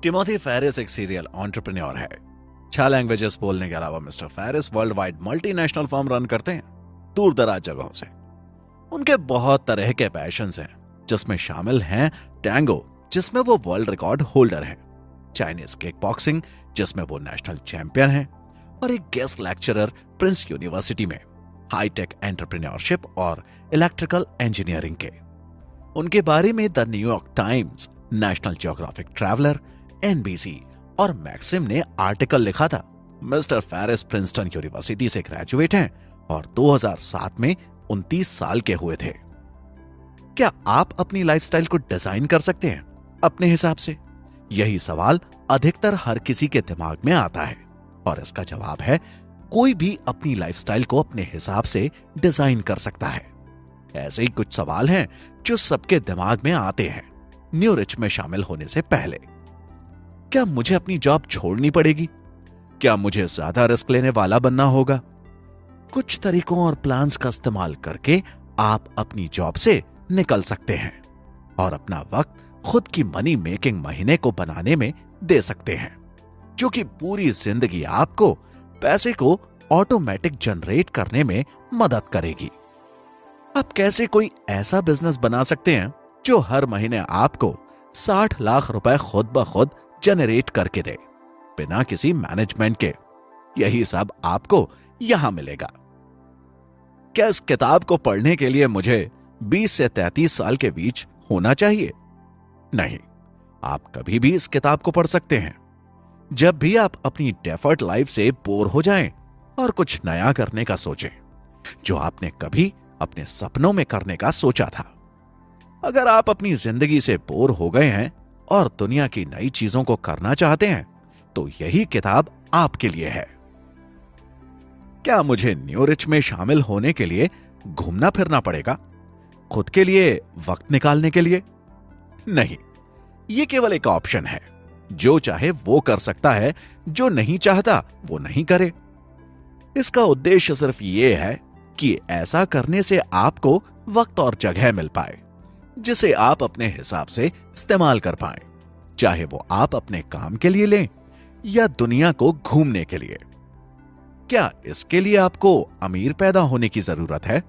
Timothy Ferriss एक serial entrepreneur है। 6 languages बोलने के अलावा mister Ferriss world wide multinational firm run करते हैं, दूर दराज जगहों से। उनके बहुत तरह के पैशंस हैं, जिसमें शामिल हैं टैंगो, जिसमें वो वर्ल्ड रिकॉर्ड होल्डर हैं, चाइनीज किक बॉक्सिंग, जिसमें वो नेशनल चैंपियन हैं, और एक गेस्ट लेक्चरर प्रिंस यूनिवर्सिटी में हाईटेक एंटरप्रेन्योरशिप और इलेक्ट्रिकल इंजीनियरिंग के। उनके बारे में the New York times, national geographic traveller, NBC और मैक्सिम ने आर्टिकल लिखा था। मिस्टर फेरिस प्रिंसटन यूनिवर्सिटी से ग्रेजुएट हैं और 2007 में 29 साल के हुए थे। क्या आप अपनी लाइफस्टाइल को डिजाइन कर सकते हैं अपने हिसाब से? यही सवाल अधिकतर हर किसी के दिमाग में आता है, और इसका जवाब है कोई भी अपनी लाइफस्टाइल को अपने हिसाब से डिजाइन कर सकता है। ऐसे ही कुछ सवाल हैं जो सबके दिमाग में आते हैं न्यू रिच में शामिल होने से पहले। क्या मुझे अपनी जॉब छोड़नी पड़ेगी? क्या मुझे ज्यादा रिस्क लेने वाला बनना होगा? कुछ तरीकों और प्लान्स का इस्तेमाल करके आप अपनी जॉब से निकल सकते हैं और अपना वक्त खुद की मनी मेकिंग महीने को बनाने में दे सकते हैं, जो कि पूरी जिंदगी आपको पैसे को ऑटोमेटिक जनरेट करने में मदद करेगी। आप कैसे कोई ऐसा बिजनेस बना सकते हैं जो हर महीने आपको 60 लाख रुपए खुद ब खुद जनरेट करके दे, बिना किसी मैनेजमेंट के? यही सब आपको यहां मिलेगा। क्या इस किताब को पढ़ने के लिए मुझे 20 से 33 साल के बीच होना चाहिए? नहीं, आप कभी भी इस किताब को पढ़ सकते हैं जब भी आप अपनी डेफर्ट लाइफ से बोर हो जाएं और कुछ नया करने का सोचें, जो आपने कभी अपने सपनों में करने का सोचा था। अगर आप अपनी जिंदगी से बोर हो गए हैं और दुनिया की नई चीजों को करना चाहते हैं, तो यही किताब आपके लिए है। क्या मुझे न्यू रिच में शामिल होने के लिए घूमना फिरना पड़ेगा खुद के लिए वक्त निकालने के लिए? नहीं, यह केवल एक ऑप्शन है। जो चाहे वो कर सकता है, जो नहीं चाहता वो नहीं करे। इसका उद्देश्य सिर्फ ये है कि ऐसा करने से आपको वक्त और जगह मिल पाए, जिसे आप अपने हिसाब से इस्तेमाल कर पाएं, चाहे वो आप अपने काम के लिए लें या दुनिया को घूमने के लिए। क्या इसके लिए आपको अमीर पैदा होने की जरूरत है?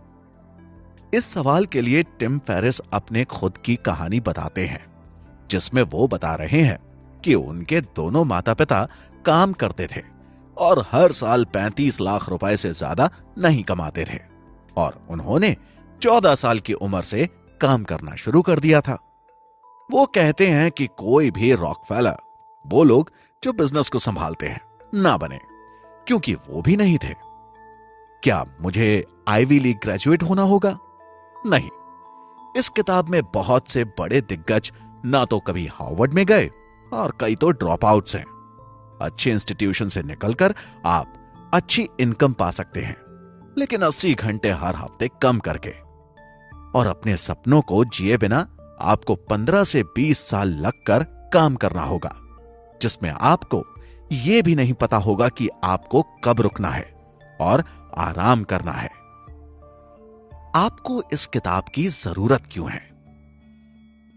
इस सवाल के लिए टिम फेरिस अपने खुद की कहानी बताते हैं, जिसमें वो बता रहे हैं कि उनके दोनों माता पिता काम करते थे और हर साल 35 लाख रुपए से ज्यादा नहीं कमाते थे, और उन्होंने 14 साल की उम्र से काम करना शुरू कर दिया था। वो कहते हैं कि कोई भी रॉकफेलर, वो लोग जो बिजनेस को संभालते हैं, ना बने, क्योंकि वो भी नहीं थे। क्या मुझे आईवी लीग ग्रेजुएट होना होगा? नहीं। इस किताब में बहुत से बड़े दिग्गज ना तो कभी हार्वर्ड में गए और कई तो ड्रॉप आउट्स हैं। अच्छे इंस्टीट्यूशन से निकलकर आप अच्छी इनकम पा सकते हैं, लेकिन 80 घंटे हर हफ्ते कम करके। और अपने सपनों को जिए बिना आपको 15 से 20 साल लगकर काम करना होगा, जिसमें आपको यह भी नहीं पता होगा कि आपको कब रुकना है और आराम करना है। आपको इस किताब की जरूरत क्यों है?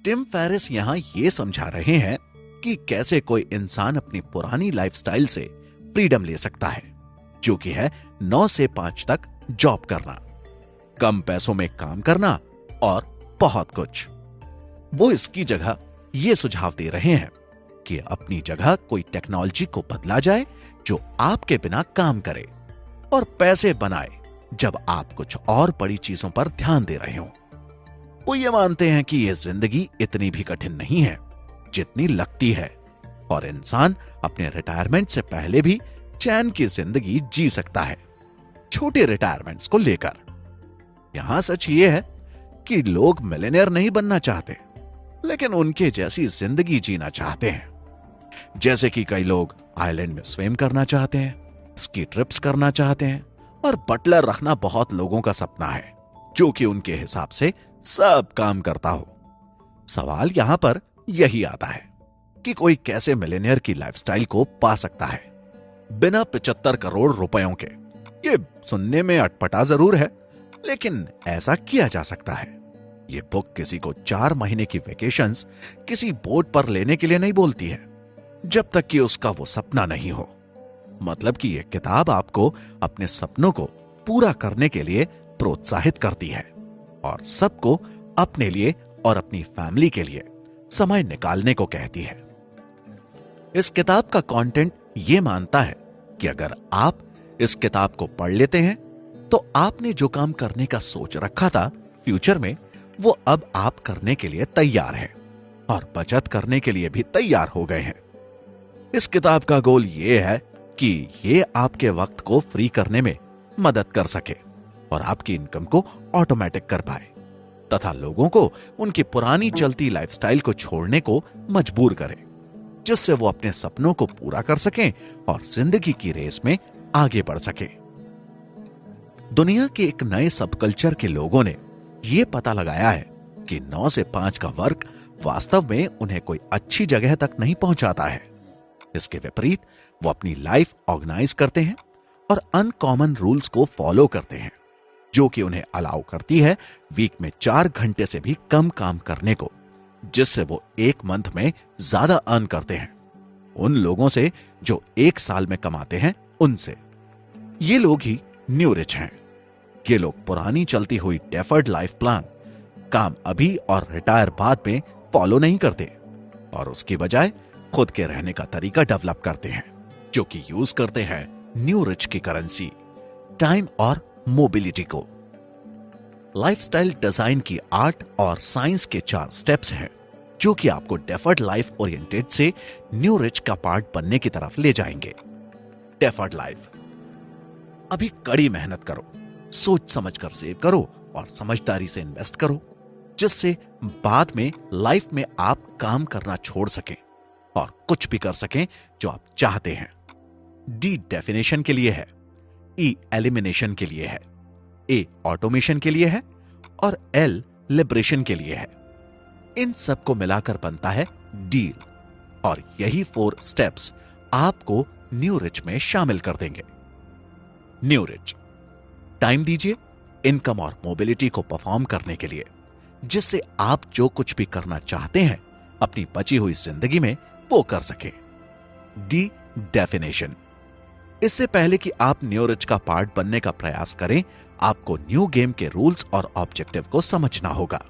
टिम फेरिस यहां यह समझा रहे हैं कि कैसे कोई इंसान अपनी पुरानी लाइफस्टाइल से फ्रीडम ले सकता है, जो कि है 9 से 5 तक जॉब करना, कम पैसों में काम करना और बहुत कुछ। वो इसकी जगह यह सुझाव दे रहे हैं कि अपनी जगह कोई टेक्नोलॉजी को बदला जाए जो आपके बिना काम करे और पैसे बनाए जब आप कुछ और बड़ी चीजों पर ध्यान दे रहे हो। वो ये मानते हैं कि यह जिंदगी इतनी भी कठिन नहीं है जितनी लगती है, और इंसान अपने रिटायरमेंट से पहले भी चैन की जिंदगी जी सकता है, छोटे रिटायरमेंट्स को लेकर। यहां सच ये है कि लोग मिलियनेयर नहीं बनना चाहते, लेकिन उनके जैसी जिंदगी जीना चाहते हैं। जैसे कि कई लोग आइलैंड में स्विम करना चाहते हैं, स्की ट्रिप्स करना चाहते हैं, और बटलर रखना बहुत लोगों का सपना है, जो कि उनके हिसाब से सब काम करता हो। सवाल यहां पर यही आता है कि कोई कैसे मिलियनेयर की लाइफस्टाइल को पा सकता है बिना 75 करोड़ रुपयों के। ये सुनने में अटपटा जरूर है, लेकिन ऐसा किया जा सकता है। ये बुक किसी को 4 महीने की वेकेशंस किसी बोट पर लेने के लिए नहीं बोलती है। जब तक कि उसका वो सपना नहीं हो। मतलब कि यह किताब आपको अपने सपनों को पूरा करने के लिए प्रोत्साहित करती है और सबको अपने लिए और अपनी फैमिली के लिए समय निकालने को कहती है। इस किताब का कंटेंट यह मानता है कि अगर आप इस किताब को पढ़ लेते हैं तो आपने जो काम करने का सोच रखा था फ्यूचर में, वो अब आप करने के लिए तैयार हैं और बचत करने के लिए भी तैयार हो गए हैं। इस किताब का गोल यह है कि ये आपके वक्त को फ्री करने में मदद कर सके और आपकी इनकम को ऑटोमेटिक कर पाए तथा लोगों को उनकी पुरानी चलती लाइफस्टाइल को छोड़ने को मजबूर करे, जिससे वो अपने सपनों को पूरा कर सकें और जिंदगी की रेस में आगे बढ़ सके। दुनिया के एक नए सब कल्चर के लोगों ने यह पता लगाया है कि 9 से 5 का वर्क वास्तव में उन्हें कोई अच्छी जगह तक नहीं पहुंचाता है। इसके विपरीत वो अपनी लाइफ ऑर्गेनाइज करते हैं और अनकॉमन रूल्स को फॉलो करते हैं, जो कि उन्हें अलाउ करती है वीक में 4 घंटे से भी कम काम करने को, जिससे वो एक मंथ में ज्यादा अर्न करते हैं उन लोगों से जो 1 साल में कमाते हैं उनसे। ये लोग ही न्यू रिच हैं। ये लोग पुरानी चलती हुई डेफर्ड लाइफ प्लान, काम अभी और रिटायर बाद में फॉलो नहीं करते और उसकी बजाय खुद के रहने का तरीका डेवलप करते हैं, जो कि यूज करते हैं न्यू रिच की करेंसी, टाइम और मोबिलिटी को। लाइफस्टाइल डिजाइन की आर्ट और साइंस के 4 स्टेप्स हैं, जो कि आपको डेफर्ड लाइफ ओरिएंटेड से न्यू रिच का पार्ट बनने की तरफ ले जाएंगे। Deferred life. अभी कड़ी मेहनत करो, सोच समझकर सेव करो और समझदारी से इन्वेस्ट करो, जिससे बाद में लाइफ में आप काम करना छोड़ सकें और कुछ भी कर सकें जो आप चाहते हैं। डी डेफिनेशन के लिए है, ई एलिमिनेशन के लिए है, ए ऑटोमेशन के लिए है और एल लिबरेशन के लिए है। इन सबको मिलाकर बनता है डील और यही 4 स्टेप्स आपको न्यू रिच में शामिल कर देंगे। New rich. टाइम दीजिए इनकम और मोबिलिटी को परफॉर्म करने के लिए, जिससे आप जो कुछ भी करना चाहते हैं अपनी बची हुई जिंदगी में वो कर सके। D definition. इससे पहले कि आप न्यू रिच का पार्ट बनने का प्रयास करें, आपको न्यू गेम के रूल्स और ऑब्जेक्टिव को समझना होगा।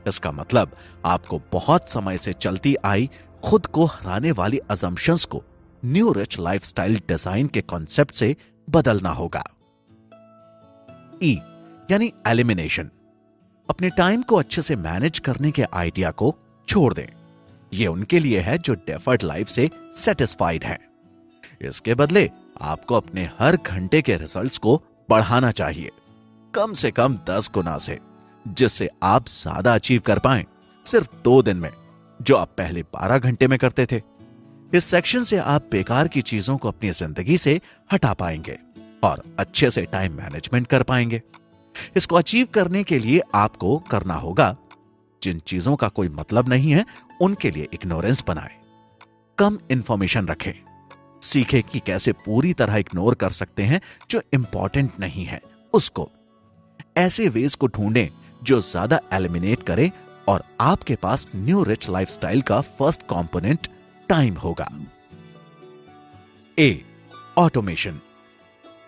इसका मतलब आपको बहुत समय से चलती आई खुद को हराने वाली अजम्पशंस को न्यू रिच लाइफस्टाइल डिजाइन के कॉन्सेप्ट से बदलना होगा। ई यानी एलिमिनेशन। अपने टाइम को अच्छे से मैनेज करने के आइडिया को छोड़ दें। यह उनके लिए है जो डेफर्ड लाइफ से सेटिस्फाइड है। इसके बदले आपको अपने हर घंटे के रिजल्ट्स को बढ़ाना चाहिए, कम से कम 10 गुना से, जिससे आप ज्यादा अचीव कर पाएं सिर्फ 2 दिन में, जो आप पहले 12 घंटे में करते थे। इस सेक्शन से आप बेकार की चीजों को अपनी जिंदगी से हटा पाएंगे और अच्छे से टाइम मैनेजमेंट कर पाएंगे। इसको अचीव करने के लिए आपको करना होगा, जिन चीजों का कोई मतलब नहीं है उनके लिए इग्नोरेंस बनाएं, कम इंफॉर्मेशन रखें, सीखें कि कैसे पूरी तरह इग्नोर कर सकते हैं जो इंपॉर्टेंट नहीं है उसको। ऐसे वेज को ढूंढें जो ज्यादा एलिमिनेट करे और आपके पास न्यू रिच लाइफस्टाइल का फर्स्ट कंपोनेंट टाइम होगा। ए ऑटोमेशन।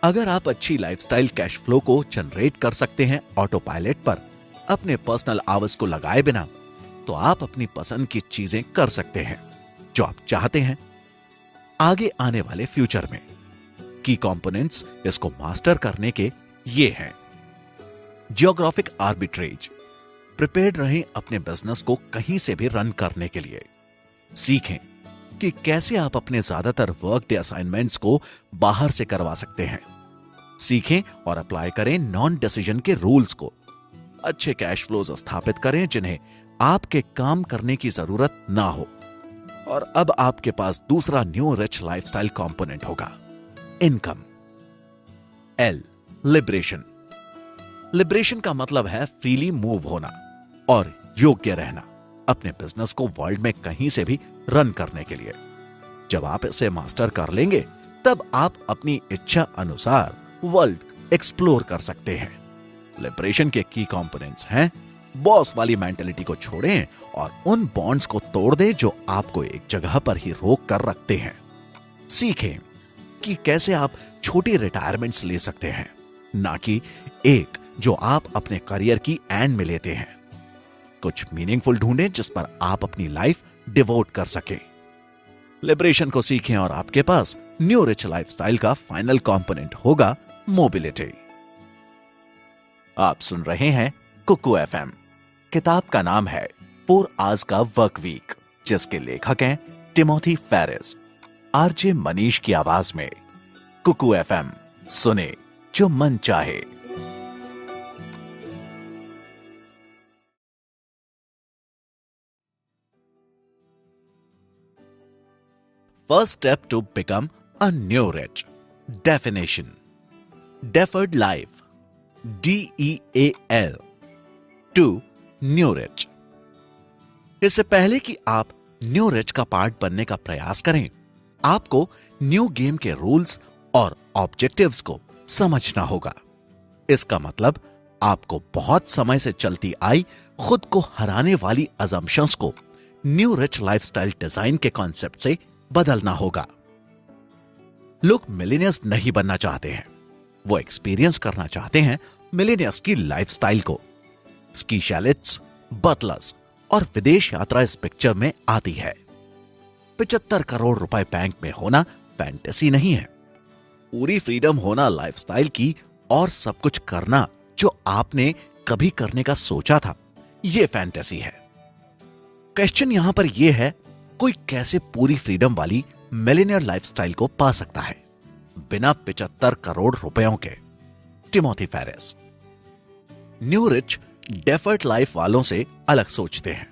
अगर आप अच्छी लाइफस्टाइल कैश फ्लो को जनरेट कर सकते हैं ऑटो पायलट पर, अपने पर्सनल आवर्स को लगाए बिना, तो आप अपनी पसंद की चीजें कर सकते हैं जो आप चाहते हैं आगे आने वाले फ्यूचर में। की कंपोनेंट्स इसको मास्टर करने के ये हैं। Geographic arbitrage. प्रिपेयर्ड रहें अपने बिजनेस को कहीं से भी रन करने के लिए। सीखें कि कैसे आप अपने ज्यादातर वर्क डे असाइनमेंट्स को बाहर से करवा सकते हैं। सीखें और अप्लाई करें नॉन डिसीजन के रूल्स को। अच्छे कैश फ्लोज स्थापित करें जिन्हें आपके काम करने की जरूरत ना हो। और अब आपके पास दूसरा न्यू रिच लाइफस्टाइल कंपोनेंट होगा, इनकम। L liberation. लिबरेशन का मतलब है फ्रीली मूव होना और योग्य रहना अपने बिजनेस को वर्ल्ड में कहीं से भी रन करने के लिए। जब आप इसे मास्टर कर लेंगे, तब आप अपनी इच्छा अनुसार वर्ल्ड एक्सप्लोर कर सकते हैं। लिबरेशन के की कंपोनेंट्स हैं बॉस वाली मेंटेलिटी को छोड़ें और उन बॉन्ड्स को तोड़ दें जो आपको एक जगह पर ही रोक कर रखते हैं। सीखें कि कैसे आप छोटी रिटायरमेंट्स ले सकते हैं, ना कि एक जो आप अपने करियर की एंड में लेते हैं। कुछ मीनिंगफुल ढूंढें जिस पर आप अपनी लाइफ डिवोट कर सके। लिबरेशन को सीखें और आपके पास न्यू रिच लाइफस्टाइल का फाइनल कंपोनेंट होगा मोबिलिटी। आप सुन रहे हैं कुकू एफएम। किताब का नाम है 4 आवर्स का वर्क वीक, जिसके लेखक हैं टिमोथी फेरिस। आरजे मनीष की आवाज में कुकू एफएम, सुने जो मन चाहे। First step to become a new rich. Definition: deferred life. DEAL. To new rich. इससे पहले कि आप न्यू रिच का पार्ट बनने का प्रयास करें, आपको न्यू गेम के रूल्स और ऑब्जेक्टिव्स को समझना होगा। इसका मतलब आपको बहुत समय से चलती आई खुद को हराने वाली अजम्पशंस को न्यू रिच लाइफस्टाइल डिजाइन के कॉन्सेप्ट से बदलना होगा। लोग मिलेनियर्स नहीं बनना चाहते हैं, वो एक्सपीरियंस करना चाहते हैं मिलेनियर्स की लाइफस्टाइल को। स्की शैलेट्स, बटलर्स और विदेश यात्रा इस पिक्चर में आती है। 75 करोड़ रुपए बैंक में होना फैंटेसी नहीं है। पूरी फ्रीडम होना लाइफस्टाइल की और सब कुछ करना जो आपने कभी करने का सोचा था, यह फैंटेसी है। क्वेश्चन यहां पर यह है, कोई कैसे पूरी फ्रीडम वाली मिलेनियर लाइफस्टाइल को पा सकता है बिना 75 करोड़ रुपयों के? Timothy Ferriss. New rich deferred life वालों से अलग सोचते हैं।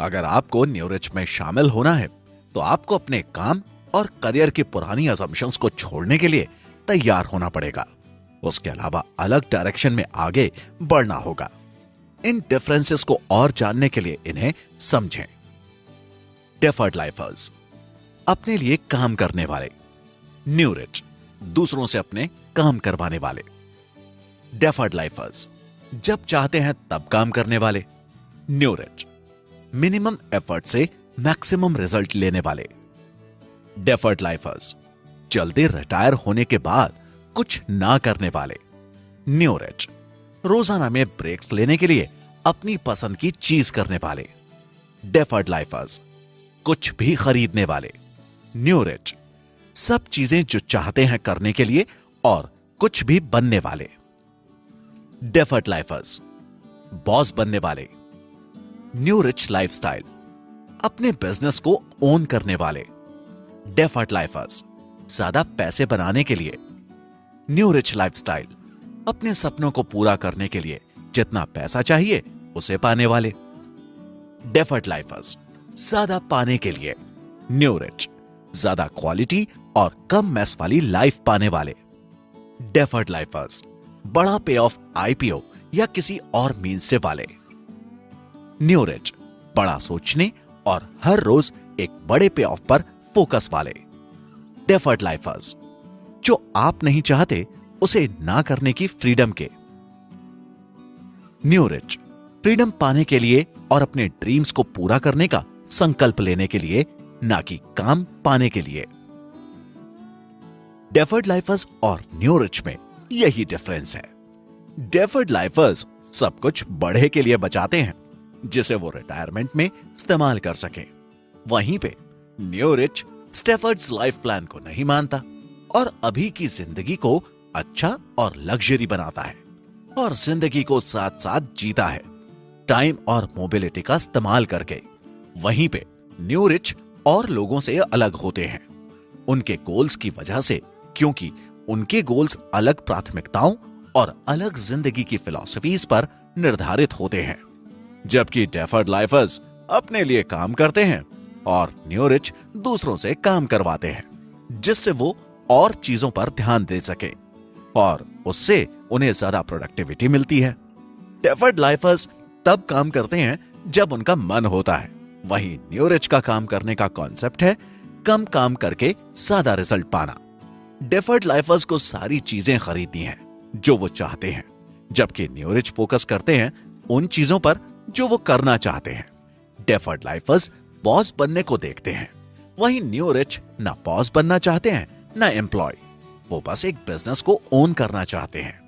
अगर आपको न्यू रिच में शामिल होना है तो आपको अपने काम और करियर की पुरानी असम्पशंस को छोड़ने के लिए तैयार होना पड़ेगा। उसके अलावा अलग डायरेक्शन में आगे बढ़ना होगा। इन डिफरेंसेस को और जानने के लिए इन्हें समझें। डेफर्ड लाइफर्स, अपने लिए काम करने वाले। न्यू रिच, दूसरों से अपने काम करवाने वाले। डेफर्ड लाइफर्स, जब चाहते हैं तब काम करने वाले। न्यू रिच, मिनिमम एफर्ट से मैक्सिमम रिजल्ट लेने वाले। डेफर्ड लाइफर्स, जल्दी रिटायर होने के बाद कुछ ना करने वाले। न्यू रिच, रोजाना में ब्रेक्स लेने के लिए अपनी पसंद की चीज करने वाले। डेफर्ड लाइफर्स, कुछ भी खरीदने वाले। न्यू रिच, सब चीजें जो चाहते हैं करने के लिए और कुछ भी बनने वाले। डेफर्ड लाइफर्स, बॉस बनने वाले। न्यू रिच लाइफस्टाइल, अपने बिजनेस को ओन करने वाले। डेफर्ड लाइफर्स, ज्यादा पैसे बनाने के लिए। न्यू रिच लाइफस्टाइल, अपने सपनों को पूरा करने के लिए जितना पैसा चाहिए उसे पाने वाले। डेफर्ड लाइफर्स, ज्यादा पाने के लिए। न्यू रिच, ज्यादा क्वालिटी और कम मैस वाली लाइफ पाने वाले। डेफर्ड लाइफर्स, बड़ा पे ऑफ आईपीओ या किसी और मीन्स से वाले। न्यू रिच, बड़ा सोचने और हर रोज एक बड़े पे ऑफ पर फोकस वाले। डेफर्ड लाइफर्स, जो आप नहीं चाहते उसे ना करने की फ्रीडम के। न्यू रिच, फ्रीडम पाने के लिए और अपने ड्रीम्स को पूरा करने का संकल्प लेने के लिए, ना कि काम पाने के लिए। डेफर्ड लाइफर्स और न्यू रिच में यही डिफरेंस है। डेफर्ड लाइफर्स सब कुछ बढ़े के लिए बचाते हैं जिसे वो रिटायरमेंट में इस्तेमाल कर सके। वहीं पे न्यू रिच स्टेफर्ड्स लाइफ प्लान को नहीं मानता और अभी की जिंदगी को अच्छा और लग्जरी बनाता है और जिंदगी को साथ साथ जीता है, टाइम और मोबिलिटी का इस्तेमाल करके। वहीं पे न्यू रिच और लोगों से अलग होते हैं उनके गोल्स की वजह से, क्योंकि उनके गोल्स अलग प्राथमिकताओं और अलग जिंदगी की फिलॉसफीज पर निर्धारित होते हैं। जबकि डेफर्ड लाइफर्स अपने लिए काम करते हैं और न्यू रिच दूसरों से काम करवाते हैं जिससे वो और चीजों पर ध्यान दे सके और उससे उन्हें ज्यादा प्रोडक्टिविटी मिलती है। डेफर्ड लाइफर्स तब काम करते हैं जब उनका मन होता है, वहीं न्यू रिच का काम करने का कॉन्सेप्ट है कम काम करके ज्यादा रिजल्ट पाना। डेफर्ड लाइफर्स को सारी चीजें खरीदनी हैं जो वो चाहते हैं, जबकि न्यू रिच फोकस करते हैं उन चीजों पर जो वो करना चाहते हैं। डेफर्ड लाइफर्स बॉस बनने को देखते हैं, वहीं न्यू रिच ना बॉस बनना चाहते हैं ना एम्प्लॉय। वो बस एक बिजनेस को ओन करना चाहते हैं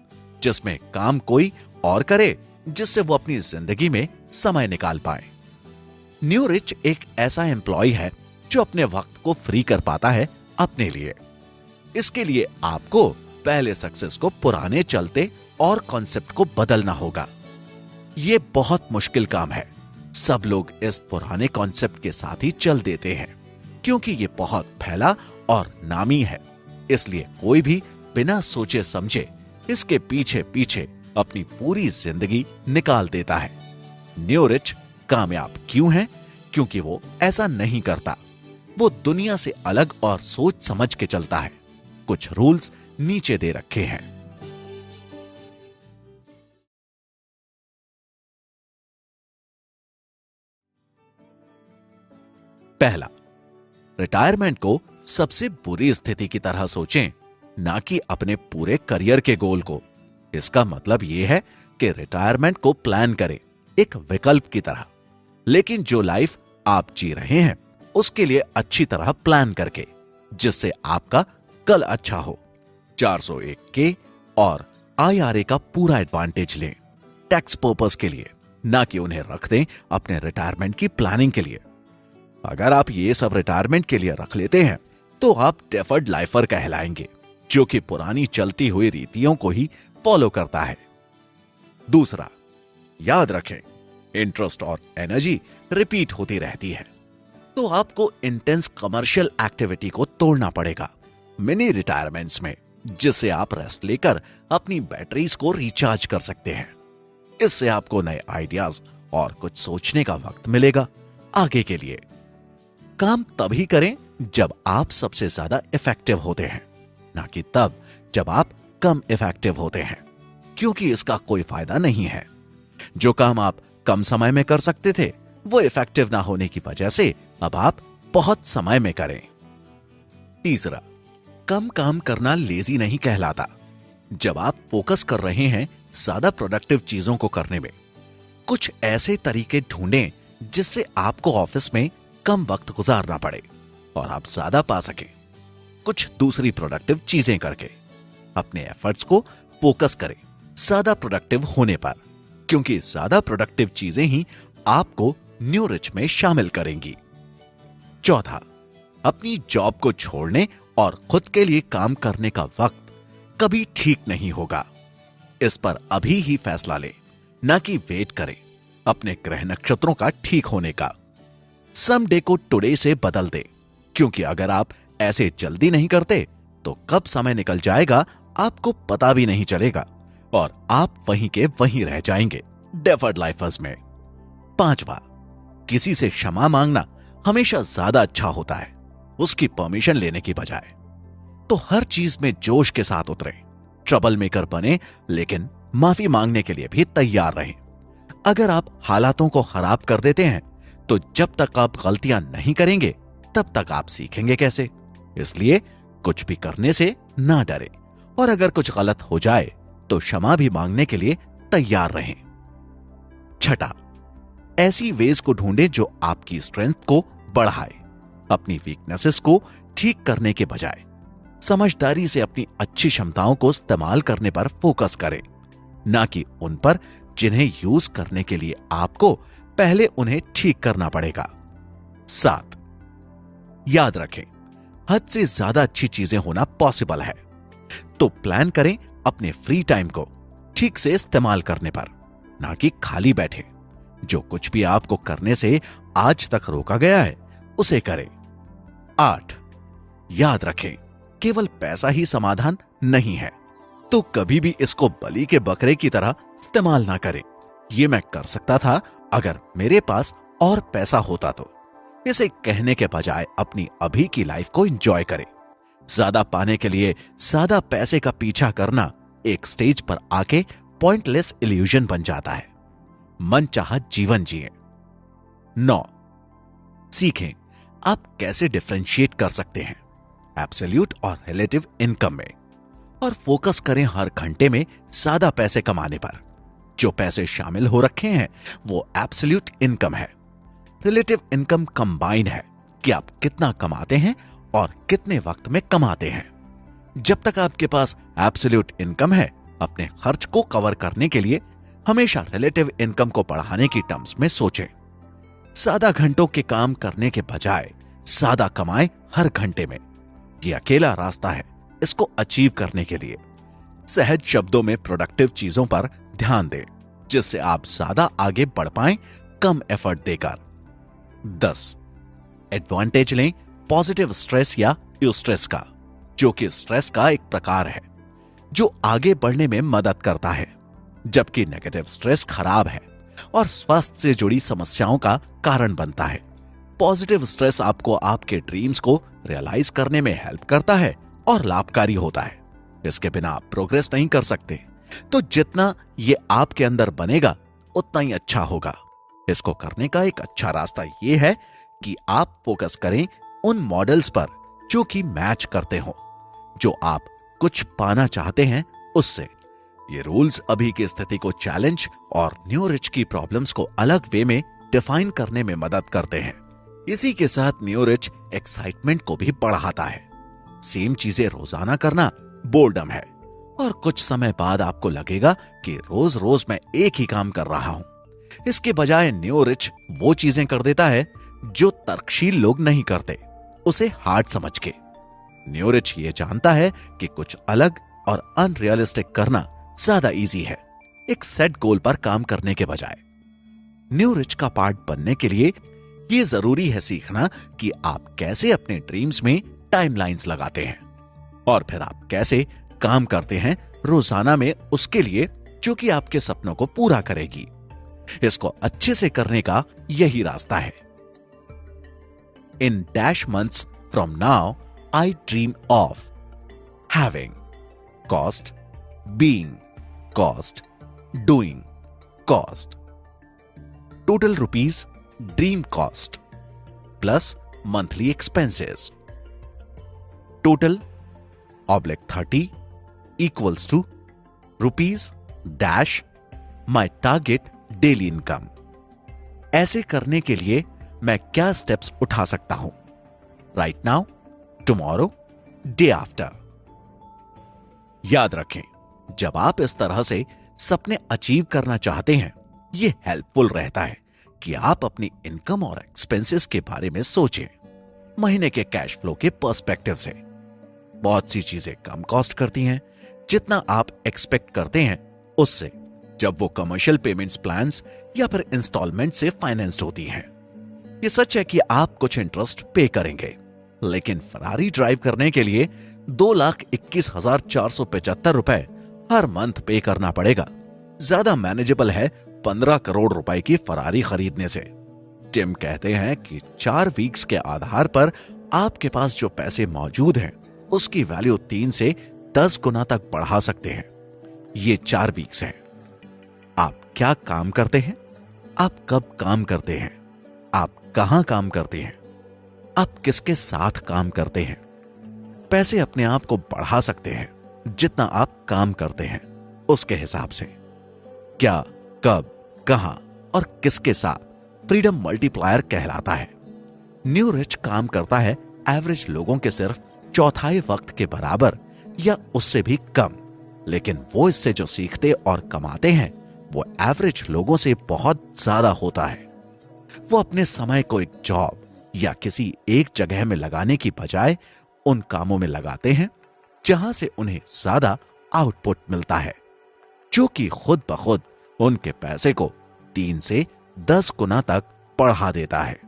जिसमें काम कोई और करे, जिससे वो अपनी जिंदगी में समय निकाल पाए। न्यू रिच एक ऐसा एम्प्लॉय है जो अपने वक्त को फ्री कर पाता है अपने लिए। इसके लिए आपको पहले सक्सेस को पुराने चलते और कॉन्सेप्ट को बदलना होगा। यह बहुत मुश्किल काम है। सब लोग इस पुराने कॉन्सेप्ट के साथ ही चल देते हैं क्योंकि यह बहुत फैला और नामी है। इसलिए कोई भी बिना सोचे समझे इसके पीछे पीछे अपनी पूरी जिंदगी निकाल देता है। न्यू रिच कामयाब क्यों है? क्योंकि वो ऐसा नहीं करता। वो दुनिया से अलग और सोच समझ के चलता है। कुछ रूल्स नीचे दे रखे हैं। पहला, रिटायरमेंट को सबसे बुरी स्थिति की तरह सोचें, ना कि अपने पूरे करियर के गोल को। इसका मतलब यह है कि रिटायरमेंट को प्लान करें एक विकल्प की तरह, लेकिन जो लाइफ आप जी रहे हैं उसके लिए अच्छी तरह प्लान करके, जिससे आपका कल अच्छा हो। 401 के और IRA का पूरा एडवांटेज लें टैक्स पर्पस के लिए, ना कि उन्हें रख दें अपने रिटायरमेंट की प्लानिंग के लिए। अगर आप ये सब रिटायरमेंट के लिए रख लेते हैं तो आप डेफर्ड लाइफर कहलाएंगे, जो कि पुरानी चलती हुई रीतियों को ही फॉलो करता है। दूसरा, याद रखें, इंटरेस्ट और एनर्जी रिपीट होती रहती है, तो आपको इंटेंस कमर्शियल एक्टिविटी को तोड़ना पड़ेगा मिनी रिटायरमेंट्स में, जिससे आप रेस्ट लेकर अपनी बैटरीज को रिचार्ज कर सकते हैं। इससे आपको नए आइडियाज और कुछ सोचने का वक्त मिलेगा आगे के लिए। काम तभी करें जब आप सबसे ज्यादा इफेक्टिव होते हैं, ना कि तब जब आप कम इफेक्टिव होते हैं, क्योंकि इसका कोई फायदा नहीं है। जो काम आप कम समय में कर सकते थे वो इफेक्टिव ना होने की वजह से अब आप बहुत समय में करें। तीसरा, कम काम करना लेजी नहीं कहलाता। जब आप फोकस कर रहे हैं ज्यादा प्रोडक्टिव चीजों को करने में, कुछ ऐसे तरीके ढूंढें जिससे आपको ऑफिस में कम वक्त गुजारना पड़े और आप ज्यादा पा सकें। कुछ दूसरी प्रोडक्टिव चीजें करके अपने एफर्ट्स को फोकस करें ज्यादा प्रोडक्टिव होने पर, क्योंकि ज्यादा प्रोडक्टिव चीजें ही आपको न्यू रिच में शामिल करेंगी। चौथा, अपनी जॉब को छोड़ने और खुद के लिए काम करने का वक्त कभी ठीक नहीं होगा। इस पर अभी ही फैसला लें, ना कि वेट करें अपने ग्रह नक्षत्रों का ठीक होने का। समडे को टुडे से बदल दें, क्योंकि अगर आप ऐसे जल्दी नहीं करते तो कब समय निकल जाएगा आपको पता भी नहीं चलेगा और आप वहीं के वहीं रह जाएंगे डेफर्ड लाइफर्स में। पांचवा, किसी से क्षमा मांगना हमेशा ज्यादा अच्छा होता है उसकी परमिशन लेने की बजाय। तो हर चीज में जोश के साथ उतरें, ट्रबल मेकर बने, लेकिन माफी मांगने के लिए भी तैयार रहें। अगर आप हालातों को खराब कर देते हैं तो जब तक आप गलतियां नहीं करेंगे तब तक आप सीखेंगे कैसे। इसलिए कुछ भी करने से ना डरें और अगर कुछ गलत हो जाए तो क्षमा भी मांगने के लिए तैयार रहें। छठा, ऐसी वेज को ढूंढें जो आपकी स्ट्रेंथ को बढ़ाए। अपनी वीकनेसेस को ठीक करने के बजाय समझदारी से अपनी अच्छी क्षमताओं को इस्तेमाल करने पर फोकस करें, ना कि उन पर जिन्हें यूज करने के लिए आपको पहले उन्हें ठीक करना पड़ेगा। 7, याद रखें, हद से ज्यादा अच्छी चीजें होना पॉसिबल है, तो प्लान करें अपने फ्री टाइम को ठीक से इस्तेमाल करने पर, ना कि खाली बैठे। जो कुछ भी आपको करने से आज तक रोका गया है उसे करें। 8, याद रखें, केवल पैसा ही समाधान नहीं है, तो कभी भी इसको बलि के बकरे की तरह इस्तेमाल ना करें। ये मैं कर सकता था अगर मेरे पास और पैसा होता तो। इसे कहने के बजाय अपनी अभी की लाइफ को एंजॉय करें। ज्यादा पाने के लिए ज्यादा पैसे का पीछा करना एक स्टेज पर आके पॉइंटलेस इल्यूजन बन जाता है। मनचाहा जीवन जिए। 9, सीखें आप कैसे डिफरेंशिएट कर सकते हैं एब्सोल्यूट और रिलेटिव इनकम में, और फोकस करें हर घंटे में ज्यादा पैसे कमाने पर, जो पैसे शामिल हो रखे हैं वो एब्सोल्यूट इनकम है। रिलेटिव इनकम कंबाइन है कि आप कितना कमाते हैं और कितने वक्त में कमाते हैं। जब तक आपके पास एब्सोल्यूट इनकम है, अपने खर्च को कवर करने के लिए हमेशा रिलेटिव इनकम को बढ़ाने की टर्म्स में सोचें। ज्यादा घंटों के काम करने के बजाय ज्यादा कमाएं हर घंटे में। यह अकेला रास्ता है इसको अचीव करने के लिए। सहज शब्दों में प्रोडक्टिव चीजों पर ध्यान दें जिससे आप ज्यादा आगे बढ़ पाएं कम एफर्ट देकर। 10. एडवांटेज लें पॉजिटिव स्ट्रेस या यूस्ट्रेस का, जो कि स्ट्रेस का एक प्रकार है जो आगे बढ़ने में मदद करता है, जबकि नेगेटिव स्ट्रेस खराब है और स्वास्थ्य से जुड़ी समस्याओं का कारण बनता है। पॉजिटिव स्ट्रेस आपको आपके ड्रीम्स को रियलाइज करने में हेल्प करता है और लाभकारी होता है। इसके बिना आप प्रोग्रेस नहीं कर सकते, तो जितना ये आपके अंदर बनेगा उतना ही अच्छा होगा। इसको करने का एक अच्छा रास्ता यह है कि आप फोकस करें उन मॉडल्स पर जो कि मैच करते हो जो आप कुछ पाना चाहते हैं उससे। ये रूल्स अभी की स्थिति को चैलेंज और न्यू रिच की प्रॉब्लम्स को अलग वे में डिफाइन करने में मदद करते हैं। इसी के साथ न्यू रिच एक्साइटमेंट को भी बढ़ाता है। सेम चीजें रोजाना करना बोर्डम है और कुछ समय बाद आपको लगेगा कि रोज रोज मैं एक ही काम कर रहा हूं। इसके बजाय न्यू रिच वो चीजें कर देता है जो तर्कशील लोग नहीं करते, उसे हार्ड समझ के। न्यू रिच ये जानता है कि कुछ अलग और अनरियलिस्टिक करना ज्यादा इजी है एक सेट गोल पर काम करने के बजाय। न्यू रिच का पार्ट बनने के लिए ये जरूरी है सीखना कि आप कैसे अपने ड्रीम्स में टाइमलाइंस लगाते हैं और फिर आप कैसे काम करते हैं रोजाना में उसके लिए जो कि आपके सपनों को पूरा करेगी। इसको अच्छे से करने का यही रास्ता है। In dash months from now, I dream of having cost, being cost, doing cost. Total rupees dream cost plus monthly expenses. Total (30) equals to rupees dash my target daily income. ऐसे करने के लिए मैं क्या स्टेप्स उठा सकता हूं? Right now, tomorrow, day after. याद रखें, जब आप इस तरह से सपने अचीव करना चाहते हैं, यह हेल्पफुल रहता है कि आप अपनी इनकम और एक्सपेंसेस के बारे में सोचें महीने के कैश फ्लो के पर्सपेक्टिव से। बहुत सी चीजें कम कॉस्ट करती हैं जितना आप एक्सपेक्ट करते हैं उससे, जब वो कमर्शियल पेमेंट्स प्लान्स या फिर इंस्टॉलमेंट से फाइनेंस्ड होती हैं। ये सच है कि आप कुछ इंटरेस्ट पे करेंगे, लेकिन फरारी ड्राइव करने के लिए 2,21,475 रुपए हर मंथ पे करना पड़ेगा। ज्यादा मैनेजेबल है 15 करोड़ रुपए की फरारी खरीदने से। टिम कहते हैं कि 4 वीक्स के आधार पर आपके पास जो पैसे मौजूद हैं उसकी वैल्यू 3 से 10 गुना तक बढ़ा सकते हैं। ये 4 वीक्स हैं। आप क्या काम करते हैं? आप कब काम करते हैं? आप कहां काम करते हैं? आप किसके साथ काम करते हैं? पैसे अपने आप को बढ़ा सकते हैं जितना आप काम करते हैं उसके हिसाब से। क्या, कब, कहां और किसके साथ फ्रीडम मल्टीप्लायर कहलाता है। न्यू रिच काम करता है एवरेज लोगों के सिर्फ चौथाई वक्त के बराबर या उससे भी कम, लेकिन वो इससे जो सीखते और कमाते हैं वो एवरेज लोगों से बहुत ज्यादा होता है। वो अपने समय को एक जॉब या किसी एक जगह में लगाने की बजाय उन कामों में लगाते हैं जहां से उन्हें ज्यादा आउटपुट मिलता है, जो कि खुद ब खुद उनके पैसे को 3 से 10 गुना तक बढ़ा देता है।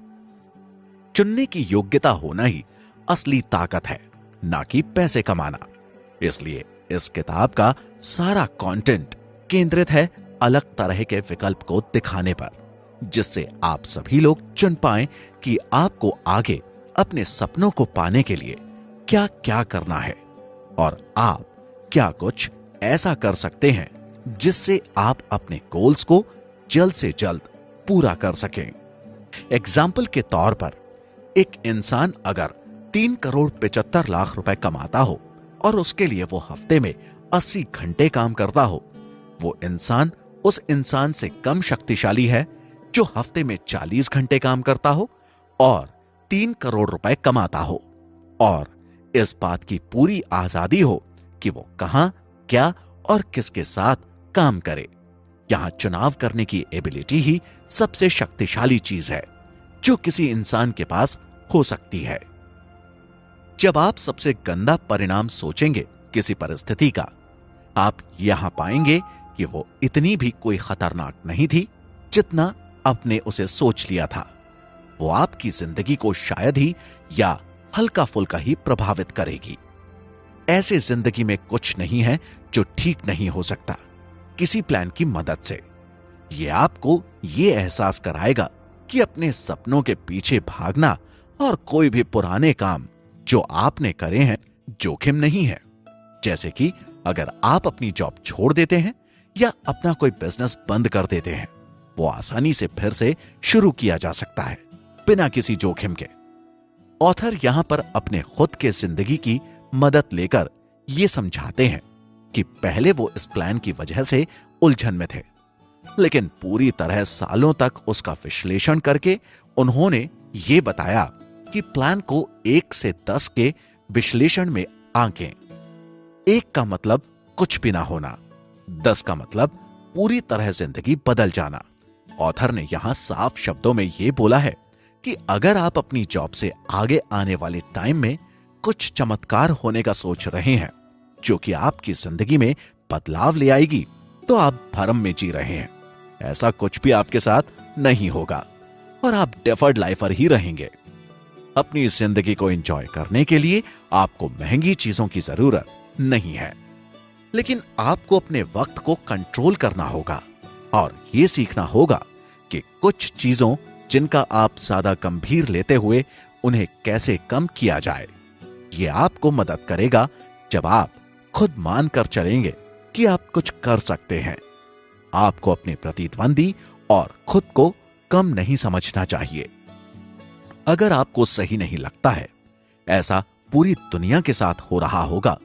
चुनने की योग्यता होना ही असली ताकत है, ना कि पैसे कमाना। इसलिए इस किताब का सारा कंटेंट केंद्रित है अलग तरह के विकल्प को दिखाने पर, जिससे आप सभी लोग चुन पाएं कि आपको आगे अपने सपनों को पाने के लिए क्या क्या करना है और आप क्या कुछ ऐसा कर सकते हैं जिससे आप अपने गोल्स को जल्द से जल्द पूरा कर सकें। एग्जाम्पल के तौर पर, एक इंसान अगर 3 करोड़ 75 लाख रुपए कमाता हो और उसके लिए वो हफ्ते में 80 घंटे काम करता हो, वो इंसान उस इंसान से कम शक्तिशाली है जो हफ्ते में 40 घंटे काम करता हो और 3 करोड़ रुपए कमाता हो और इस बात की पूरी आजादी हो कि वो कहां, क्या और किसके साथ काम करे। यहां चुनाव करने की एबिलिटी ही सबसे शक्तिशाली चीज है जो किसी इंसान के पास हो सकती है। जब आप सबसे गंदा परिणाम सोचेंगे किसी परिस्थिति का, आप यहां पाएंगे कि वो इतनी भी कोई खतरनाक नहीं थी जितना आपने उसे सोच लिया था। वो आपकी जिंदगी को शायद ही या हल्का फुल्का ही प्रभावित करेगी। ऐसे जिंदगी में कुछ नहीं है जो ठीक नहीं हो सकता किसी प्लान की मदद से। ये आपको ये एहसास कराएगा कि अपने सपनों के पीछे भागना और कोई भी पुराने काम जो आपने करे हैं जोखिम नहीं है। जैसे कि अगर आप अपनी जॉब छोड़ देते हैं या अपना कोई बिजनेस बंद कर देते हैं, वो आसानी से फिर से शुरू किया जा सकता है बिना किसी जोखिम के। ऑथर यहां पर अपने खुद के जिंदगी की मदद लेकर ये समझाते हैं कि पहले वो इस प्लान की वजह से उलझन में थे, लेकिन पूरी तरह सालों तक उसका विश्लेषण करके उन्होंने ये बताया कि प्लान को 1 से 10 के विश्लेषण में आंकें। 1 का मतलब कुछ भी ना होना, 10 का मतलब पूरी तरह जिंदगी बदल जाना। ऑथर ने यहां साफ शब्दों में यह बोला है कि अगर आप अपनी जॉब से आगे आने वाले टाइम में कुछ चमत्कार होने का सोच रहे हैं जो कि आपकी जिंदगी में बदलाव ले आएगी, तो आप भ्रम में जी रहे हैं। ऐसा कुछ भी आपके साथ नहीं होगा और आप डेफर्ड लाइफर ही रहेंगे। अपनी जिंदगी को एंजॉय करने के लिए आपको महंगी चीजों की जरूरत नहीं है, लेकिन आपको अपने वक्त को कंट्रोल करना होगा और यह सीखना होगा कि कुछ चीजों जिनका आप ज्यादा गंभीर लेते हुए उन्हें कैसे कम किया जाए। यह आपको मदद करेगा जब आप खुद मानकर चलेंगे कि आप कुछ कर सकते हैं। आपको अपने प्रतिद्वंदी और खुद को कम नहीं समझना चाहिए। अगर आपको सही नहीं लगता है, ऐसा पूरी दुनिया के साथ हो रहा होगा,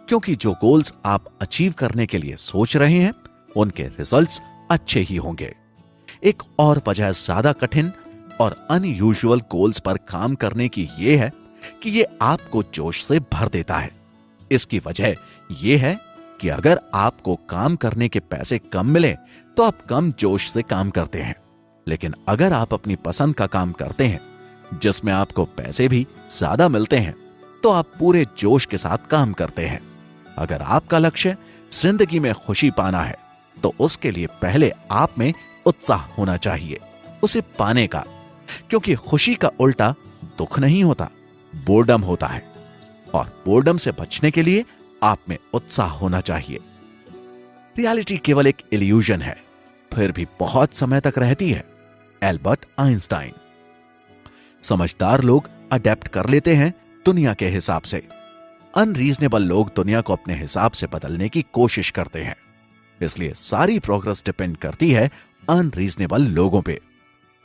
क्योंकि जो गोल्स आप अचीव करने के लिए सोच रहे हैं उनके रिजल्ट्स अच्छे ही होंगे। एक और वजह ज्यादा कठिन और अनयूजुअल गोल्स पर काम करने की यह है कि यह आपको जोश से भर देता है। इसकी वजह यह है कि अगर आपको काम करने के पैसे कम मिले तो आप कम जोश से काम करते हैं, लेकिन अगर आप अपनी पसंद का काम करते हैं जिसमें आपको पैसे भी ज्यादा मिलते हैं तो आप पूरे जोश के साथ काम करते हैं। अगर आपका लक्ष्य जिंदगी में खुशी पाना है तो उसके लिए पहले आप में उत्साह होना चाहिए उसे पाने का, क्योंकि खुशी का उल्टा दुख नहीं होता, बोर्डम होता है, और बोर्डम से बचने के लिए आप में उत्साह होना चाहिए। रियलिटी केवल एक इल्यूजन है, फिर भी बहुत समय तक रहती है। Albert Einstein. समझदार लोग अडेप्ट कर लेते हैं दुनिया के हिसाब से। अनरीजनेबल लोग दुनिया को अपने हिसाब से बदलने की कोशिश करते हैं। इसलिए सारी प्रोग्रेस डिपेंड करती है अनरीजनेबल लोगों पे।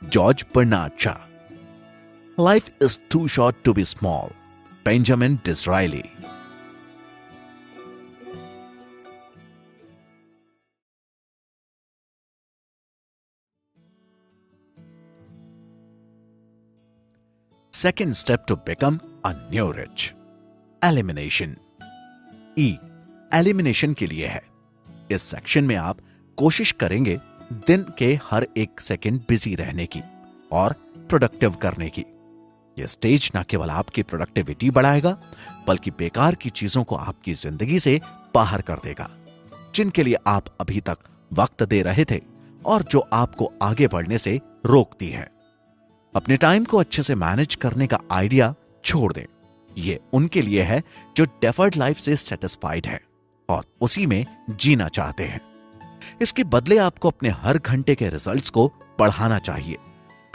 George Bernard Shaw. Life is too short to be small. Benjamin Disraeli. Second step to become a new rich. Elimination. E. Elimination के लिए है। इस सेक्शन में आप कोशिश करेंगे दिन के हर एक सेकंड बिजी रहने की और प्रोडक्टिव करने की। यह स्टेज न केवल आपकी प्रोडक्टिविटी बढ़ाएगा बल्कि बेकार की चीजों को आपकी जिंदगी से बाहर कर देगा, जिनके लिए आप अभी तक वक्त दे रहे थे और जो आपको आगे बढ़ने से रोकती हैं। अपने टाइम को अच्छे से मैनेज करने का आइडिया छोड़ दें। यह उनके लिए है जो डेफर्ड लाइफ से सेटिस्फाइड है और उसी में जीना चाहते हैं। इसके बदले आपको अपने हर घंटे के रिजल्ट्स को बढ़ाना चाहिए,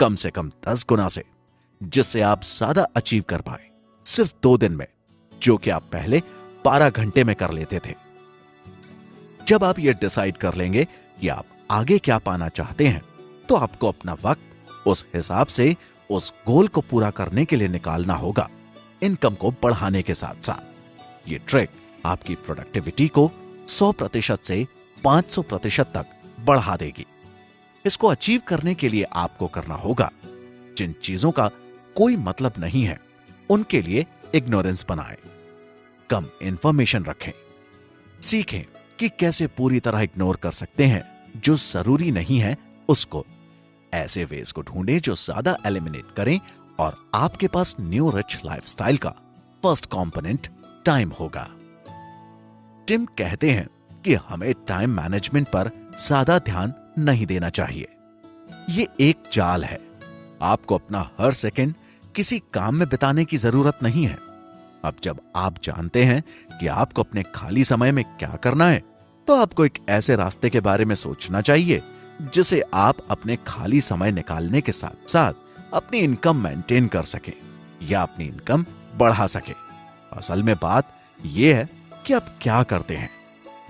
कम से कम 10 गुना से, जिससे आप ज्यादा अचीव कर पाए सिर्फ 2 दिन में, जो कि आप पहले 12 घंटे में कर लेते थे। जब आप यह डिसाइड कर लेंगे कि आप आगे क्या पाना चाहते हैं, तो आपको अपना वक्त उस हिसाब से उस गोल को पूरा करने के लिए निकालना होगा, इनकम को बढ़ाने के साथ साथ। ये ट्रिक आपकी प्रोडक्टिविटी को 100% से 500% तक बढ़ा देगी। इसको अचीव करने के लिए आपको करना होगा, जिन चीजों का कोई मतलब नहीं है उनके लिए इग्नोरेंस बनाएं, कम इंफॉर्मेशन रखें, सीखें कि कैसे पूरी तरह इग्नोर कर सकते हैं जो जरूरी नहीं है उसको। ऐसे वेज को ढूंढें जो ज्यादा एलिमिनेट करें और आपके पास न्यू रिच लाइफस्टाइल का फर्स्ट कंपोनेंट टाइम होगा। टिम कहते हैं कि हमें टाइम मैनेजमेंट पर ज्यादा ध्यान नहीं देना चाहिए। ये एक जाल है। आपको अपना हर सेकंड किसी काम में बिताने की जरूरत नहीं है। अब जब आप जानते हैं कि आपको अपने खाली समय में क्या करना है, तो आपको एक ऐसे रास्ते के बारे में सोचना चाहिए जिसे आप अपने खाली समय निकालने के साथ साथ अपनी इनकम मेंटेन कर सके या अपनी इनकम बढ़ा सके। असल में बात यह है कि आप क्या करते हैं,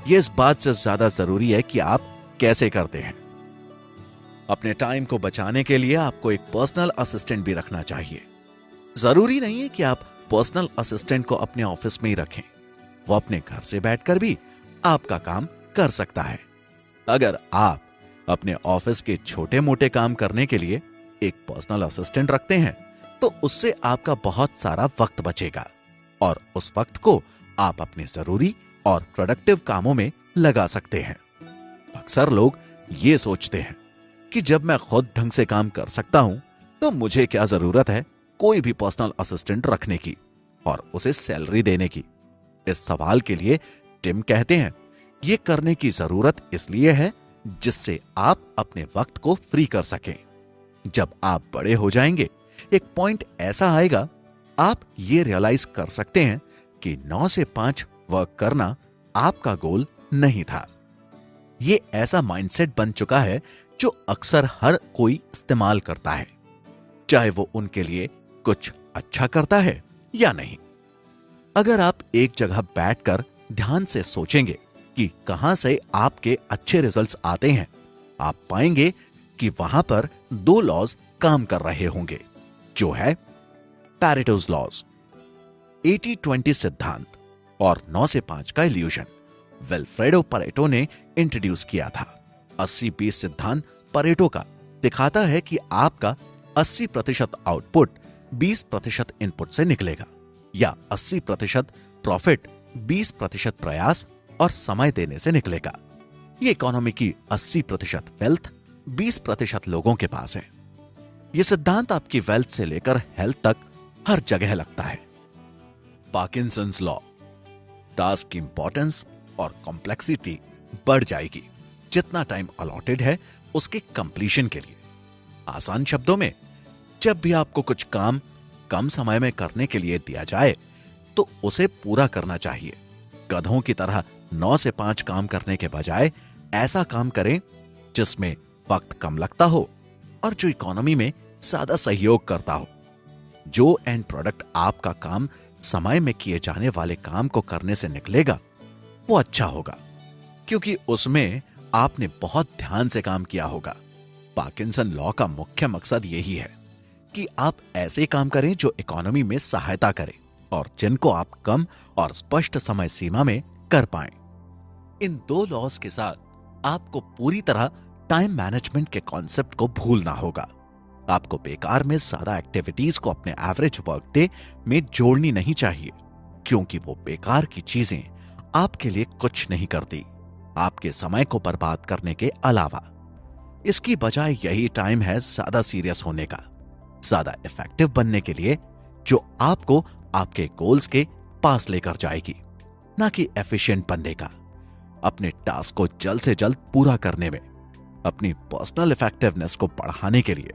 यह इस बात से ज्यादा जरूरी है कि आप कैसे करते हैं। अपने टाइम को बचाने के लिए आपको एक पर्सनल असिस्टेंट भी रखना चाहिए। जरूरी नहीं है कि आप पर्सनल असिस्टेंट को अपने ऑफिस में ही रखें, वो अपने घर से बैठकर भी आपका काम कर सकता है। अगर आप अपने ऑफिस के छोटे मोटे काम करने के लिए एक पर्सनल असिस्टेंट रखते हैं तो उससे आपका बहुत सारा वक्त बचेगा और उस वक्त को आप अपने जरूरी और प्रोडक्टिव कामों में लगा सकते हैं। अक्सर लोग ये सोचते हैं कि जब मैं खुद ढंग से काम कर सकता हूं तो मुझे क्या जरूरत है कोई भी पर्सनल असिस्टेंट रखने की और उसे सैलरी देने की। इस सवाल के लिए टिम कहते हैं यह करने की जरूरत इसलिए है जिससे आप अपने वक्त को फ्री कर सकें। जब आप बड़े हो जाएंगे एक पॉइंट ऐसा आएगा आप ये रियलाइज कर सकते हैं कि 9 से 5 वर्क करना आपका गोल नहीं था। ये ऐसा माइंडसेट बन चुका है जो अक्सर हर कोई इस्तेमाल करता है, चाहे वो उनके लिए कुछ अच्छा करता है या नहीं। अगर आप एक जगह बैठकर ध्यान से सोचेंगे कि कहां से आपके अच्छे रिजल्ट्स आते हैं, आप पाएंगे कि वहां पर 2 लॉज काम कर रहे होंगे, जो है पैरेटोज लॉज, 80-20 सिद्धांत और 9 से 5 का इल्यूजन। विल्फ्रेडो परेटो ने इंट्रोड्यूस किया था। 80-20 सिद्धांत परेटो का दिखाता है कि आपका 80% आउटपुट 20% इनपुट से निकलेगा या 80% प्रॉफिट 20% प्रयास और समय देने से निकलेगा। ये इकोनॉमी की 80% वेल्थ 20% लोगों के पास है। यह सिद्धांत आपकी वेल्थ से लेकर हेल्थ तक हर जगह लगता है। पार्किंसंस लॉ, टास्क की इंपॉर्टेंस और कॉम्प्लेक्सिटी बढ़ जाएगी जितना टाइम अलॉटेड है उसके कंप्लीशन के लिए। आसान शब्दों में, जब भी आपको कुछ काम कम समय में करने के लिए दिया जाए तो उसे पूरा करना चाहिए। गधों की तरह 9 से 5 काम करने के बजाय ऐसा काम करें जिसमें वक्त कम लगता हो और जो इकोनॉमी में ज्यादा सहयोग करता हो। जो एंड प्रोडक्ट आपका काम समय में किए जाने वाले काम को करने से निकलेगा वो अच्छा होगा, क्योंकि उसमें आपने बहुत ध्यान से काम किया होगा। पार्किंसन लॉ का मुख्य मकसद यही है कि आप ऐसे काम करें जो इकोनॉमी में सहायता करें और जिनको आप कम और स्पष्ट समय सीमा में कर पाएं। इन 2 लॉज के साथ आपको पूरी तरह टाइम मैनेजमेंट के कॉन्सेप्ट को भूलना होगा। आपको बेकार में ज्यादा एक्टिविटीज को अपने एवरेज वर्क डे में जोड़नी नहीं चाहिए, क्योंकि वो बेकार की चीजें आपके लिए कुछ नहीं करती आपके समय को बर्बाद करने के अलावा। इसकी बजाय यही टाइम है ज्यादा सीरियस होने का, ज्यादा इफेक्टिव बनने के लिए, जो आपको आपके गोल्स के पास लेकर जाएगी, ना कि एफिशिएंट बनने का। अपने टास्क को जल्द से जल्द पूरा करने में अपनी पर्सनल इफेक्टिवनेस को बढ़ाने के लिए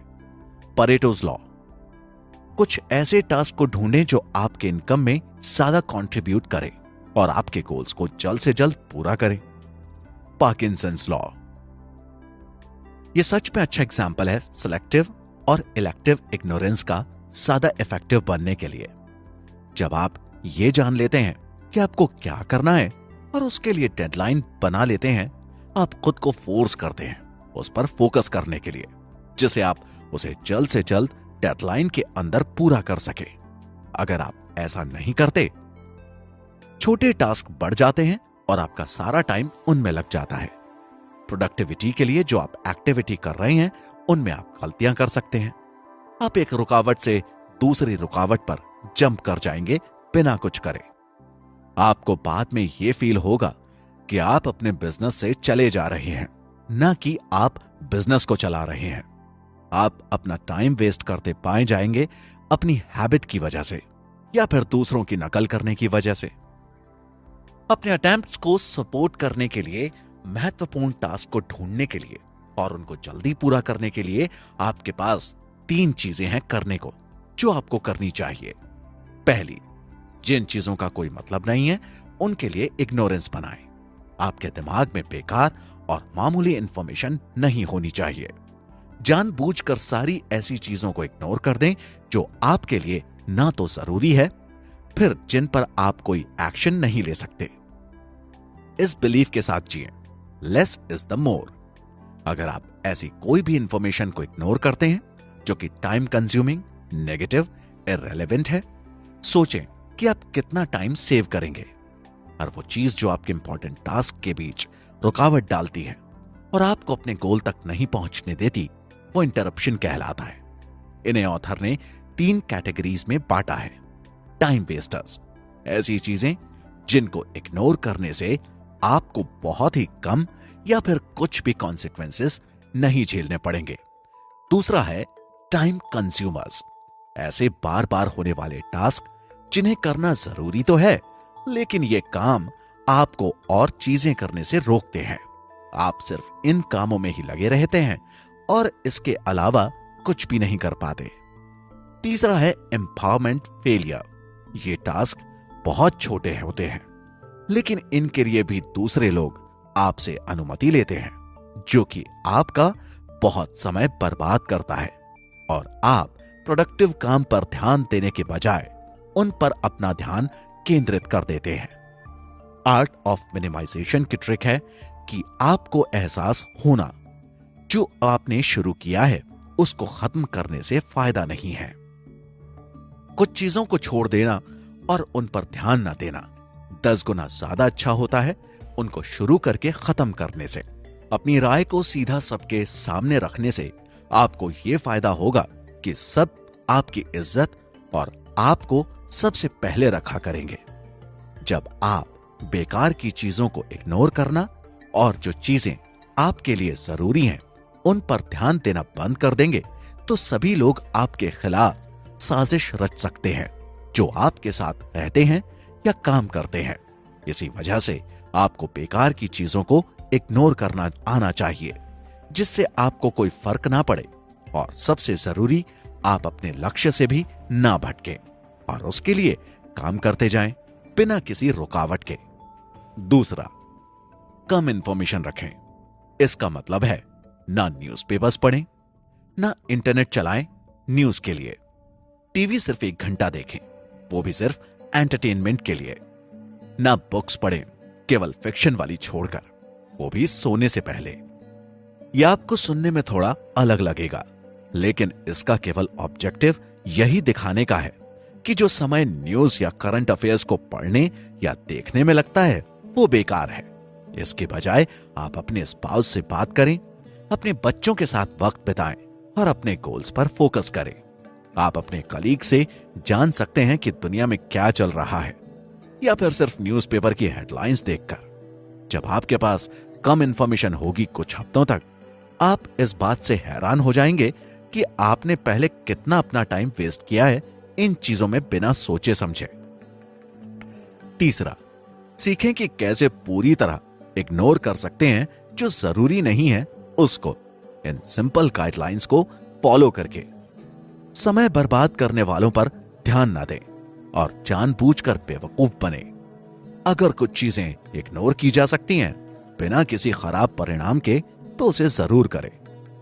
परेटोज लॉ, कुछ ऐसे टास्क को ढूंढें जो आपके इनकम में ज्यादा कंट्रीब्यूट करें और आपके गोल्स को जल्द से जल्द पूरा करें। पार्किंसंस लॉ, यह सच में अच्छा एग्जाम्पल है सिलेक्टिव और इलेक्टिव इग्नोरेंस का ज्यादा इफेक्टिव बनने के लिए। जब आप ये जान लेते हैं कि आपको क्या करना है और उसके लिए डेडलाइन बना लेते हैं, आप खुद को फोर्स करते हैं उस पर फोकस करने के लिए, जिसे आप उसे जल्द से जल्द डेडलाइन के अंदर पूरा कर सके। अगर आप ऐसा नहीं करते, छोटे टास्क बढ़ जाते हैं और आपका सारा टाइम उनमें लग जाता है। प्रोडक्टिविटी के लिए जो आप एक्टिविटी कर रहे हैं उनमें आप गलतियां कर सकते हैं। आप एक रुकावट से दूसरी रुकावट पर जंप कर जाएंगे बिना कुछ करे। आपको बाद में यह फील होगा कि आप अपने बिजनेस से चले जा रहे हैं, ना कि आप बिजनेस को चला रहे हैं। आप अपना टाइम वेस्ट करते पाए जाएंगे अपनी हैबिट की वजह से या फिर दूसरों की नकल करने की वजह से। अपने अटेम्प्ट्स को सपोर्ट करने के लिए, महत्वपूर्ण टास्क को ढूंढने के लिए और उनको जल्दी पूरा करने के लिए आपके पास 3 चीजें हैं करने को, जो आपको करनी चाहिए। पहली, जिन चीजों का कोई मतलब नहीं है उनके लिए इग्नोरेंस बनाएं। आपके दिमाग में बेकार और मामूली इंफॉर्मेशन नहीं होनी चाहिए। जानबूझकर सारी ऐसी चीजों को इग्नोर कर दें जो आपके लिए ना तो जरूरी है, फिर जिन पर आप कोई एक्शन नहीं ले सकते। इस बिलीफ के साथ जिएं, लेस इज द मोर। अगर आप ऐसी कोई भी इंफॉर्मेशन को इग्नोर करते हैं जो कि टाइम कंज्यूमिंग, नेगेटिव, इररिलेवेंट है, सोचें कि आप कितना टाइम सेव करेंगे। और वो चीज जो आपके इंपॉर्टेंट टास्क के बीच रुकावट डालती है और आपको अपने गोल तक नहीं पहुंचने देती, वो इंटरप्शन कहलाता है। इन्हें ऑथर ने 3 कैटेगरीज में बांटा है। टाइम वेस्टर्स, ऐसी चीजें जिनको इग्नोर करने से आपको बहुत ही कम या फिर कुछ भी कॉन्सिक्वेंसेस नहीं झेलने पड़ेंगे। दूसरा है टाइम कंज्यूमर्स, ऐसे बार बार होने वाले टास्क जिन्हें करना जरूरी तो है, लेकिन ये काम आपको और चीजें करने से रोकते हैं। आप सिर्फ इन कामों में ही लगे रहते हैं और इसके अलावा कुछ भी नहीं कर पाते। तीसरा है एम्पावरमेंट फेलियर। ये टास्क बहुत छोटे होते हैं, लेकिन इनके लिए भी दूसरे लोग आपसे अनुमति लेते हैं, जो कि आपका बहुत समय बर्बाद करता है और आप प्रोडक्टिव काम पर ध्यान देने के बजाय उन पर अपना ध्यान केंद्रित कर देते हैं। आर्ट ऑफ मिनिमाइजेशन की ट्रिक है कि आपको एहसास होना जो आपने शुरू किया है उसको खत्म करने से फायदा नहीं है। कुछ चीजों को छोड़ देना और उन पर ध्यान न देना 10 गुना ज्यादा अच्छा होता है उनको शुरू करके खत्म करने से। अपनी राय को सीधा सबके सामने रखने से आपको यह फायदा होगा कि सब आपकी इज्जत और आपको सबसे पहले रखा करेंगे। जब आप बेकार की चीजों को इग्नोर करना और जो चीजें आपके लिए जरूरी हैं उन पर ध्यान देना बंद कर देंगे, तो सभी लोग आपके खिलाफ साजिश रच सकते हैं जो आपके साथ रहते हैं या काम करते हैं। इसी वजह से आपको बेकार की चीजों को इग्नोर करना आना चाहिए, जिससे आपको कोई फर्क ना पड़े और सबसे जरूरी आप अपने लक्ष्य से भी ना भटकें और उसके लिए काम करते जाएं बिना किसी रुकावट के। दूसरा, कम इंफॉर्मेशन रखें। इसका मतलब है ना न्यूज़पेपर्स पढ़ें, ना इंटरनेट चलाएं न्यूज के लिए। टीवी सिर्फ 1 घंटा देखें, वो भी सिर्फ एंटरटेनमेंट के लिए। ना बुक्स पढ़ें, केवल फिक्शन वाली छोड़कर, वो भी सोने से पहले। यह आपको सुनने में थोड़ा अलग लगेगा, लेकिन इसका केवल ऑब्जेक्टिव यही दिखाने का है कि जो समय न्यूज या करंट अफेयर्स को पढ़ने या देखने में लगता है वो बेकार है। इसके बजाय आप अपने स्पाउस से बात करें, अपने बच्चों के साथ वक्त बिताएं और अपने गोल्स पर फोकस करें। आप अपने कलीग से जान सकते हैं कि दुनिया में क्या चल रहा है, या फिर सिर्फ न्यूज़पेपर की हेडलाइंस देखकर। जब आपके पास कम इंफॉर्मेशन होगी कुछ हफ्तों तक, आप इस बात से हैरान हो जाएंगे कि आपने पहले कितना अपना टाइम वेस्ट किया है इन चीजों में बिना सोचे समझे। तीसरा, सीखें कि कैसे पूरी तरह इग्नोर कर सकते हैं जो जरूरी नहीं है उसको, इन सिंपल गाइडलाइंस को फॉलो करके। समय बर्बाद करने वालों पर ध्यान ना दें और जानबूझकर बेवकूफ बने। अगर कुछ चीजें इग्नोर की जा सकती हैं बिना किसी खराब परिणाम के, तो उसे जरूर करें।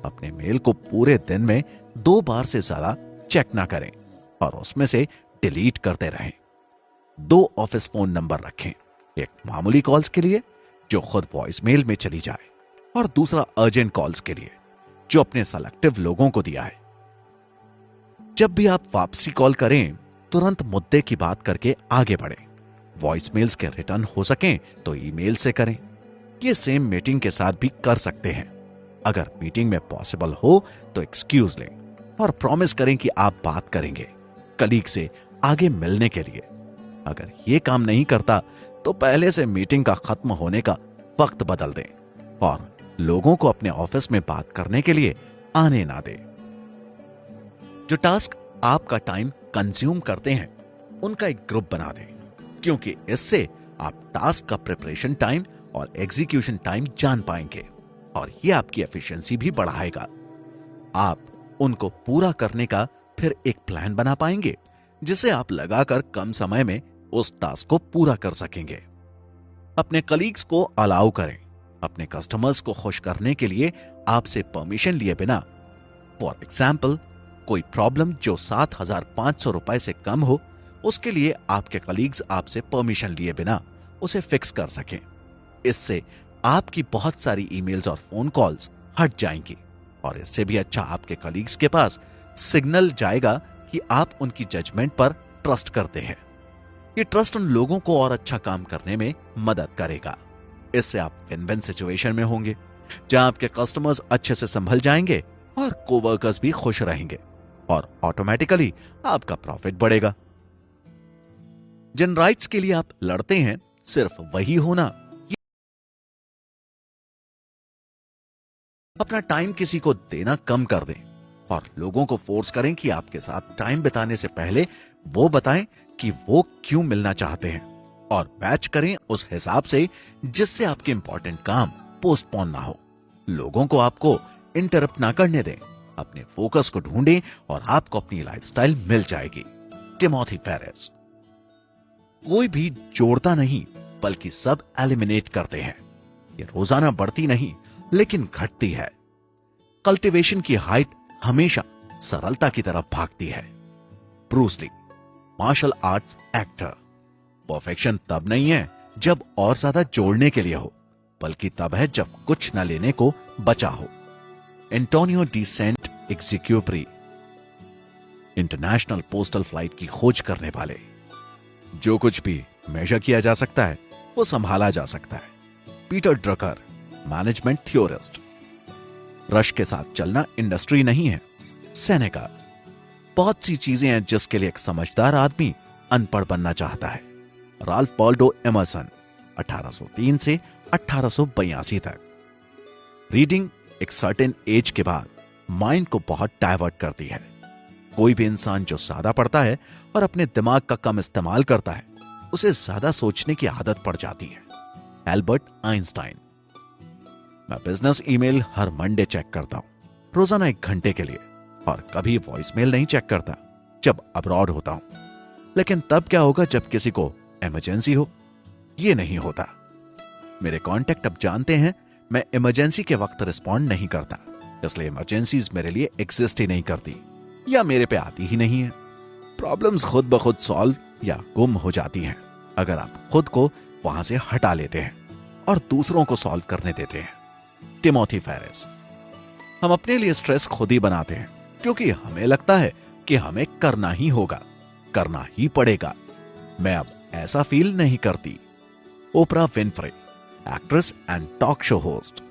अपने मेल को पूरे दिन में 2 बार से ज्यादा चेक ना करें और उसमें से डिलीट करते रहें। 2 ऑफिस फोन नंबर रखें, एक मामूली कॉल्स के लिए जो खुद वॉइस मेल में चली जाए और दूसरा अर्जेंट कॉल्स के लिए जो अपने सेलेक्टिव लोगों को दिया है। जब भी आप वापसी कॉल करें, तुरंत मुद्दे की बात करके आगे बढ़ें। वॉइस मेल्स के रिटर्न हो सकें तो ईमेल से करें। ये सेम मीटिंग के साथ भी कर सकते हैं। अगर मीटिंग में पॉसिबल हो तो एक्सक्यूज लें और प्रॉमिस करें कि आप बात करेंगे कलीग से आगे मिलने के लिए। अगर ये काम नहीं करता तो पहले से मीटिंग का खत्म होने का वक्त बदल दें और लोगों को अपने ऑफिस में बात करने के लिए आने ना दें। जो टास्क आपका टाइम कंज्यूम करते हैं उनका एक ग्रुप बना दें, क्योंकि इससे आप टास्क का प्रिपरेशन टाइम और एग्जीक्यूशन टाइम जान पाएंगे और यह आपकी एफिशिएंसी भी बढ़ाएगा। आप उनको पूरा करने का फिर एक प्लान बना पाएंगे जिसे आप लगाकर कम समय में उस टास्क को पूरा कर सकेंगे। अपने कलीग्स को अलाउ करें अपने कस्टमर्स को खुश करने के लिए आपसे परमिशन लिए बिना। फॉर एग्जाम्पल, कोई प्रॉब्लम जो 7,500 रुपए से कम हो उसके लिए आपके कलीग्स आपसे परमिशन लिए बिना उसे फिक्स कर सकें। इससे आपकी बहुत सारी ईमेल्स और फोन कॉल्स हट जाएंगी और इससे भी अच्छा आपके कलीग्स के पास सिग्नल जाएगा कि आप उनकी जजमेंट पर ट्रस्ट करते हैं। ये ट्रस्ट उन लोगों को और अच्छा काम करने में मदद करेगा। इससे आप विन विन सिचुएशन में होंगे जहां आपके कस्टमर्स अच्छे से संभल जाएंगे और कोवर्कर्स भी खुश रहेंगे और ऑटोमेटिकली आपका प्रॉफिट बढ़ेगा। जिन राइट्स के लिए आप लड़ते हैं सिर्फ वही होना। अपना टाइम किसी को देना कम कर दें और लोगों को फोर्स करें कि आपके साथ टाइम बिताने से पहले वो बताएं कि वो क्यों मिलना चाहते हैं और बैच करें उस हिसाब से जिससे आपके इंपॉर्टेंट काम पोस्टपोन ना हो। लोगों को आपको इंटरप्ट ना करने दें, अपने फोकस को ढूंढें और आपको अपनी लाइफस्टाइल मिल जाएगी। Timothy Ferriss. कोई भी जोड़ता नहीं बल्कि सब एलिमिनेट करते हैं। ये रोजाना बढ़ती नहीं लेकिन घटती है। कल्टीवेशन की हाइट हमेशा सरलता की तरफ भागती है। Bruce Lee. Martial arts actor. Perfection तब नहीं है जब और ज्यादा जोड़ने के लिए हो, बल्कि तब है जब कुछ न लेने को बचा हो। Antonio de Saint Exupery. International postal flight की खोज करने वाले। जो कुछ भी मेजर किया जा सकता है वो संभाला जा सकता है। Peter Drucker. Management theorist. Rush के साथ चलना इंडस्ट्री नहीं है। सेनेका। बहुत सी चीजें हैं जिसके लिए एक समझदार आदमी अनपढ़ बनना चाहता है। Ralph Waldo Emerson. 1803 से 1882 तक। रीडिंग एक सर्टेन एज के बाद माइंड को बहुत डाइवर्ट करती है। कोई भी इंसान जो ज्यादा पढ़ता है और अपने दिमाग का कम इस्तेमाल करता है उसे ज्यादा सोचने की आदत पड़ जाती है। Albert Einstein. मैं बिजनेस ईमेल हर मंडे चेक करता हूं, रोजाना 1 घंटे के लिए, और कभी वॉइसमेल नहीं चेक करता जब अब्रॉड होता हूं। लेकिन तब क्या होगा जब किसी को इमरजेंसी हो? ये नहीं होता। मेरे कॉन्टेक्ट अब जानते हैं मैं इमरजेंसी के वक्त रिस्पॉन्ड नहीं करता, इसलिए इमरजेंसीज मेरे लिए एग्जिस्ट ही नहीं करती या मेरे पे आती ही नहीं है। प्रॉब्लम्स खुद ब खुद सॉल्व या गुम हो जाती हैं अगर आप खुद को वहां से हटा लेते हैं और दूसरों को सॉल्व करने देते हैं। Timothy Ferriss. हम अपने लिए स्ट्रेस खुद ही बनाते हैं क्योंकि हमें लगता है कि हमें करना ही होगा, करना ही पड़ेगा। मैं अब ऐसा फील नहीं करती। Oprah Winfrey. Actress and talk show host.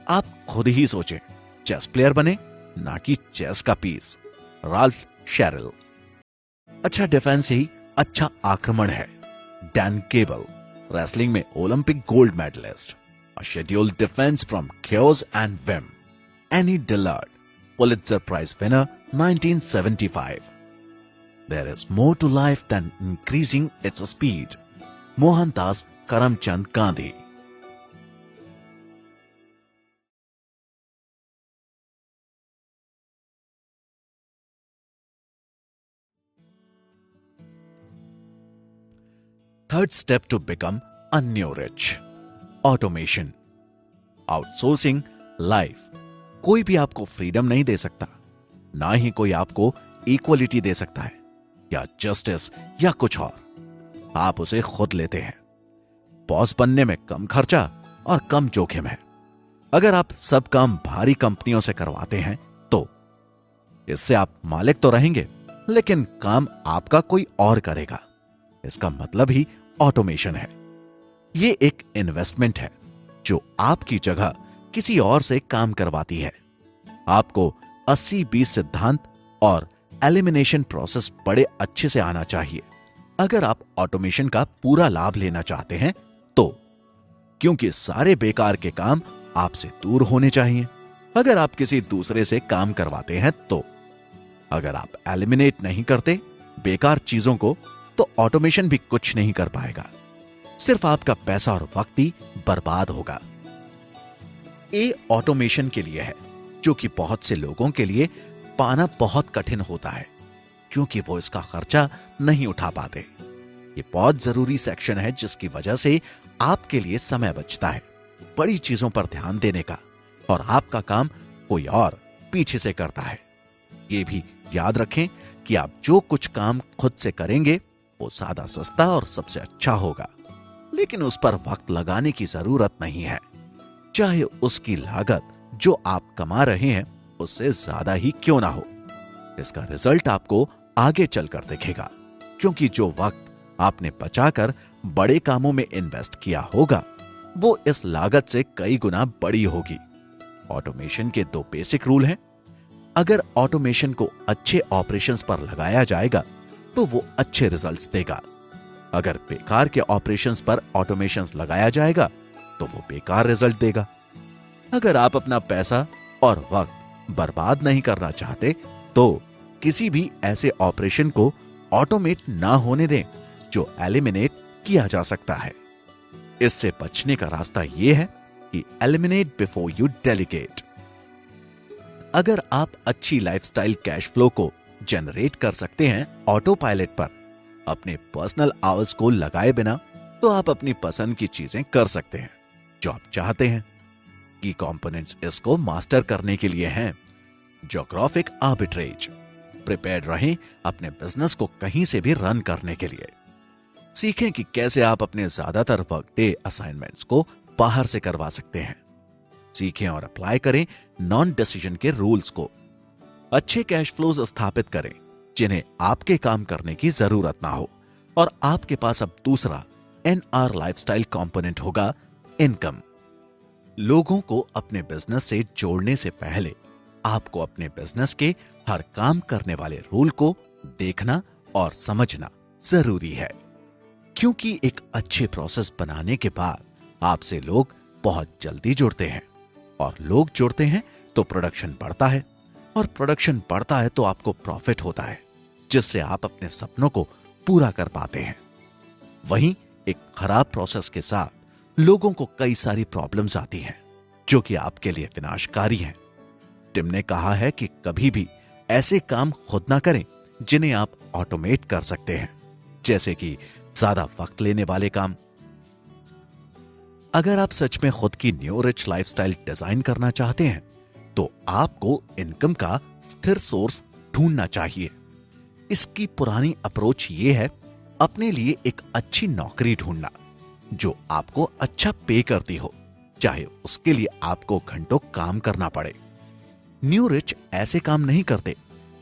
आप खुद ही सोचें, चेस प्लेयर बने ना कि चेस का पीस। Ralph Charell. अच्छा डिफेंस ही अच्छा आक्रमण है। Dan Gable. रेसलिंग में Olympic gold medallist. A scheduled defense from chaos and whim. Annie Dillard, Pulitzer Prize winner, 1975. There is more to life than increasing its speed. Mohandas Karamchand Gandhi. Third step to become a new rich. Automation. Outsourcing life. कोई भी आपको freedom नहीं दे सकता, ना ही कोई आपको equality दे सकता है या जस्टिस या कुछ और। आप उसे खुद लेते हैं। बॉस बनने में कम खर्चा और कम जोखिम है। अगर आप सब काम भारी कंपनियों से करवाते हैं तो इससे आप मालिक तो रहेंगे लेकिन काम आपका कोई और करेगा। इसका मतलब ही ऑटोमेशन है। ये एक इन्वेस्टमेंट है। जो आपकी जगह किसी और से काम करवाती है। आपको 80-20 सिद्धांत और एलिमिनेशन प्रोसेस बड़े अच्छे से आना चाहिए अगर आप ऑटोमेशन का पूरा लाभ लेना चाहते हैं तो, क्योंकि सारे बेकार के काम आपसे दूर होने चाहिए अगर आप किसी दूसरे से काम करवाते हैं तो। अगर आप एलिमिनेट नहीं करते बेकार चीजों को तो ऑटोमेशन भी कुछ नहीं कर पाएगा, सिर्फ आपका पैसा और वक्त ही बर्बाद होगा। ए ऑटोमेशन के लिए है, जो कि बहुत से लोगों के लिए पाना बहुत कठिन होता है क्योंकि वो इसका खर्चा नहीं उठा पाते। ये बहुत जरूरी सेक्शन है जिसकी वजह से आपके लिए समय बचता है बड़ी चीजों पर ध्यान देने का, और आपका काम कोई और पीछे से करता है। ये भी याद रखें कि आप जो कुछ काम खुद से करेंगे वो ज्यादा सस्ता और सबसे अच्छा होगा, लेकिन उस पर वक्त लगाने की जरूरत नहीं है, चाहे उसकी लागत जो आप कमा रहे हैं उससे ज्यादा ही क्यों ना हो। इसका रिजल्ट आपको आगे चलकर दिखेगा, क्योंकि जो वक्त आपने बचाकर बड़े कामों में इन्वेस्ट किया होगा वो इस लागत से कई गुना बड़ी होगी। ऑटोमेशन के 2 बेसिक रूल हैं। अगर ऑटोमेशन को अच्छे ऑपरेशंस पर लगाया जाएगा तो वो अच्छे रिजल्ट्स देगा। अगर बेकार के ऑपरेशंस पर ऑटोमेशंस लगाया जाएगा तो वो बेकार रिजल्ट देगा। अगर आप अपना पैसा और वक्त बर्बाद नहीं करना चाहते तो किसी भी ऐसे ऑपरेशन को ऑटोमेट ना होने दें जो एलिमिनेट किया जा सकता है। इससे बचने का रास्ता यह है कि एलिमिनेट बिफोर यू डेलीगेट। अगर आप अच्छी लाइफस्टाइल कैश फ्लो को जनरेट कर सकते हैं ऑटो पायलट पर अपने पर्सनल आवर्स को लगाए बिना, तो आप अपनी पसंद की चीजें कर सकते हैं जो आप चाहते हैं। की कंपोनेंट्स इसको मास्टर करने के लिए हैं। Geographic arbitrage. प्रिपेयर्ड रहें अपने बिजनेस को कहीं से भी रन करने के लिए। सीखें कि कैसे आप अपने ज्यादातर वर्क डे असाइनमेंट्स को बाहर से करवा सकते हैं। सीखें और अप्लाई करें नॉन डिसीजन के रूल्स को। अच्छे कैश फ्लोज स्थापित करें जिन्हें आपके काम करने की जरूरत ना हो, और आपके पास अब दूसरा एनआर लाइफस्टाइल कंपोनेंट होगा, इनकम। लोगों को अपने बिजनेस से जोड़ने से पहले आपको अपने बिजनेस के हर काम करने वाले रूल को देखना और समझना जरूरी है, क्योंकि एक अच्छे प्रोसेस बनाने के बाद आपसे लोग बहुत जल्दी जुड़ते हैं, और लोग जुड़ते हैं तो प्रोडक्शन बढ़ता है, और प्रोडक्शन बढ़ता है तो आपको प्रॉफिट होता है, जिससे आप अपने सपनों को पूरा कर पाते हैं। वहीं एक खराब प्रोसेस के साथ लोगों को कई सारी प्रॉब्लम्स आती हैं जो कि आपके लिए विनाशकारी हैं। टिम ने कहा है कि कभी भी ऐसे काम खुद ना करें जिन्हें आप ऑटोमेट कर सकते हैं, जैसे कि ज्यादा वक्त लेने वाले काम। अगर आप सच में खुद की न्यू रिच लाइफस्टाइल डिजाइन करना चाहते हैं तो आपको इनकम का स्थिर सोर्स ढूंढना चाहिए। इसकी पुरानी अप्रोच ये है अपने लिए एक अच्छी नौकरी ढूंढना जो आपको अच्छा पे करती हो, चाहे उसके लिए आपको घंटों काम करना पड़े। न्यू रिच ऐसे काम नहीं करते,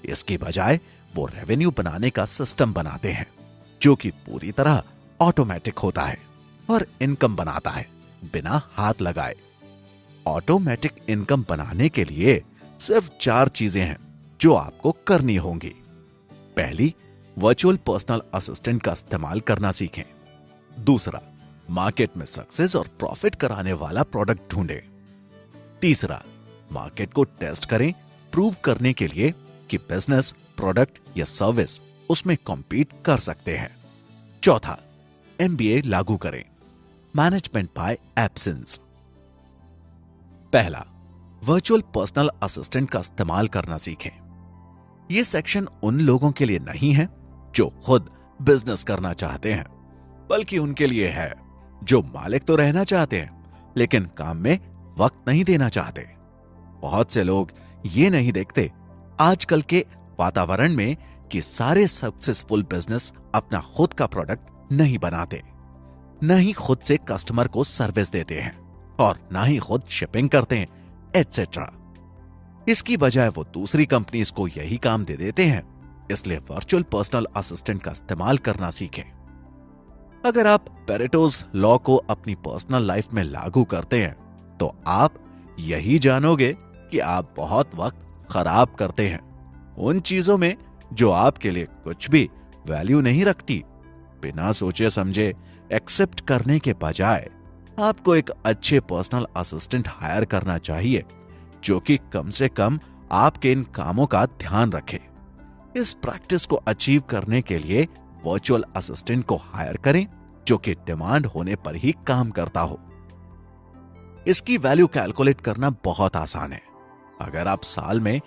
इसके बजाय वो रेवेन्यू बनाने का सिस्टम बनाते हैं जो कि पूरी तरह ऑटोमेटिक होता है और इनकम बनाता है बिना हाथ लगाए। ऑटोमेटिक इनकम बनाने के लिए सिर्फ 4 चीजें हैं जो आपको करनी होंगी। पहली, वर्चुअल पर्सनल असिस्टेंट का इस्तेमाल करना सीखें। दूसरा, मार्केट में सक्सेस और प्रॉफिट कराने वाला प्रोडक्ट ढूंढें। तीसरा, मार्केट को टेस्ट करें प्रूव करने के लिए कि बिजनेस, प्रोडक्ट या सर्विस उसमें कॉम्पीट कर सकते हैं। चौथा, एमबीए लागू करें, मैनेजमेंट बाय एब्सेंस। पहला, वर्चुअल पर्सनल असिस्टेंट का इस्तेमाल करना सीखें। यह सेक्शन उन लोगों के लिए नहीं है जो खुद बिजनेस करना चाहते हैं, बल्कि उनके लिए है जो मालिक तो रहना चाहते हैं लेकिन काम में वक्त नहीं देना चाहते। बहुत से लोग ये नहीं देखते आजकल के वातावरण में कि सारे सक्सेसफुल बिजनेस अपना खुद का प्रोडक्ट नहीं बनाते, न ही खुद से कस्टमर को सर्विस देते हैं और ना ही खुद शिपिंग करते हैं, एटसेट्रा। इसकी बजाय वो दूसरी कंपनीज को यही काम दे देते हैं। इसलिए वर्चुअल पर्सनल असिस्टेंट का इस्तेमाल करना सीखें। अगर आप पेरेटोज लॉ को अपनी पर्सनल लाइफ में लागू करते हैं तो आप यही जानोगे कि आप बहुत वक्त खराब करते हैं उन चीजों में जो आपके लिए कुछ भी वैल्यू नहीं रखती। बिना सोचे समझे एक्सेप्ट करने के बजाय आपको एक अच्छे पर्सनल असिस्टेंट हायर करना चाहिए जो कि कम से कम आपके इन कामों का ध्यान रखे। इस प्रैक्टिस को अचीव करने के लिए वर्चुअल असिस्टेंट को हायर करें जो कि डिमांड होने पर ही काम करता हो। इसकी वैल्यू कैलकुलेट करना बहुत आसान है। अगर आप साल में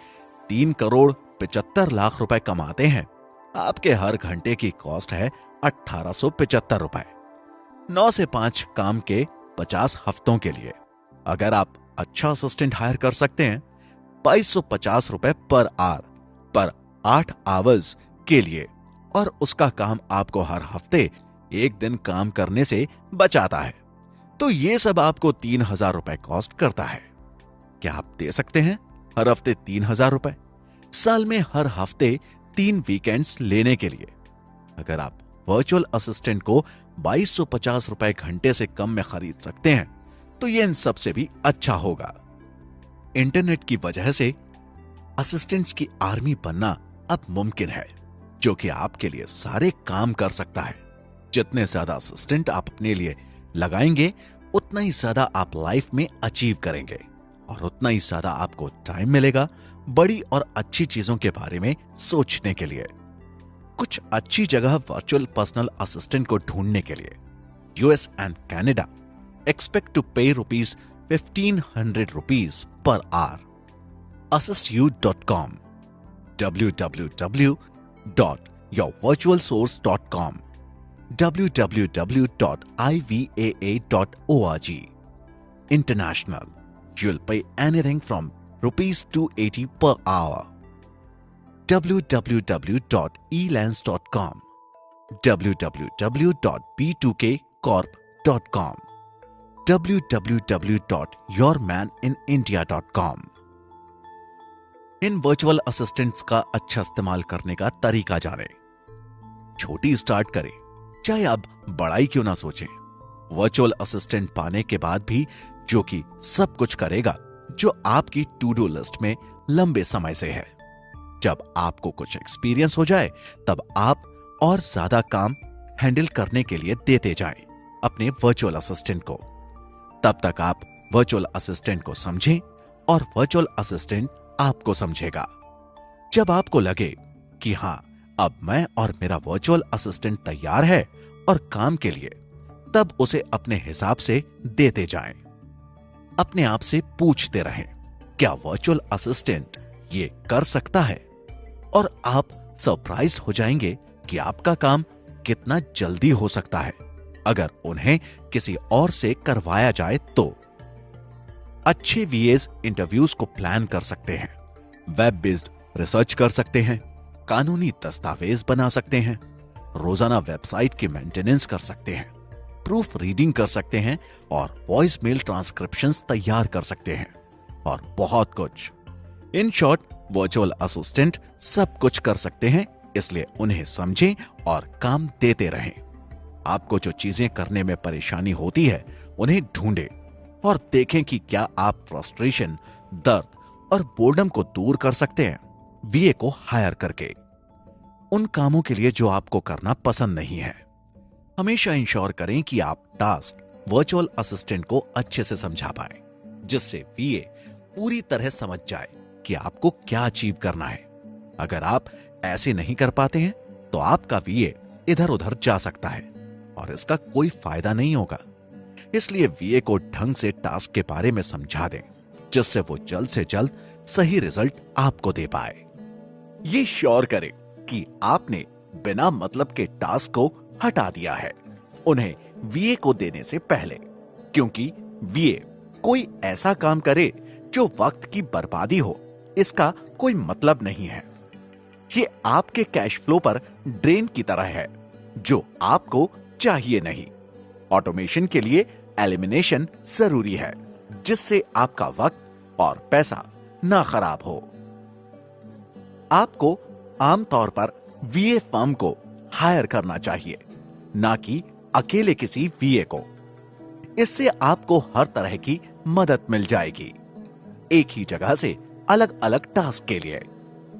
3,75,00,000 रुपए कमाते हैं, आपके हर घंटे की कॉस्ट है 1,875 रुपए। 9 से 5 काम के 50 हफ्तों के लिए अगर आप अच्छा असिस्टेंट हायर कर सकते हैं 2,250 रुपए पर आवर पर 8 आवर्स के लिए, और उसका काम आपको हर हफ्ते 1 दिन काम करने से बचाता है, तो ये सब आपको 3,000 रुपए कॉस्ट करता है। क्या आप दे सकते हैं हर हफ्ते 3,000 रुपए? साल में हर हफ्ते 3 वीकेंड्स लेने के लिए अगर आप वर्चुअल असिस्टेंट को 2,250 रुपए घंटे से कम में खरीद सकते हैं तो ये इन सबसे भी अच्छा होगा। इंटरनेट की वजह से असिस्टेंट्स की आर्मी बनना अब मुमकिन है जो कि आपके लिए सारे काम कर सकता है। जितने ज्यादा असिस्टेंट आप अपने लिए लगाएंगे उतना ही ज्यादा आप लाइफ में अचीव करेंगे और उतना ही ज्यादा आपको टाइम मिलेगा बड़ी और अच्छी चीजों के बारे में सोचने के लिए। कुछ अच्छी जगह वर्चुअल पर्सनल असिस्टेंट को ढूंढने के लिए US and Canada expect to pay ₹1,500 per hour. AssistU.com, www.yourvirtualsource.com, www.ivaa.org. International, you'll pay anything from ₹280 per hour. www.elance.com, www.b2kcorp.com, www.yourmaninIndia.com। In virtual assistants का अच्छा इस्तेमाल करने का तरीका जाने। छोटी स्टार्ट करें, चाहे आप बड़ाई क्यों ना सोचें। वर्चुअल असिस्टेंट पाने के बाद भी जो कि सब कुछ करेगा जो आपकी टू डू लिस्ट में लंबे समय से है। जब आपको कुछ एक्सपीरियंस हो जाए तब आप और ज्यादा काम हैंडल करने के लिए देते जाएं अपने वर्चुअल असिस्टेंट को। तब तक आप वर्चुअल असिस्टेंट को समझें और वर्चुअल असिस्टेंट आपको समझेगा। जब आपको लगे कि हां अब मैं और मेरा वर्चुअल असिस्टेंट तैयार है और काम के लिए, तब उसे अपने हिसाब से देते जाएं। अपने आप से पूछते रहें, क्या वर्चुअल असिस्टेंट ये कर सकता है? और आप सरप्राइज्ड हो जाएंगे कि आपका काम कितना जल्दी हो सकता है अगर उन्हें किसी और से करवाया जाए तो। अच्छे वीएस इंटरव्यूज को प्लान कर सकते हैं, वेब बेस्ड रिसर्च कर सकते हैं, कानूनी दस्तावेज बना सकते हैं, रोजाना वेबसाइट की मेंटेनेंस कर सकते हैं, प्रूफ रीडिंग कर सकते हैं और वॉइस मेल ट्रांसक्रिप्शंस तैयार कर सकते हैं और बहुत कुछ। In short, virtual assistant sub कुछ कर सकते हैं, इसलिए उन्हें समझें और काम देते रहें। आपको जो चीजें करने में परेशानी होती है उन्हें ढूंढें और देखें कि क्या आप फ्रस्ट्रेशन, दर्द और बोर्डम को दूर कर सकते हैं वीए को हायर करके उन कामों के लिए जो आपको करना पसंद नहीं है। हमेशा इंश्योर करें कि आप टास्क वर्चुअल असिस्टेंट को अच्छे से समझा पाए, जिससे वीए पूरी तरह समझ जाए कि आपको क्या अचीव करना है। अगर आप ऐसे नहीं कर पाते हैं तो आपका वीए इधर उधर जा सकता है और इसका कोई फायदा नहीं होगा। इसलिए वीए को ढंग से टास्क के बारे में समझा दें, जिससे वो जल्द से जल्द सही रिजल्ट आपको दे पाए। ये श्योर करें कि आपने बिना मतलब के टास्क को हटा दिया है उन्हें वीए को देने से पहले, क्योंकि वीए कोई ऐसा काम करे जो वक्त की बर्बादी हो, इसका कोई मतलब नहीं है। ये आपके कैश फ्लो पर ड्रेन की तरह है जो आपको चाहिए नहीं। ऑटोमेशन के लिए एलिमिनेशन जरूरी है, जिससे आपका वक्त और पैसा ना खराब हो। आपको आमतौर पर वीए फर्म को हायर करना चाहिए, ना कि अकेले किसी वीए को। इससे आपको हर तरह की मदद मिल जाएगी, एक ही जगह से अलग अलग टास्क के लिए।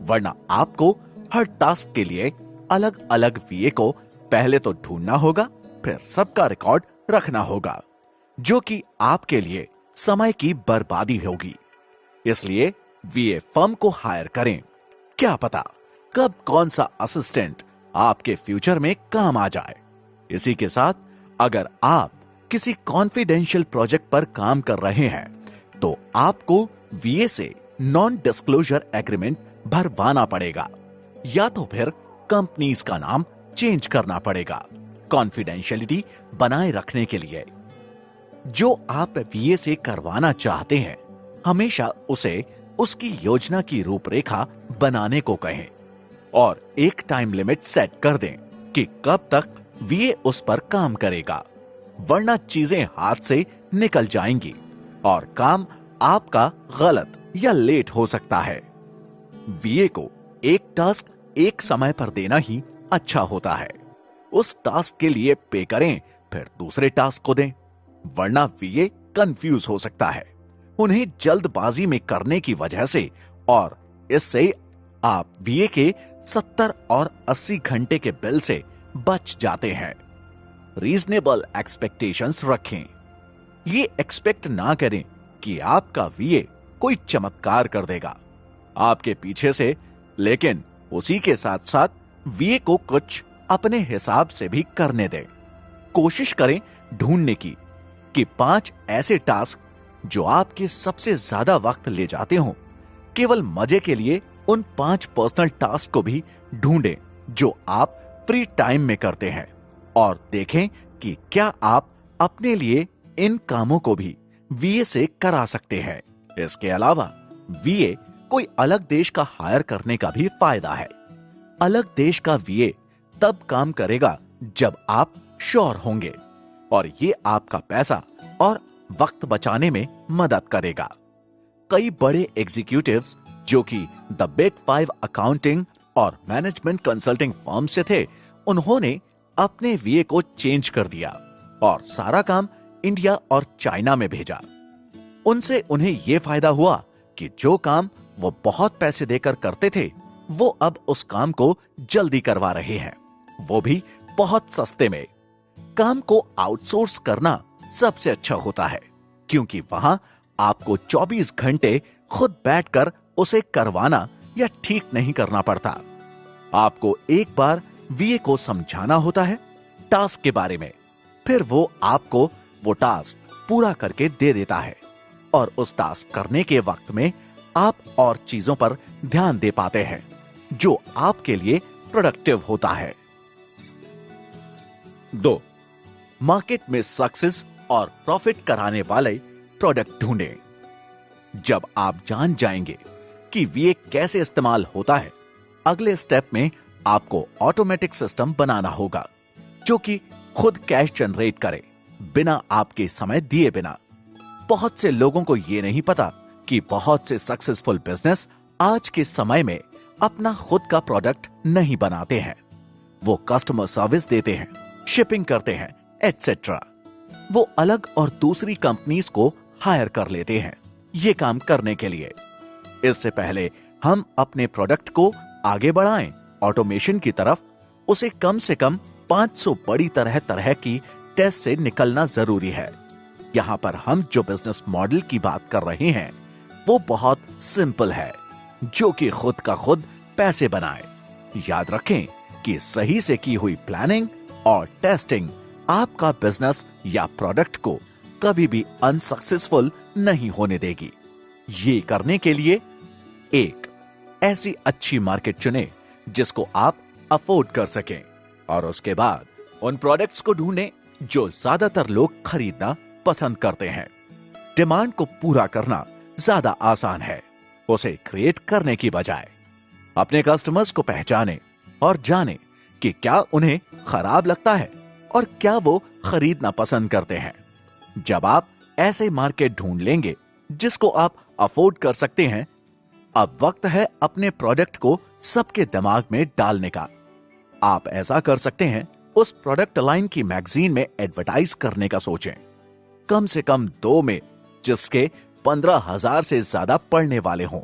वरना आपको हर टास्क के लिए अलग अलग वीए को पहले तो ढूंढना होगा, फिर सबका रिकॉर्ड रखना होगा, जो कि आपके लिए समय की बर्बादी होगी। इसलिए वीए फर्म को हायर करें। क्या पता कब कौन सा असिस्टेंट आपके फ्यूचर में काम आ जाए। इसी के साथ अगर आप किसी कॉन्फिडेंशियल प्रोजेक्ट पर काम कर रहे हैं तो आपको वीए से नॉन डिस्क्लोजर एग्रीमेंट भरवाना पड़ेगा, या तो फिर कंपनीज का नाम चेंज करना पड़ेगा कॉन्फिडेंशियलिटी बनाए रखने के लिए। जो आप वीए से करवाना चाहते हैं हमेशा उसे उसकी योजना की रूपरेखा बनाने को कहें और एक टाइम लिमिट सेट कर दें कि कब तक वीए उस पर काम करेगा, वरना चीजें हाथ से निकल जाएंगी और काम आपका गलत या लेट हो सकता है। वीए को एक टास्क एक समय पर देना ही अच्छा होता है। उस टास्क के लिए पे करें, फिर दूसरे टास्क को दें, वरना वीए कंफ्यूज हो सकता है उन्हें जल्दबाजी में करने की वजह से, और इससे आप वीए के 70 और 80 घंटे के बिल से बच जाते हैं। रीजनेबल एक्सपेक्टेशंस रखें। ये एक्सपेक्ट ना करें कि आपका वीए कोई चमत्कार कर देगा आपके पीछे से, लेकिन उसी के साथ साथ वीए को कुछ अपने हिसाब से भी करने दें। कोशिश करें ढूंढने की कि 5 ऐसे टास्क जो आपके सबसे ज्यादा वक्त ले जाते हों। केवल मजे के लिए उन 5 पर्सनल टास्क को भी ढूंढें जो आप फ्री टाइम में करते हैं, और देखें कि क्या आप अपने लिए इन कामों को भी वीए से करा सकते हैं। इसके अलावा वीए कोई अलग देश का हायर करने का भी फायदा है। अलग देश का वीए तब काम करेगा जब आप श्योर होंगे, और ये आपका पैसा और वक्त बचाने में मदद करेगा। कई बड़े एग्जीक्यूटिव्स जो कि द बिग 5 अकाउंटिंग और मैनेजमेंट कंसल्टिंग फर्म से थे, उन्होंने अपने वीए को चेंज कर दिया और सारा काम इंडिया और चाइना में भेजा। उनसे उन्हें यह फायदा हुआ कि जो काम वो बहुत पैसे देकर करते थे, वो अब उस काम को जल्दी करवा रहे हैं, वो भी बहुत सस्ते में। काम को आउटसोर्स करना सबसे अच्छा होता है, क्योंकि वहां आपको 24 घंटे खुद बैठकर उसे करवाना या ठीक नहीं करना पड़ता। आपको एक बार वीए को समझाना होता है टास्क के बारे में, फिर वो आपको वो टास्क पूरा करके दे देता है, और उस टास्क करने के वक्त में आप और चीजों पर ध्यान दे पाते हैं जो आपके लिए प्रोडक्टिव होता है। 2. मार्केट में सक्सेस और प्रॉफिट कराने वाले प्रोडक्ट ढूंढें। जब आप जान जाएंगे कि वीए कैसे इस्तेमाल होता है, अगले स्टेप में आपको ऑटोमेटिक सिस्टम बनाना होगा जो कि खुद कैश जनरेट करे बिना आपके समय दिए बिना। बहुत से लोगों को यह नहीं पता कि बहुत से सक्सेसफुल बिजनेस आज के समय में अपना खुद का प्रोडक्ट नहीं बनाते हैं। वो कस्टमर सर्विस देते हैं, शिपिंग करते हैं, एटसेट्रा। वो अलग और दूसरी कंपनीज को हायर कर लेते हैं ये काम करने के लिए। इससे पहले हम अपने प्रोडक्ट को आगे बढ़ाएं ऑटोमेशन की तरफ, उसे कम से कम 500 बड़ी तरह तरह की टेस्ट से निकलना जरूरी है। यहां पर हम जो बिजनेस मॉडल की बात कर रहे हैं वो बहुत सिंपल है, जो कि खुद का खुद पैसे बनाए। याद रखें कि सही से की हुई प्लानिंग और टेस्टिंग आपका बिजनेस या प्रोडक्ट को कभी भी अनसक्सेसफुल नहीं होने देगी। ये करने के लिए एक ऐसी अच्छी मार्केट चुनें जिसको आप अफोर्ड कर सकें, और उसके बाद उन प्रोडक्ट्स को ढूंढें जो ज्यादातर लोग खरीदना पसंद करते हैं। डिमांड को पूरा करना ज्यादा आसान है उसे क्रिएट करने की बजाय। अपने कस्टमर्स को पहचानें और जानें कि क्या उन्हें खराब लगता है और क्या वो खरीदना पसंद करते हैं। जब आप ऐसे मार्केट ढूंढ लेंगे जिसको आप अफोर्ड कर सकते हैं, अब वक्त है अपने प्रोडक्ट को सबके दिमाग में डालने का। आप ऐसा कर सकते हैं उस प्रोडक्ट लाइन की मैगजीन में एडवर्टाइज करने का सोचें, कम से कम 2 में, जिसके 15,000 से ज्यादा पढ़ने वाले हों।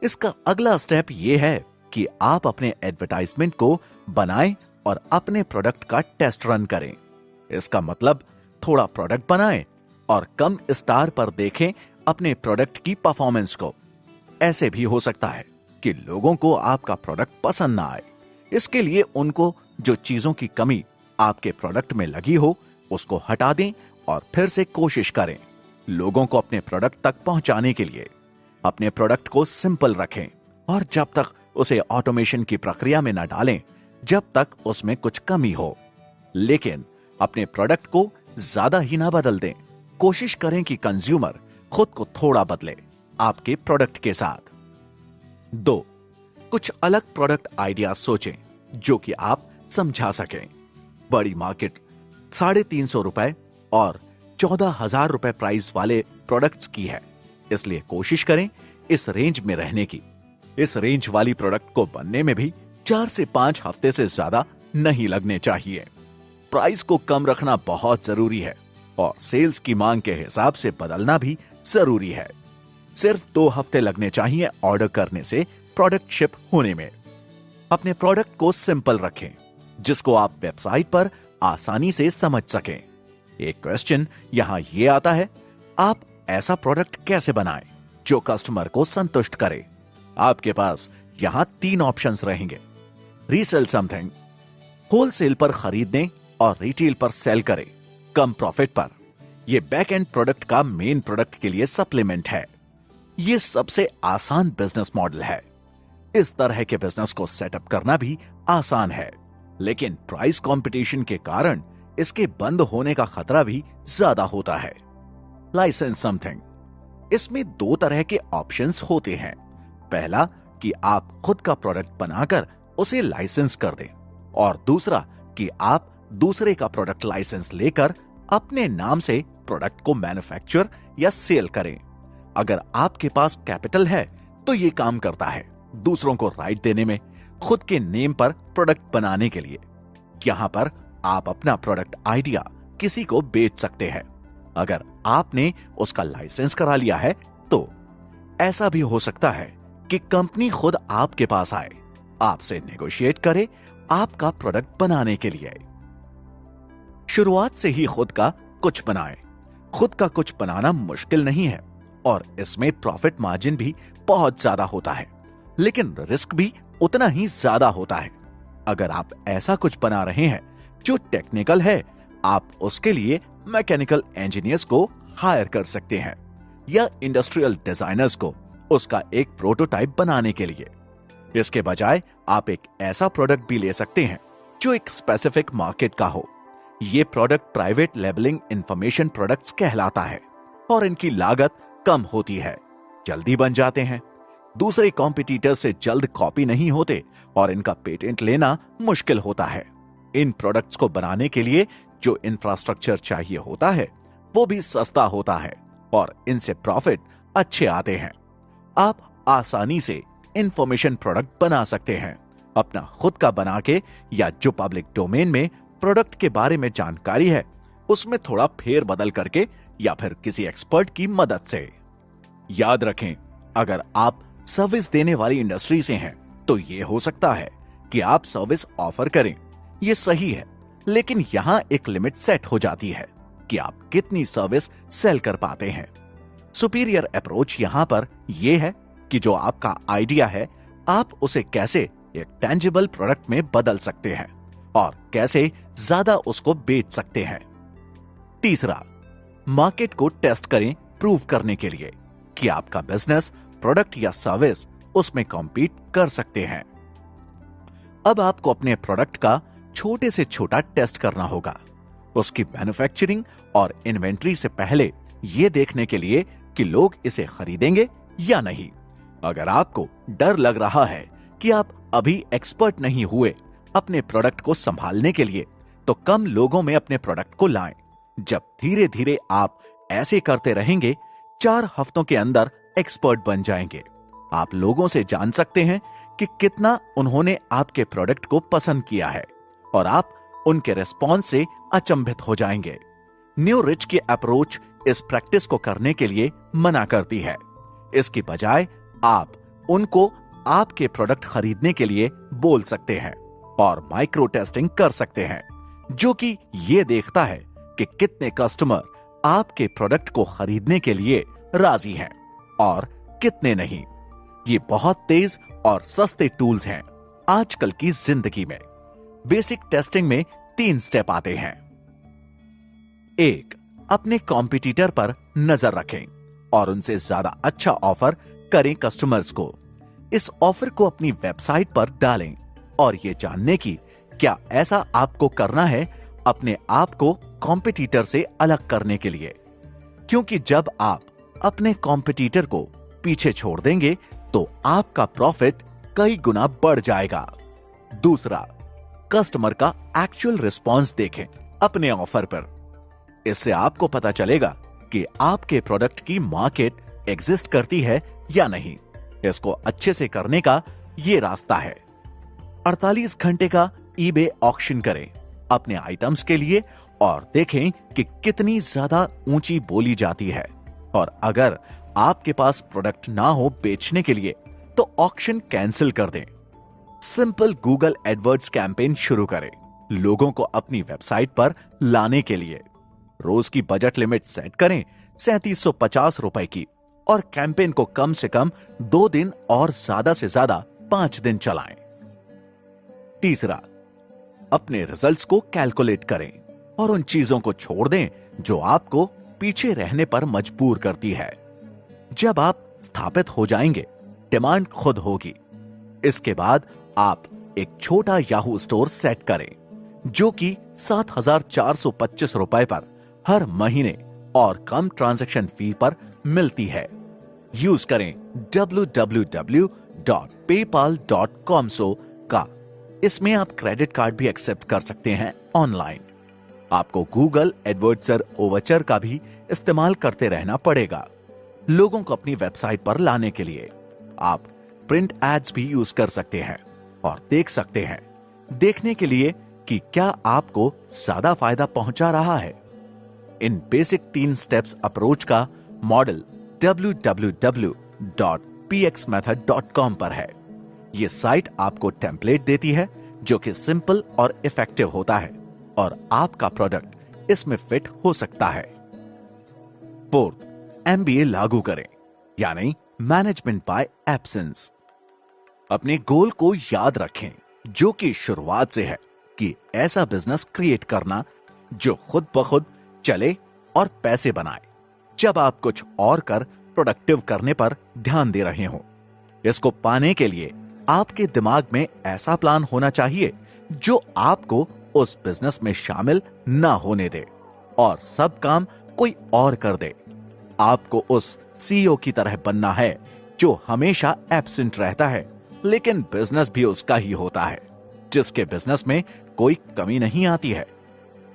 इसका अगला स्टेप यह है कि आप अपने एडवर्टाइजमेंट को बनाएं और अपने प्रोडक्ट का टेस्ट रन करें। इसका मतलब थोड़ा प्रोडक्ट बनाएं और कम स्टार पर देखें अपने प्रोडक्ट की परफॉर्मेंस को। ऐसे भी हो सकता है कि लोगों को आपका प्रोडक्ट पसंद ना आए। इसके लिए उनको जो चीजों की कमी आपके प्रोडक्ट में लगी हो उसको हटा दें और फिर से कोशिश करें। लोगों को अपने प्रोडक्ट तक पहुंचाने के लिए अपने प्रोडक्ट को सिंपल रखें और जब तक उसे ऑटोमेशन की प्रक्रिया में न डालें जब तक उसमें कुछ कमी हो। लेकिन अपने प्रोडक्ट को ज्यादा ही ना बदल दें। कोशिश करें कि कंज्यूमर खुद को थोड़ा बदले आपके प्रोडक्ट के साथ। 2, कुछ अलग प्रोडक्ट आइडिया सोचें जो कि आप समझा सकें। बड़ी मार्केट 350 रुपए और 14,000 रुपए प्राइस वाले प्रोडक्ट्स की है, इसलिए कोशिश करें इस रेंज में रहने की। इस रेंज वाली प्रोडक्ट को बनने में भी 4 से 5 हफ्ते से ज्यादा नहीं लगने चाहिए। प्राइस को कम रखना बहुत जरूरी है और सेल्स की मांग के हिसाब से बदलना भी जरूरी है। सिर्फ 2 हफ्ते लगने चाहिए ऑर्डर करने से प्रोडक्ट शिप होने में। अपने प्रोडक्ट को सिंपल रखें जिसको आप वेबसाइट पर आसानी से समझ सकें। एक क्वेश्चन यहां यह आता है, आप ऐसा प्रोडक्ट कैसे बनाएं जो कस्टमर को संतुष्ट करे? आपके पास यहां 3 ऑप्शंस रहेंगे। रीसेल समथिंग, होलसेल पर खरीदने और रिटेल पर सेल करें कम प्रॉफिट पर। यह बैक एंड प्रोडक्ट का मेन प्रोडक्ट के लिए सप्लीमेंट है। यह सबसे आसान बिजनेस मॉडल है। इस तरह के बिजनेस को सेटअप करना भी आसान है, लेकिन प्राइस कंपटीशन के कारण इसके बंद होने का खतरा भी ज्यादा होता है। लाइसेंस समथिंग, इसमें 2 तरह के ऑप्शंस होते हैं। पहला कि आप खुद का प्रोडक्ट बनाकर उसे लाइसेंस कर दें और दूसरा कि आप दूसरे का प्रोडक्ट लाइसेंस लेकर अपने नाम से प्रोडक्ट को मैन्युफैक्चर या सेल करें। अगर आपके पास कैपिटल है तो यह काम करता है दूसरों को राइट देने में, खुद के नेम पर प्रोडक्ट बनाने के लिए। यहां पर आप अपना प्रोडक्ट आइडिया किसी को बेच सकते हैं। अगर आपने उसका लाइसेंस करा लिया है तो ऐसा भी हो सकता है कि कंपनी खुद आपके पास आए, आपसे नेगोशिएट करे आपका प्रोडक्ट बनाने के लिए। शुरुआत से ही खुद का कुछ बनाएं। खुद का कुछ बनाना मुश्किल नहीं है और इसमें प्रॉफिट मार्जिन भी बहुत ज्यादा होता है, लेकिन रिस्क भी उतना ही ज्यादा होता है। अगर आप ऐसा कुछ बना रहे हैं जो टेक्निकल है, आप उसके लिए मैकेनिकल इंजीनियर्स को हायर कर सकते हैं या इंडस्ट्रियल डिजाइनर्स को उसका एक प्रोटोटाइप बनाने के लिए। इसके बजाय आप एक ऐसा प्रोडक्ट भी ले सकते हैं जो एक स्पेसिफिक मार्केट का हो। यह product private labelling information products कहलाता है और इनकी लागत कम होती है, जल्दी बन जाते हैं, दूसरे कॉम्पिटिटर से जल्द कॉपी नहीं होते और इनका पेटेंट लेना मुश्किल होता है। इन प्रोडक्ट्स को बनाने के लिए जो इंफ्रास्ट्रक्चर चाहिए होता है वो भी सस्ता होता है और इनसे प्रॉफिट अच्छे आते हैं। आप आसानी से इंफॉर्मेशन प्रोडक्ट बना सकते हैं अपना खुद का बना के, या जो पब्लिक डोमेन में प्रोडक्ट के बारे में जानकारी है उसमें थोड़ा फेर बदल करके, या फिर किसी एक्सपर्ट की मदद से। याद रखें, अगर आप सर्विस देने वाली इंडस्ट्री से हैं तो यह हो सकता है कि आप सर्विस ऑफर करें, यह सही है, लेकिन यहां एक लिमिट सेट हो जाती है कि आप कितनी सर्विस सेल कर पाते हैं। सुपीरियर अप्रोच यहां पर यह है कि जो आपका आइडिया है आप उसे कैसे एक टेंजिबल प्रोडक्ट में बदल सकते हैं और कैसे ज्यादा उसको बेच सकते हैं। तीसरा, मार्केट को टेस्ट करें प्रूव करने के लिए कि आपका बिजनेस, प्रोडक्ट या सर्विस उसमें कॉम्पीट कर सकते हैं। अब आपको अपने प्रोडक्ट का छोटे से छोटा टेस्ट करना होगा, उसकी मैन्युफैक्चरिंग और इन्वेंट्री से पहले यह देखने के लिए कि लोग इसे खरीदेंगे या नहीं। अगर आपको डर लग रहा है कि आप अभी एक्सपर्ट नहीं हुए अपने प्रोडक्ट को संभालने के लिए, तो कम लोगों में अपने प्रोडक्ट को लाएं। जब धीरे धीरे आप ऐसे करते रहेंगे, 4 हफ्तों के अंदर एक्सपर्ट बन जाएंगे। आप लोगों से जान सकते हैं कि कितना उन्होंने आपके प्रोडक्ट को पसंद किया है और आप उनके रिस्पॉन्स से अचंभित हो जाएंगे। न्यू रिच की अप्रोच इस प्रैक्टिस को करने के लिए मना करती है। इसकी बजाय आप उनको आपके प्रोडक्ट खरीदने के लिए बोल सकते हैं और माइक्रो टेस्टिंग कर सकते हैं, जो कि ये देखता है कि कितने कस्टमर आपके प्रोडक्ट को खरीदने के लिए राजी हैं और कितने नहीं। ये बहुत तेज और सस्ते टूल्स हैं आजकल की जिंदगी में। बेसिक टेस्टिंग में 3 स्टेप आते हैं। 1, अपने कॉम्पिटिटर पर नजर रखें और उनसे ज्यादा अच्छा ऑफर करें कस्टमर्स को। इस ऑफर को अपनी वेबसाइट पर डालें और यह जानने की क्या ऐसा आपको करना है अपने आप को कॉम्पिटिटर से अलग करने के लिए, क्योंकि जब आप अपने कॉम्पिटिटर को पीछे छोड़ देंगे तो आपका प्रॉफिट कई गुना बढ़ जाएगा। दूसरा, कस्टमर का एक्चुअल रिस्पॉन्स देखें अपने ऑफर पर। इससे आपको पता चलेगा कि आपके प्रोडक्ट की मार्केट एग्जिस्ट करती है या नहीं। इसको अच्छे से करने का यह रास्ता है। 48 घंटे का ईबे ऑक्शन करें अपने आइटम्स के लिए और देखें कि कितनी ज्यादा ऊंची बोली जाती है। और अगर आपके पास प्रोडक्ट ना हो बेचने के लिए तो ऑक्शन कैंसिल कर दें। सिंपल गूगल एडवर्ड्स कैंपेन शुरू करें लोगों को अपनी वेबसाइट पर लाने के लिए। रोज की बजट लिमिट सेट करें 3750 रुपए की और कैंपेन को कम से कम 2 दिन और ज्यादा से ज्यादा 5 दिन चलाएं। तीसरा, अपने रिजल्ट्स को कैलकुलेट करें और उन चीजों को छोड़ दें जो आपको पीछे रहने पर मजबूर करती है। जब आप स्थापित हो जाएंगे, डिमांड खुद होगी। इसके बाद आप एक छोटा याहू स्टोर सेट करें जो कि 7425 रुपए पर हर महीने और कम ट्रांजैक्शन फी पर मिलती है। यूज करें www.paypal.com का। इसमें आप क्रेडिट कार्ड भी एक्सेप्ट कर सकते हैं ऑनलाइन। आपको गूगल एडवर्ड्सर ओवरचर का भी इस्तेमाल करते रहना पड़ेगा लोगों को अपनी वेबसाइट पर लाने के लिए। आप प्रिंट एड्स भी यूज कर सकते हैं और देख सकते हैं देखने के लिए कि क्या आपको ज्यादा फायदा पहुंचा रहा है। इन बेसिक 3 स्टेप्स अप्रोच का मॉडल www.pxmethod.com पर है। यह साइट आपको टेम्पलेट देती है जो कि सिंपल और इफेक्टिव होता है और आपका प्रोडक्ट इसमें फिट हो सकता है। 4th, MBA लागू करें, यानी मैनेजमेंट बाय एब्सेंस। अपने गोल को याद रखें जो कि शुरुआत से है कि ऐसा बिजनेस क्रिएट करना जो खुद ब खुद चले और पैसे बनाए, जब आप कुछ और कर प्रोडक्टिव करने पर ध्यान दे रहे हो। इसको पाने के लिए आपके दिमाग में ऐसा प्लान होना चाहिए जो आपको उस बिजनेस में शामिल ना होने दे और सब काम कोई और कर दे। आपको उस सीईओ की तरह बनना है जो हमेशा एब्सेंट रहता है, लेकिन बिजनेस भी उसका ही होता है, जिसके बिजनेस में कोई कमी नहीं आती है।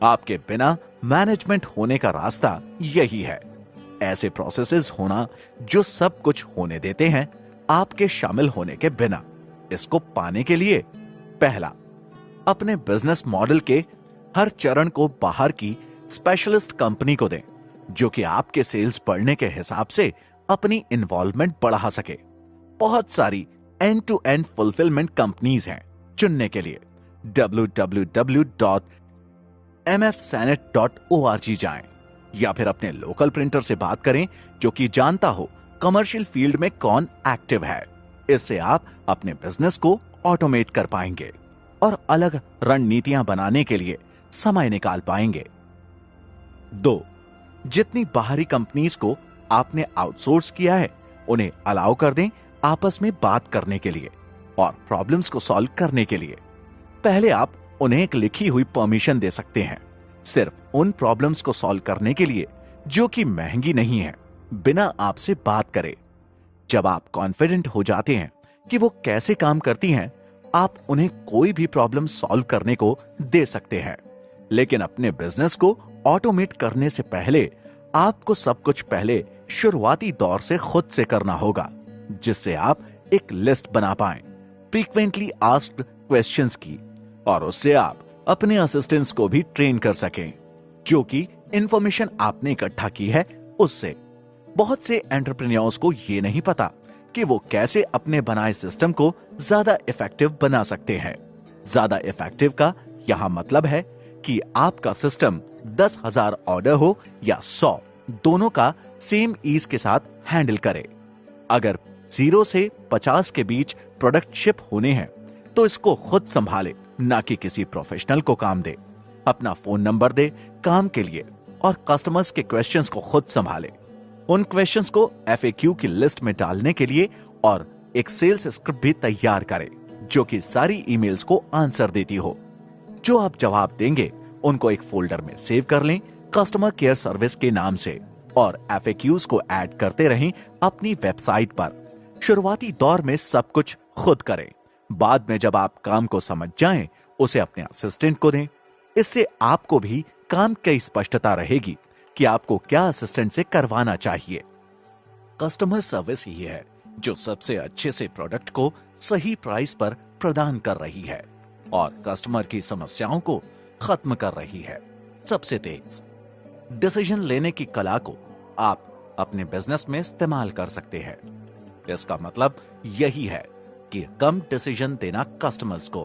आपके बिना मैनेजमेंट होने का रास्ता यही है। ऐसे प्रोसेसेस होना जो सब कुछ होने देते हैं आपके शामिल होने के बिना। इसको पाने के लिए पहला, अपने बिजनेस मॉडल के हर चरण को बाहर की स्पेशलिस्ट कंपनी को दें जो कि आपके सेल्स बढ़ने के हिसाब से अपनी इन्वॉल्वमेंट बढ़ा सके। बहुत सारी end to end fulfilment companies हैं चुनने के लिए। www.mfsanet.org जाएं या फिर अपने लोकल प्रिंटर से बात करें जो कि जानता हो कमर्शियल फील्ड में कौन एक्टिव है। इससे आप अपने बिजनेस को ऑटोमेट कर पाएंगे और अलग रणनीतियां बनाने के लिए समय निकाल पाएंगे। 2, जितनी बाहरी कंपनीज को आपने आउटसोर्स किया है उन्हें अलाउ कर दें आपस में बात करने के लिए और प्रॉब्लम्स को सॉल्व करने के लिए। पहले आप उन्हें एक लिखी हुई परमिशन दे सकते हैं, सिर्फ उन प्रॉब्लम्स को सॉल्व करने के लिए जो कि महंगी नहीं है, बिना आपसे बात करे। जब आप कॉन्फिडेंट हो जाते हैं कि वो कैसे काम करती हैं, आप उन्हें कोई भी प्रॉब्लम सॉल्व करने को दे सकते हैं। लेकिन अपने बिजनेस को ऑटोमेट करने से पहले आपको सब कुछ पहले शुरुआती दौर से खुद से करना होगा, जिससे आप एक लिस्ट बना पाएं फ्रीक्वेंटली आस्क्ड क्वेश्चंस की, और उससे आप अपने असिस्टेंट्स को भी ट्रेन कर सकें, जो कि इंफॉर्मेशन आपने इकट्ठा की है उससे। बहुत से एंटरप्रेन्योर्स को ये नहीं पता कि वो कैसे अपने बनाए सिस्टम को ज्यादा इफेक्टिव बना सकते हैं। ज्यादा इफेक्टिव का यहां मतलब है कि आपका सिस्टम 10,000 ऑर्डर हो या 100, दोनों का सेम ईज के साथ हैंडल करे। अगर 0 से 50 के बीच प्रोडक्ट शिप होने हैं तो इसको खुद संभाले, ना कि किसी प्रोफेशनल को काम दे। अपना फोन नंबर दे काम के लिए और कस्टमर्स के क्वेश्चंस को खुद संभाले। उन क्वेश्चंस को FAQ की लिस्ट में डालने के लिए और एक सेल्स स्क्रिप्ट भी तैयार करे जो कि सारी ईमेल्स को आंसर देती हो। जो आप जवाब देंगे उनको एक फोल्डर में सेव कर लें कस्टमर केयर सर्विस के नाम से और FAQs को ऐड करते रहें अपनी वेबसाइट पर। शुरुआती दौर में सब कुछ खुद करें, बाद में जब आप काम को समझ जाएं उसे अपने असिस्टेंट को दें। इससे आपको भी काम की स्पष्टता रहेगी कि आपको क्या असिस्टेंट से करवाना चाहिए। कस्टमर सर्विस ही है जो सबसे अच्छे से प्रोडक्ट को सही प्राइस पर प्रदान कर रही है और कस्टमर की समस्याओं को खत्म कर रही है सबसे तेज। डिसीजन लेने की कला को आप अपने बिजनेस में इस्तेमाल कर सकते हैं। इसका मतलब यही है कि कम डिसीजन देना कस्टमर्स को।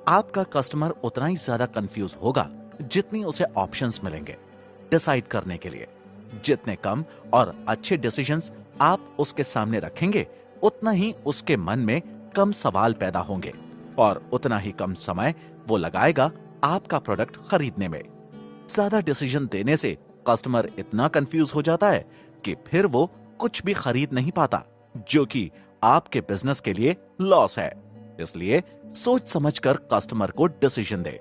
आपका कस्टमर उतना ही ज्यादा कंफ्यूज होगा जितनी उसे ऑप्शंस मिलेंगे डिसाइड करने के लिए। जितने कम और अच्छे डिसीजंस आप उसके सामने रखेंगे उतना ही उसके मन में कम सवाल पैदा होंगे और उतना ही कम समय वो लगाएगा आपका प्रोडक्ट खरीदने में। ज्यादा डिसीजन देने से कस्टमर इतना कंफ्यूज हो जाता है कि फिर वो कुछ भी खरीद नहीं पाता, जो कि आपके बिजनेस के लिए लॉस है। इसलिए सोच समझकर कस्टमर को डिसीजन दे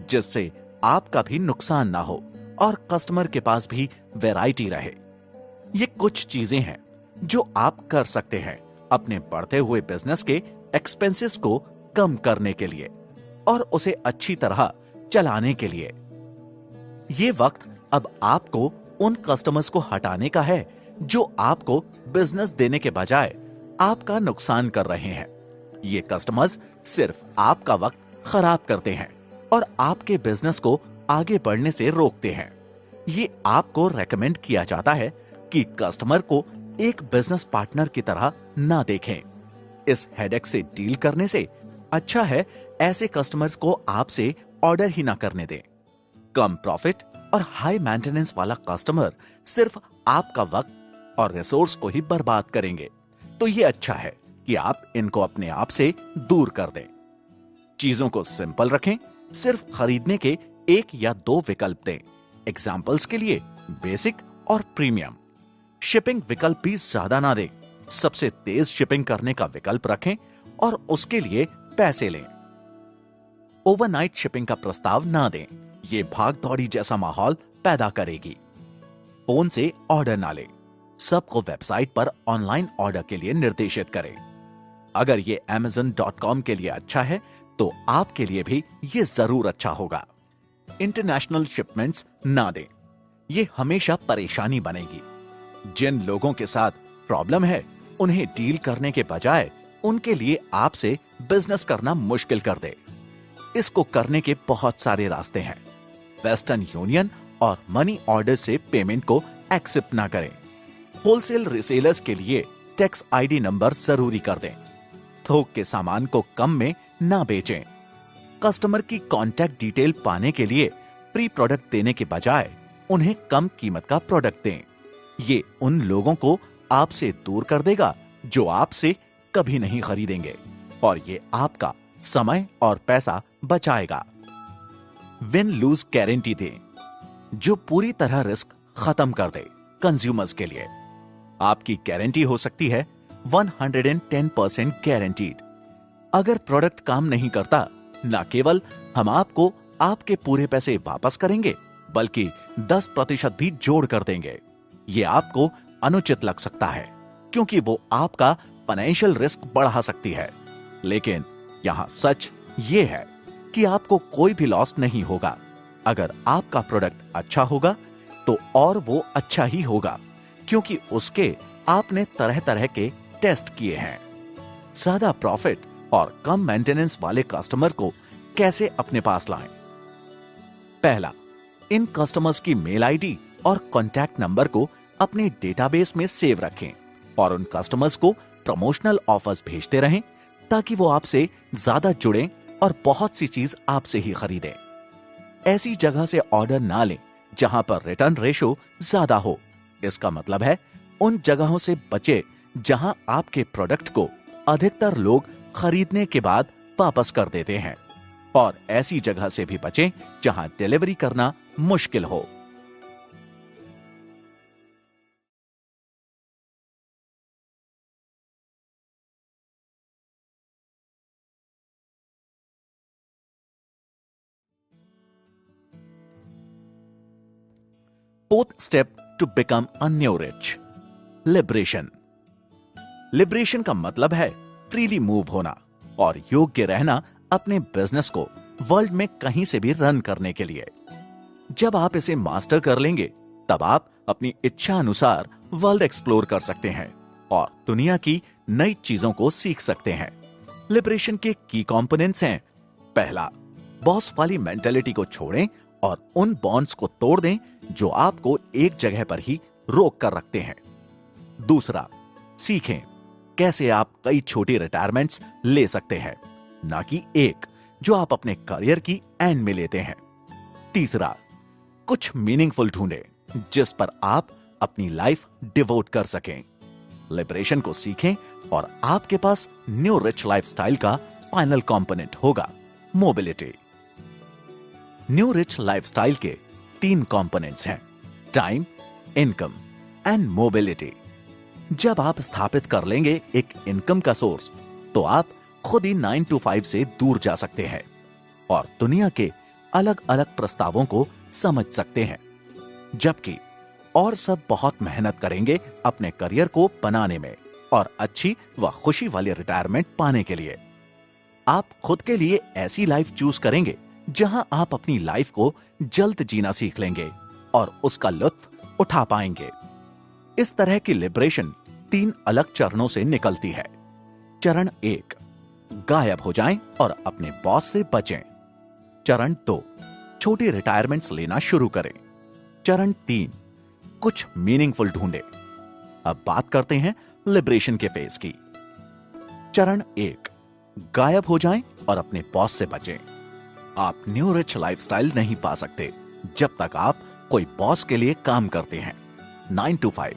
जिससे आपका भी नुकसान ना हो और कस्टमर के पास भी वैरायटी रहे। ये कुछ चीजें हैं जो आप कर सकते हैं अपने बढ़ते हुए बिजनेस के एक्सपेंसेस को कम करने के लिए और उसे अच्छी तरह चलाने के लिए। ये वक्त अब आपको उन कस्टमर्स को हटाने का है जो आपको बिजनेस देने के बजाय आपका नुकसान कर रहे हैं। ये कस्टमर्स सिर्फ आपका वक्त खराब करते हैं और आपके बिजनेस को आगे बढ़ने से रोकते हैं। ये आपको रेकमेंड किया जाता है कि कस्टमर को एक बिजनेस पार्टनर की तरह ना देखें। इस हेडेक से डील करने से अच्छा है ऐसे कस्टमर्स को आपसे ऑर्डर ही ना करने दें। कम प्रॉफिट और हाई मेंटेनेंस वाला कस्टमर सिर्फ आपका वक्त और रिसोर्स को ही बर्बाद करेंगे, तो ये अच्छा है कि आप इनको अपने आप से दूर कर दें। चीजों को सिंपल रखें, सिर्फ खरीदने के 1 या 2 विकल्प दें। एग्जाम्पल्स के लिए बेसिक और प्रीमियम। शिपिंग विकल्प भी ज्यादा ना दें, सबसे तेज शिपिंग करने का विकल्प रखें और उसके लिए पैसे लें। ओवरनाइट शिपिंग का प्रस्ताव ना दें, ये भाग दौड़ी जैसा माहौल पैदा करेगी। फोन से ऑर्डर ना लें, सबको वेबसाइट पर ऑनलाइन ऑर्डर के लिए निर्देशित करें। अगर ये Amazon.com के लिए अच्छा है तो आपके लिए भी ये जरूर अच्छा होगा। इंटरनेशनल शिपमेंट्स ना दें, ये हमेशा परेशानी बनेगी। जिन लोगों के साथ प्रॉब्लम है उन्हें डील करने के बजाय उनके लिए आपसे बिजनेस करना मुश्किल कर दे। इसको करने के बहुत सारे रास्ते हैं। वेस्टर्न यूनियन और मनी ऑर्डर से पेमेंट को एक्सेप्ट ना करें। होलसेल रिसेलर्स के लिए टैक्स ID नंबर जरूरी कर दें। थोक के सामान को कम में ना बेचें। कस्टमर की कॉन्टैक्ट डिटेल पाने के लिए फ्री प्रोडक्ट देने के बजाय उन्हें कम कीमत का प्रोडक्ट दें। ये उन लोगों को आपसे दूर कर देगा जो आपसे कभी नहीं खरीदेंगे और ये आपका समय और पैसा बचाएगा। विन लूज गारंटी दें, जो पूरी तरह रिस्क खत्म कर दे कंज्यूमर्स के लिए। आपकी गारंटी हो सकती है 110% गारंटीड। अगर प्रोडक्ट काम नहीं करता, ना केवल हम आपको आपके पूरे पैसे वापस करेंगे बल्कि 10% भी जोड़ कर देंगे। ये आपको अनुचित लग सकता है क्योंकि वो आपका फाइनेंशियल रिस्क बढ़ा सकती है, लेकिन यहां सच ये है कि आपको कोई भी लॉस नहीं होगा। अगर आपका प्रोडक्ट अच्छा होगा तो और वो अच्छा ही होगा क्योंकि उसके आपने तरह तरह के टेस्ट किए हैं। ज्यादा प्रॉफिट और कम मेंटेनेंस वाले कस्टमर को कैसे अपने पास लाएं। पहला, इन कस्टमर्स की मेल आईडी और कॉन्टैक्ट नंबर को अपने डेटाबेस में सेव रखें और उन कस्टमर्स को प्रमोशनल ऑफर्स भेजते रहें ताकि वो आपसे ज्यादा जुड़ें और बहुत सी चीज आपसे ही खरीदें। ऐसी जगह से ऑर्डर ना लें जहां पर रिटर्न रेशो ज्यादा हो। इसका मतलब है उन जगहों से बचे जहां आपके प्रोडक्ट को अधिकतर लोग खरीदने के बाद वापस कर देते हैं, और ऐसी जगह से भी बचें जहां डिलीवरी करना मुश्किल हो। Fourth step to become a new rich, liberation. Liberation का मतलब है फ्रीली मूव होना और योग्य रहना अपने बिजनेस को वर्ल्ड में कहीं से भी रन करने के लिए। जब आप इसे मास्टर कर लेंगे तब आप अपनी इच्छा अनुसार वर्ल्ड एक्सप्लोर कर सकते हैं और दुनिया की नई चीजों को सीख सकते हैं। लिबरेशन के की कंपोनेंट्स हैं। पहला, बॉस वाली मेंटालिटी को छोड़ें और उन बॉन्ड्स को तोड़ दें जो आपको एक जगह पर ही रोक कर रखते हैं। दूसरा, सीखें कैसे आप कई छोटी रिटायरमेंट्स ले सकते हैं, ना कि एक जो आप अपने करियर की एंड में लेते हैं। तीसरा, कुछ मीनिंगफुल ढूंढें जिस पर आप अपनी लाइफ डिवोट कर सकें। लिबरेशन को सीखें और आपके पास न्यू रिच लाइफस्टाइल का फाइनल कंपोनेंट होगा, मोबिलिटी। न्यू रिच लाइफस्टाइल के 3 कंपोनेंट्स हैं, टाइम, इनकम एंड मोबिलिटी। जब आप स्थापित कर लेंगे एक इनकम का सोर्स तो आप खुद ही 9 to 5 से दूर जा सकते हैं और दुनिया के अलग अलग प्रस्तावों को समझ सकते हैं, जबकि और सब बहुत मेहनत करेंगे अपने करियर को बनाने में और अच्छी व खुशी वाली रिटायरमेंट पाने के लिए। आप खुद के लिए ऐसी लाइफ चूज करेंगे जहां आप अपनी लाइफ को जल्द जीना सीख लेंगे और उसका लुत्फ उठा पाएंगे। इस तरह की लिबरेशन 3 अलग चरणों से निकलती है। चरण 1, गायब हो जाएं और अपने बॉस से बचें। चरण 2, छोटी रिटायरमेंट्स लेना शुरू करें। चरण 3, कुछ मीनिंगफुल ढूंढें। अब बात करते हैं लिबरेशन के फेज की। चरण 1, गायब हो जाएं और अपने बॉस से बचें। आप न्यू रिच लाइफस्टाइल नहीं पा सकते जब तक आप कोई बॉस के लिए काम करते हैं 9 to 5,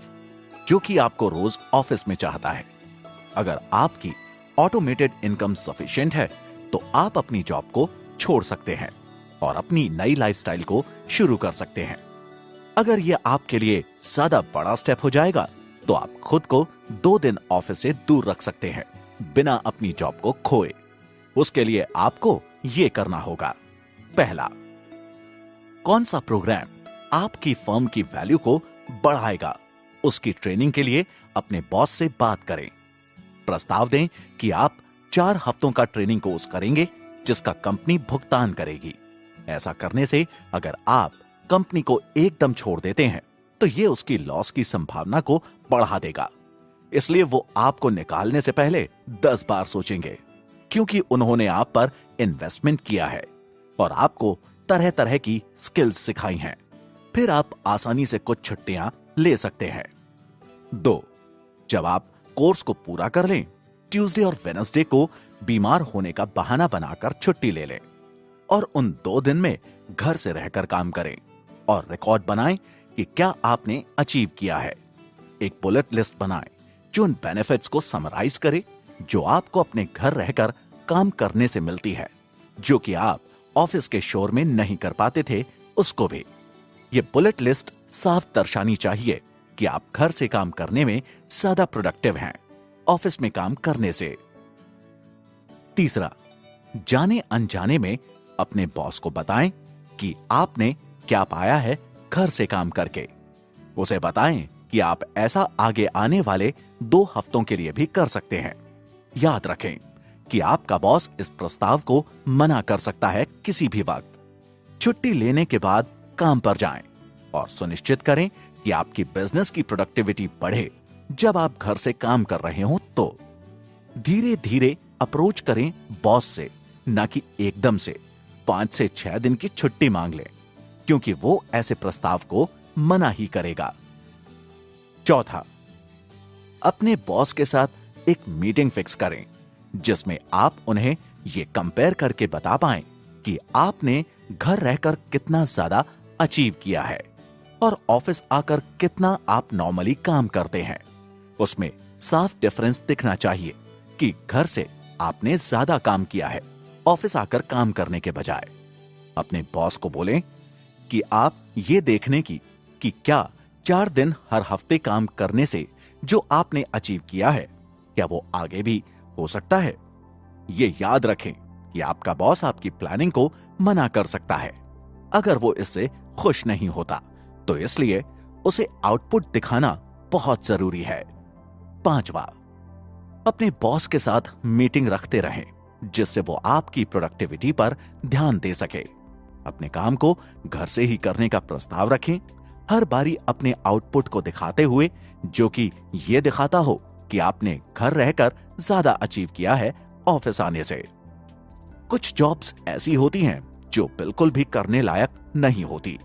जो कि आपको रोज ऑफिस में चाहता है। अगर आपकी ऑटोमेटेड इनकम सफिशिएंट है तो आप अपनी जॉब को छोड़ सकते हैं और अपनी नई लाइफस्टाइल को शुरू कर सकते हैं। अगर यह आपके लिए ज्यादा बड़ा स्टेप हो जाएगा तो आप खुद को 2 दिन ऑफिस से दूर रख सकते हैं बिना अपनी जॉब को खोए। उसके लिए आपको यह करना होगा। पहला, कौन सा प्रोग्राम आपकी फर्म की वैल्यू को बढ़ाएगा, उसकी ट्रेनिंग के लिए अपने बॉस से बात करें। प्रस्ताव दें कि आप 4 हफ्तों का ट्रेनिंग कोर्स करेंगे जिसका कंपनी भुगतान करेगी। ऐसा करने से अगर आप कंपनी को एकदम छोड़ देते हैं तो यह उसकी लॉस की संभावना को बढ़ा देगा। इसलिए वो आपको निकालने से पहले 10 बार सोचेंगे, क्योंकि उन्होंने आप पर इन्वेस्टमेंट किया है और आपको तरह तरह की स्किल्स सिखाई हैं। फिर आप आसानी से कुछ छुट्टियां ले सकते हैं। 2, जब आप कोर्स को पूरा कर लें, ट्यूसडे और वेडनेसडे को बीमार होने का बहाना बनाकर छुट्टी ले लें और उन 2 दिन में घर से रहकर काम करें और रिकॉर्ड बनाएं कि क्या आपने अचीव किया है। एक बुलेट लिस्ट बनाएं जो उन बेनिफिट्स को समराइज करे जो आपको अपने घर रहकर काम करने से मिलती है, जो कि आप ऑफिस के शोर में नहीं कर पाते थे, उसको भी। ये बुलेट लिस्ट साफ दर्शानी चाहिए कि आप घर से काम करने में ज्यादा प्रोडक्टिव हैं ऑफिस में काम करने से। तीसरा, जाने अनजाने में अपने बॉस को बताएं कि आपने क्या पाया है घर से काम करके। उसे बताएं कि आप ऐसा आगे आने वाले 2 हफ्तों के लिए भी कर सकते हैं। याद रखें कि आपका बॉस इस प्रस्ताव को मना कर सकता है किसी भी वक्त। छुट्टी लेने के बाद काम पर जाएं और सुनिश्चित करें कि आपकी बिजनेस की प्रोडक्टिविटी बढ़े जब आप घर से काम कर रहे हो। तो धीरे धीरे अप्रोच करें बॉस से, ना कि एकदम से, 5 से 6 दिन की छुट्टी मांग ले, क्योंकि वो ऐसे प्रस्ताव को मना ही करेगा। चौथा, अपने बॉस के साथ एक मीटिंग फिक्स करें जिसमें आप उन्हें ये कंपेयर करके बता पाएं कि आपने घर रहकर कितना ज्यादा अचीव किया है और ऑफिस आकर कितना आप नॉर्मली काम करते हैं। उसमें साफ डिफरेंस दिखना चाहिए कि घर से आपने ज्यादा काम किया है ऑफिस आकर काम करने के बजाय। अपने बॉस को बोलें कि आप ये देखने की कि क्या 4 दिन हर हफ्ते काम करने से जो आपने अचीव किया है, क्या वो आगे भी हो सकता है। ये याद रखें कि आपका बॉस आपकी प्लानिंग को मना कर सकता है अगर वो इससे खुश नहीं होता, तो इसलिए उसे आउटपुट दिखाना बहुत जरूरी है। 5वां, अपने बॉस के साथ मीटिंग रखते रहें जिससे वो आपकी प्रोडक्टिविटी पर ध्यान दे सके। अपने काम को घर से ही करने का प्रस्ताव रखें, हर बारी अपने आउटपुट को दिखाते हुए, जो कि ये दिखाता हो कि आपने घर रहकर ज्यादा अचीव किया है ऑफिस आने से। कुछ जॉब्स ऐसी होती हैं जो बिल्कुल भी करने लायक नहीं होती,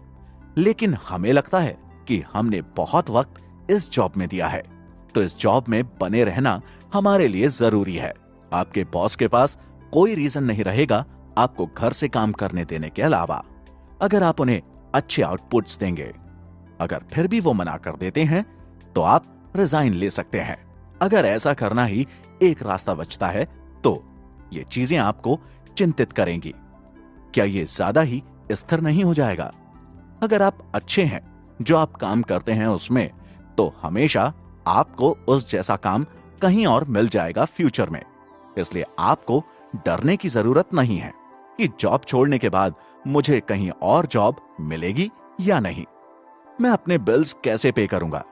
लेकिन हमें लगता है कि हमने बहुत वक्त इस जॉब में दिया है, तो इस जॉब में बने रहना हमारे लिए जरूरी है। आपके बॉस के पास कोई रीजन नहीं रहेगा आपको घर से काम करने देने के अलावा, अगर आप उन्हें अच्छे आउटपुट्स देंगे। अगर फिर भी वो मना कर देते हैं तो आप रिजाइन ले सकते हैं। अगर ऐसा करना ही एक रास्ता बचता है तो ये चीजें आपको चिंतित करेंगी। क्या ये ज्यादा ही स्थिर नहीं हो जाएगा? अगर आप अच्छे हैं जो आप काम करते हैं उसमें, तो हमेशा आपको उस जैसा काम कहीं और मिल जाएगा फ्यूचर में। इसलिए आपको डरने की जरूरत नहीं है कि जॉब छोड़ने के बाद मुझे कहीं और जॉब मिलेगी या नहीं, मैं अपने बिल्स कैसे पे करूंगा।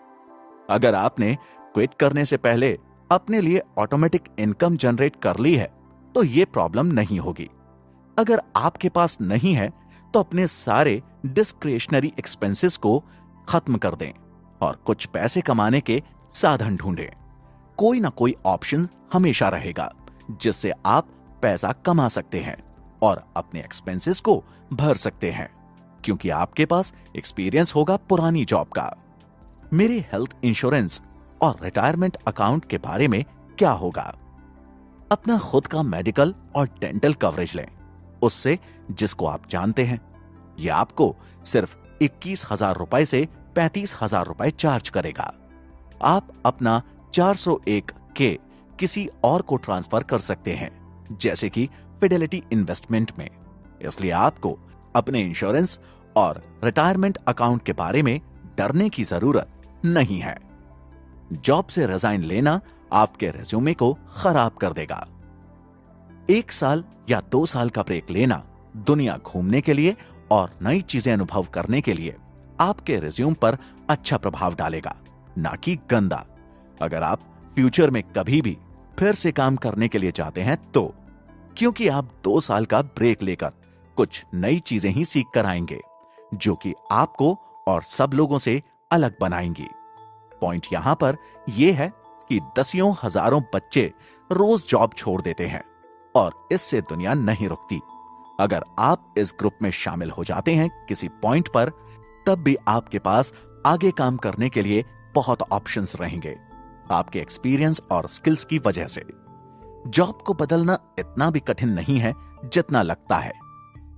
अगर आपने क्विट करने से पहले अपने लिए ऑटोमेटिक इनकम जनरेट कर ली है तो ये प्रॉब्लम नहीं होगी। अगर आपके पास नहीं है तो अपने सारे डिस्क्रिशनरी एक्सपेंसेस को खत्म कर दें और कुछ पैसे कमाने के साधन ढूंढें। कोई ना कोई ऑप्शन हमेशा रहेगा जिससे आप पैसा कमा सकते हैं और अपने एक्सपेंसेस को भर सकते हैं, क्योंकि आपके पास एक्सपीरियंस होगा पुरानी जॉब का। मेरे हेल्थ इंश्योरेंस और रिटायरमेंट अकाउंट के बारे में क्या होगा? अपना खुद का मेडिकल और डेंटल कवरेज लें उससे, जिसको आप जानते हैं। यह आपको सिर्फ 21,000 रुपए से 35,000 रुपए चार्ज करेगा। आप अपना 401k किसी और को ट्रांसफर कर सकते हैं, जैसे कि फिडेलिटी इन्वेस्टमेंट में। इसलिए आपको अपने इंश्योरेंस और रिटायरमेंट अकाउंट के बारे में डरने की जरूरत नहीं है। जॉब से रिजाइन लेना आपके रेज्यूमे को खराब कर देगा। 1 साल या 2 साल का ब्रेक लेना दुनिया घूमने के लिए और नई चीजें अनुभव करने के लिए आपके रिज्यूम पर अच्छा प्रभाव डालेगा, ना कि गंदा। अगर आप फ्यूचर में कभी भी फिर से काम करने के लिए चाहते हैं तो, क्योंकि आप 2 साल का ब्रेक लेकर कुछ नई चीजें ही सीख कर आएंगे जो कि आपको और सब लोगों से अलग बनाएंगी। पॉइंट यहां पर यह है कि दसियों हजारों बच्चे रोज जॉब छोड़ देते हैं और इससे दुनिया नहीं रुकती। अगर आप इस ग्रुप में शामिल हो जाते हैं किसी पॉइंट पर, तब भी आपके पास आगे काम करने के लिए बहुत ऑप्शंस रहेंगे आपके एक्सपीरियंस और स्किल्स की वजह से। जॉब को बदलना इतना भी कठिन नहीं है जितना लगता है।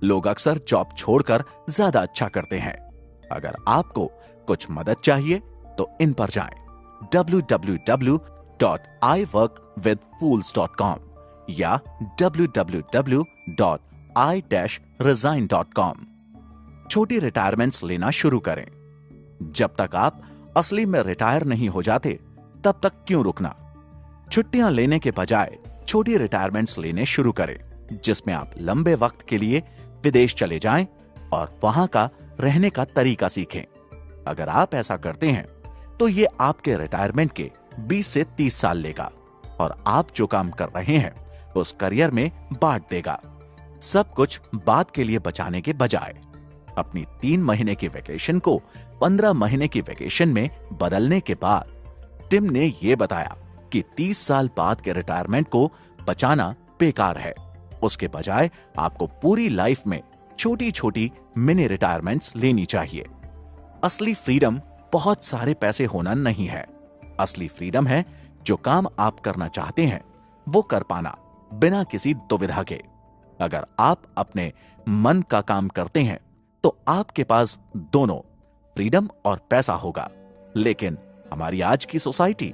लोग अक्सर जॉब छोड़कर ज्यादा अच्छा करते हैं। अगर आपको कुछ मदद चाहिए तो इन पर जाएं www.iworkwithfools.com या www.i-resign.com। छोटी रिटायरमेंट्स लेना शुरू करें। जब तक आप असली में रिटायर नहीं हो जाते तब तक क्यों रुकना। छुट्टियां लेने के बजाय छोटी रिटायरमेंट्स लेने शुरू करें, जिसमें आप लंबे वक्त के लिए विदेश चले जाएं और वहां का रहने का तरीका सीखें। अगर आप ऐसा करते हैं तो ये आपके रिटायरमेंट के 20 से 30 साल लेगा और आप जो काम कर रहे हैं उस करियर में बांट देगा। सब कुछ बाद के लिए बचाने के बजाय अपनी 3 महीने की वैकेशन को 15 महीने की वैकेशन में बदलने के बाद टिम ने यह बताया कि 30 साल बाद के रिटायरमेंट को बचाना बेकार है। उसके बजाय आपको पूरी लाइफ में छोटी छोटी मिनी रिटायरमेंट्स लेनी चाहिए। असली फ्रीडम बहुत सारे पैसे होना नहीं है। असली फ्रीडम है जो काम आप करना चाहते हैं वो कर पाना बिना किसी दुविधा के। अगर आप अपने मन का काम करते हैं तो आपके पास दोनों फ्रीडम और पैसा होगा। लेकिन हमारी आज की सोसाइटी,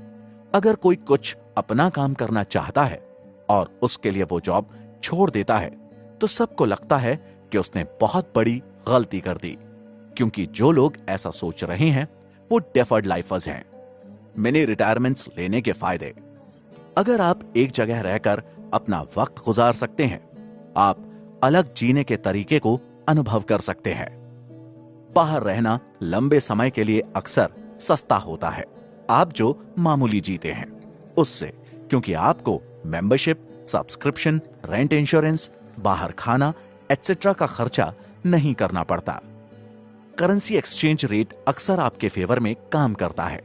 अगर कोई कुछ अपना काम करना चाहता है और उसके लिए वो जॉब छोड़ देता है तो सबको लगता है कि उसने बहुत बड़ी गलती कर दी, क्योंकि जो लोग ऐसा सोच रहे हैं वो डेफर्ड लाइफर्स हैं। मिनी रिटायरमेंट्स लेने के फायदे। अगर आप एक जगह रहकर अपना वक्त गुजार सकते हैं, आप अलग जीने के तरीके को अनुभव कर सकते हैं। बाहर रहना लंबे समय के लिए अक्सर सस्ता होता है आप जो मामूली जीते हैं उससे, क्योंकि आपको मेंबरशिप, सब्सक्रिप्शन, रेंट इंश्योरेंस, बाहर खाना एटसेट्रा का खर्चा नहीं करना पड़ता। करेंसी एक्सचेंज रेट अक्सर आपके फेवर में काम करता है।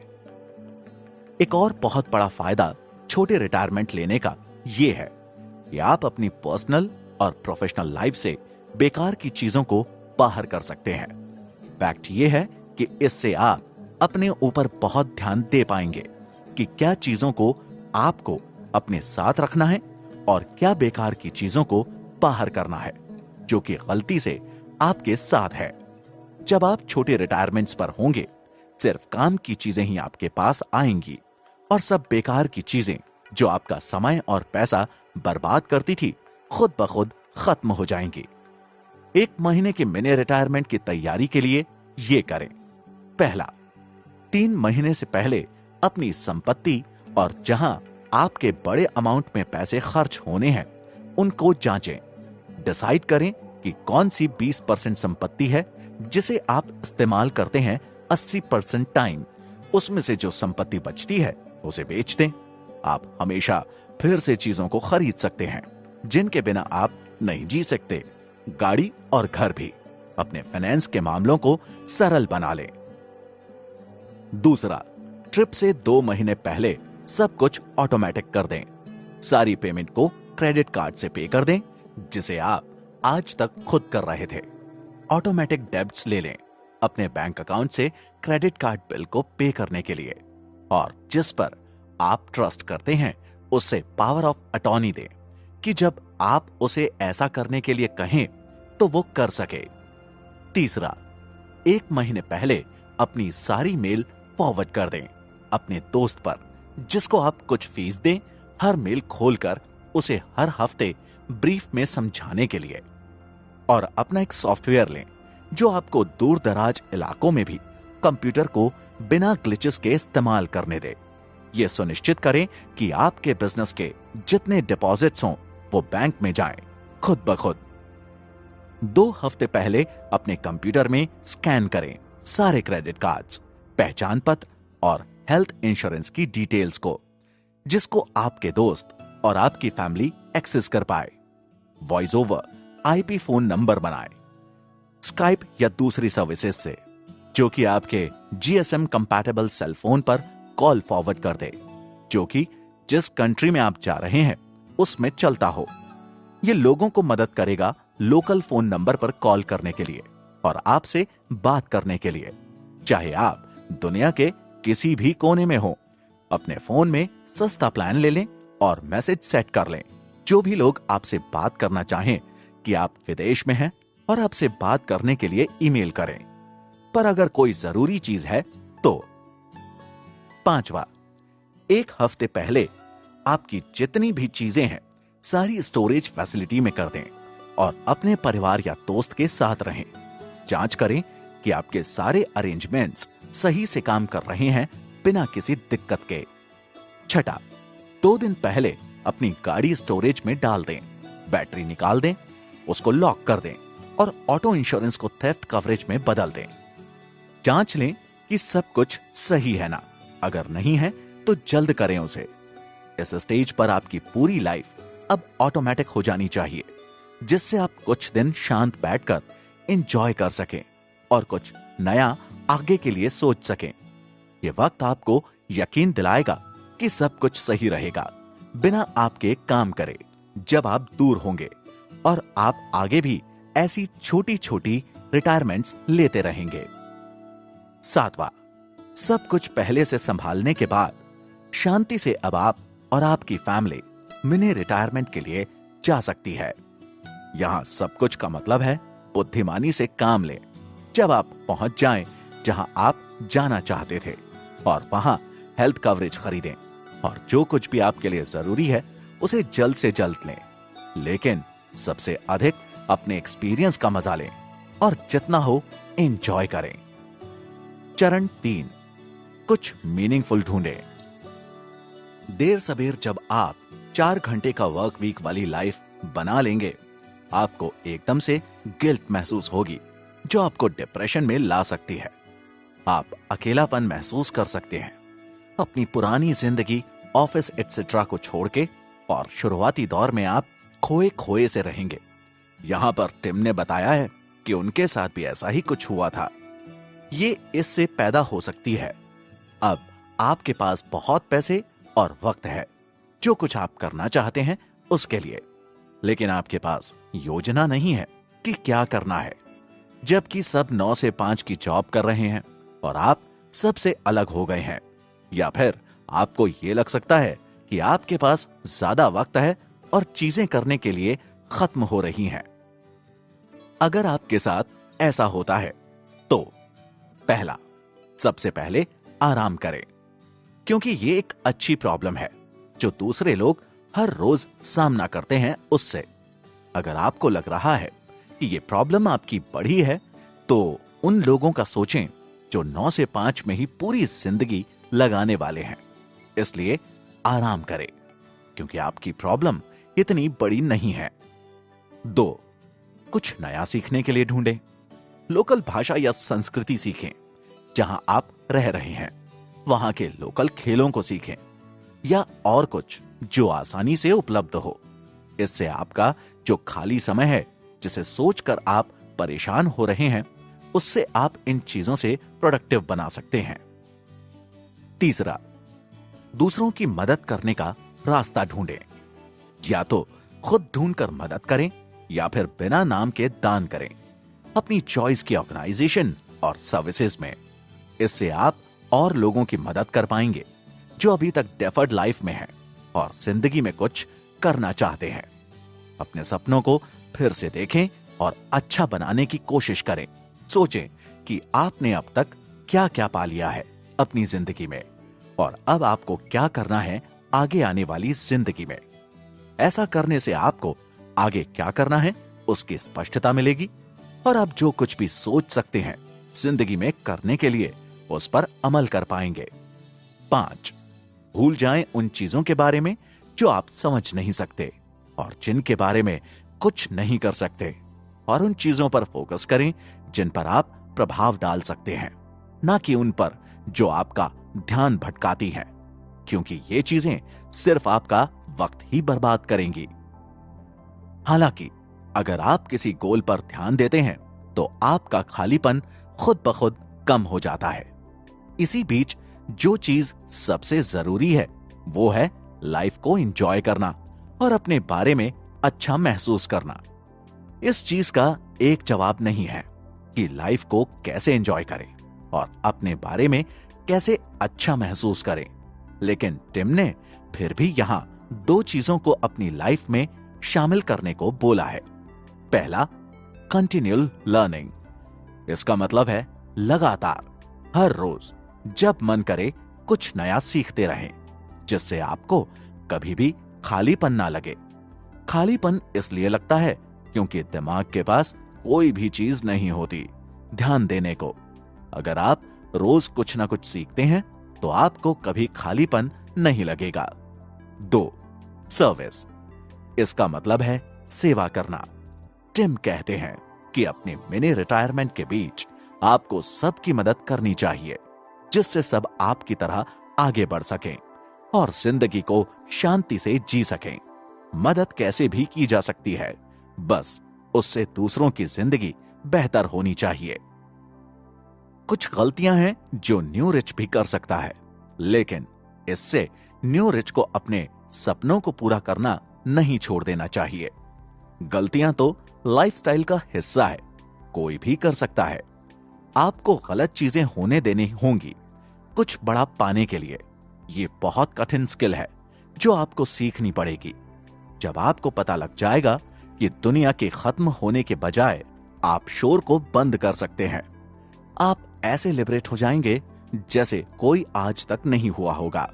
एक और बहुत बड़ा फायदा छोटे रिटायरमेंट लेने का यह है कि आप अपनी पर्सनल और प्रोफेशनल लाइफ से बेकार की चीजों को बाहर कर सकते हैं। फैक्ट यह है कि इससे आप अपने ऊपर बहुत ध्यान दे पाएंगे कि क्या चीजों को आपको अपने साथ रखना है और क्या बेकार की चीजों को बाहर करना है जो कि गलती से आपके साथ है। जब आप छोटे रिटायरमेंट्स पर होंगे, सिर्फ काम की चीजें ही आपके पास आएंगी और सब बेकार की चीजें जो आपका समय और पैसा बर्बाद करती थी खुद ब खुद खत्म हो जाएंगी। 1 महीने के मिनी रिटायरमेंट की तैयारी के लिए ये करें। पहला, 3 महीने से पहले अपनी संपत्ति और जहां आपके बड़े अमाउंट में पैसे खर्च होने हैं उनको जांचें। डिसाइड करें कि कौन सी 20% संपत्ति है जिसे आप इस्तेमाल करते हैं 80% टाइम। उसमें से जो संपत्ति बचती है उसे बेच दें। आप हमेशा फिर से चीजों को खरीद सकते हैं जिनके बिना आप नहीं जी सकते। गाड़ी और घर भी। अपने फाइनेंस के मामलों को सरल बना लें। दूसरा, ट्रिप से 2 महीने पहले सब कुछ ऑटोमेटिक कर दें। सारी पेमेंट को क्रेडिट कार्ड से पे कर दें जिसे आप आज तक खुद कर रहे थे। ऑटोमेटिक डेब्ट्स ले लें अपने बैंक अकाउंट से क्रेडिट कार्ड बिल को पे करने के लिए, और जिस पर आप ट्रस्ट करते हैं उससे पावर ऑफ अटॉर्नी दें कि जब आप उसे ऐसा करने के लिए कहें तो वो कर सके। तीसरा, 1 महीने पहले अपनी सारी मेल फॉरवर्ड कर दें अपने दोस्त पर जिसको आप कुछ फीस दें हर मेल खोलकर उसे हर हफ्ते ब्रीफ में समझाने के लिए। और अपना एक सॉफ्टवेयर लें जो आपको दूर दराज इलाकों में भी कंप्यूटर को बिना ग्लिचेस के इस्तेमाल करने दे। यह सुनिश्चित करें कि आपके बिजनेस के जितने डिपॉजिट्स हों वो बैंक में जाएं खुद ब खुद। 2 हफ्ते पहले अपने कंप्यूटर में स्कैन करें सारे क्रेडिट कार्ड्स, पहचान पत्र और हेल्थ इंश्योरेंस की डिटेल्स को, जिसको आपके दोस्त और आपकी फैमिली एक्सेस कर पाए। Voice over IP phone number बनाएं स्काइप या दूसरी सर्विसेज से जो कि आपके जीएसएम कंपैटिबल सेल फोन पर कॉल फॉरवर्ड कर दे जो कि जिस कंट्री में आप जा रहे हैं उसमें चलता हो। यह लोगों को मदद करेगा लोकल फोन नंबर पर कॉल करने के लिए और आपसे बात करने के लिए, चाहे आप दुनिया के किसी भी कोने में हो। अपने फोन में सस्ता प्लान ले लें और मैसेज सेट कर लें जो भी लोग आपसे बात करना चाहें कि आप विदेश में हैं और आपसे बात करने के लिए ईमेल करें। पर अगर कोई जरूरी चीज है तो। 5वां, 1 हफ्ते पहले आपकी जितनी भी चीजें हैं सारी स्टोरेज फैसिलिटी में कर दें और अपने परिवार या दोस्त के साथ रहें। जांच करें कि आपके सारे अरेंजमेंट्स सही से काम कर रहे हैं बिना किसी दिक्कत के। 6, 2 दिन पहले अपनी गाड़ी स्टोरेज में डाल दें, बैटरी निकाल दें, उसको लॉक कर दें और ऑटो इंश्योरेंस को थेफ्ट कवरेज में बदल दें। जांच लें कि सब कुछ सही है ना, अगर नहीं है तो जल्द करें उसे। इस स्टेज पर आपकी पूरी लाइफ अब ऑटोमेटिक हो जानी चाहिए जिससे आप कुछ दिन शांत बैठकर एंजॉय कर सकें और कुछ नया आगे के लिए सोच सकें। यह वक्त आपको यकीन दिलाएगा कि सब कुछ सही रहेगा बिना आपके काम करे जब आप दूर होंगे और आप आगे भी ऐसी छोटी छोटी रिटायरमेंट्स लेते रहेंगे। 7वां, सब कुछ पहले से संभालने के बाद शांति से अब आप और आपकी फैमिली मिनी रिटायरमेंट के लिए जा सकती है। यहां सब कुछ का मतलब है बुद्धिमानी से काम लें। जब आप पहुंच जाएं जहां आप जाना चाहते थे और वहां हेल्थ कवरेज खरीदें और जो कुछ भी आपके लिए जरूरी है उसे जल्द से जल्द लें, लेकिन सबसे अधिक अपने एक्सपीरियंस का मजा लें और जितना हो एंजॉय करें। चरण 3, कुछ मीनिंगफुल ढूंढें। देर सबेर जब आप 4 घंटे का वर्क वीक वाली लाइफ बना लेंगे, आपको एकदम से गिल्ट महसूस होगी जो आपको डिप्रेशन में ला सकती है। आप अकेलापन महसूस कर सकते हैं। अपनी पुरानी जिंदगी, ऑफिस एटसेट्रा को छोड़ के और शुरुआती दौर में आप खोए खोए से रहेंगे। यहां पर टिम ने बताया है कि उनके साथ भी ऐसा ही कुछ हुआ था। ये इससे पैदा हो सकती है। अब आपके पास बहुत पैसे और वक्त है जो कुछ आप करना चाहते हैं उसके लिए, लेकिन आपके पास योजना नहीं है कि क्या करना है। जबकि सब 9 से 5 की जॉब कर रहे हैं और आप सबसे अलग हो गए हैं, या फिर आपको यह लग सकता है कि आपके पास ज्यादा वक्त है और चीजें करने के लिए खत्म हो रही हैं। अगर आपके साथ ऐसा होता है तो पहला, सबसे पहले आराम करें, क्योंकि ये एक अच्छी प्रॉब्लम है जो दूसरे लोग हर रोज सामना करते हैं उससे। अगर आपको लग रहा है कि ये प्रॉब्लम आपकी बड़ी है तो उन लोगों का सोचें जो 9 से 5 में ही पूरी जिंदगी लगाने वाले हैं। इसलिए आराम करें, क्योंकि आपकी प्रॉब्लम इतनी बड़ी नहीं है। 2, कुछ नया सीखने के लिए ढूंढें। लोकल भाषा या संस्कृति सीखें। जहां आप रह रहे हैं वहां के लोकल खेलों को सीखें या और कुछ जो आसानी से उपलब्ध हो। इससे आपका जो खाली समय है, जिसे सोचकर आप परेशान हो रहे हैं, उससे आप इन चीजों से प्रोडक्टिव बना सकते हैं। तीसरा, दूसरों की मदद करने का रास्ता ढूंढें। या तो खुद ढूंढकर मदद करें या फिर बिना नाम के दान करें अपनी चॉइस की ऑर्गेनाइजेशन और सर्विसेज में। इससे आप और लोगों की मदद कर पाएंगे जो अभी तक डेफर्ड लाइफ में हैं और जिंदगी में कुछ करना चाहते हैं। अपने सपनों को फिर से देखें और अच्छा बनाने की कोशिश करें। सोचें कि आपने अब तक क्या क्या पा लिया है अपनी जिंदगी में और अब आपको क्या करना है आगे आने वाली जिंदगी में। ऐसा करने से आपको आगे क्या करना है उसकी स्पष्टता मिलेगी और आप जो कुछ भी सोच सकते हैं जिंदगी में करने के लिए उस पर अमल कर पाएंगे। 5, भूल जाएं उन चीजों के बारे में जो आप समझ नहीं सकते और जिनके बारे में कुछ नहीं कर सकते, और उन चीजों पर फोकस करें जिन पर आप प्रभाव डाल सकते हैं, ना कि उन पर जो आपका ध्यान भटकाती हैं, क्योंकि ये चीजें सिर्फ आपका वक्त ही बर्बाद करेंगी। हालांकि अगर आप किसी गोल पर ध्यान देते हैं तो आपका खालीपन खुद ब खुद कम हो जाता है। इसी बीच जो चीज सबसे जरूरी है वो है लाइफ को एंजॉय करना और अपने बारे में अच्छा महसूस करना। इस चीज का एक जवाब नहीं है कि लाइफ को कैसे एंजॉय करें और अपने बारे में कैसे अच्छा महसूस करें, लेकिन टिम ने फिर भी यहां 2 चीजों को अपनी लाइफ में शामिल करने को बोला है। पहला, कंटिन्यूअल लर्निंग। इसका मतलब है लगातार हर रोज जब मन करे कुछ नया सीखते रहें, जिससे आपको कभी भी खालीपन ना लगे। खालीपन इसलिए लगता है क्योंकि दिमाग के पास कोई भी चीज नहीं होती ध्यान देने को। अगर आप रोज कुछ ना कुछ सीखते हैं तो आपको कभी खालीपन नहीं लगेगा। 2, सर्विस। इसका मतलब है सेवा करना। टिम कहते हैं कि अपने मिनी रिटायरमेंट के बीच आपको सबकी मदद करनी चाहिए, जिससे सब आपकी तरह आगे बढ़ सकें और जिंदगी को शांति से जी सकें। मदद कैसे भी की जा सकती है, बस उससे दूसरों की जिंदगी बेहतर होनी चाहिए। कुछ गलतियां हैं जो न्यू रिच भी कर सकता है, लेकिन इससे न्यू रिच को अपने सपनों को पूरा करना नहीं छोड़ देना चाहिए। गलतियां तो लाइफस्टाइल का हिस्सा है, कोई भी कर सकता है। आपको गलत चीजें होने देनी होंगी कुछ बड़ा पाने के लिए। ये बहुत कठिन स्किल है जो आपको सीखनी पड़ेगी। जब आपको पता लग जाएगा कि दुनिया के खत्म होने के बजाय आप शोर को बंद कर सकते हैं, आप ऐसे लिबरेट हो जाएंगे जैसे कोई आज तक नहीं हुआ होगा।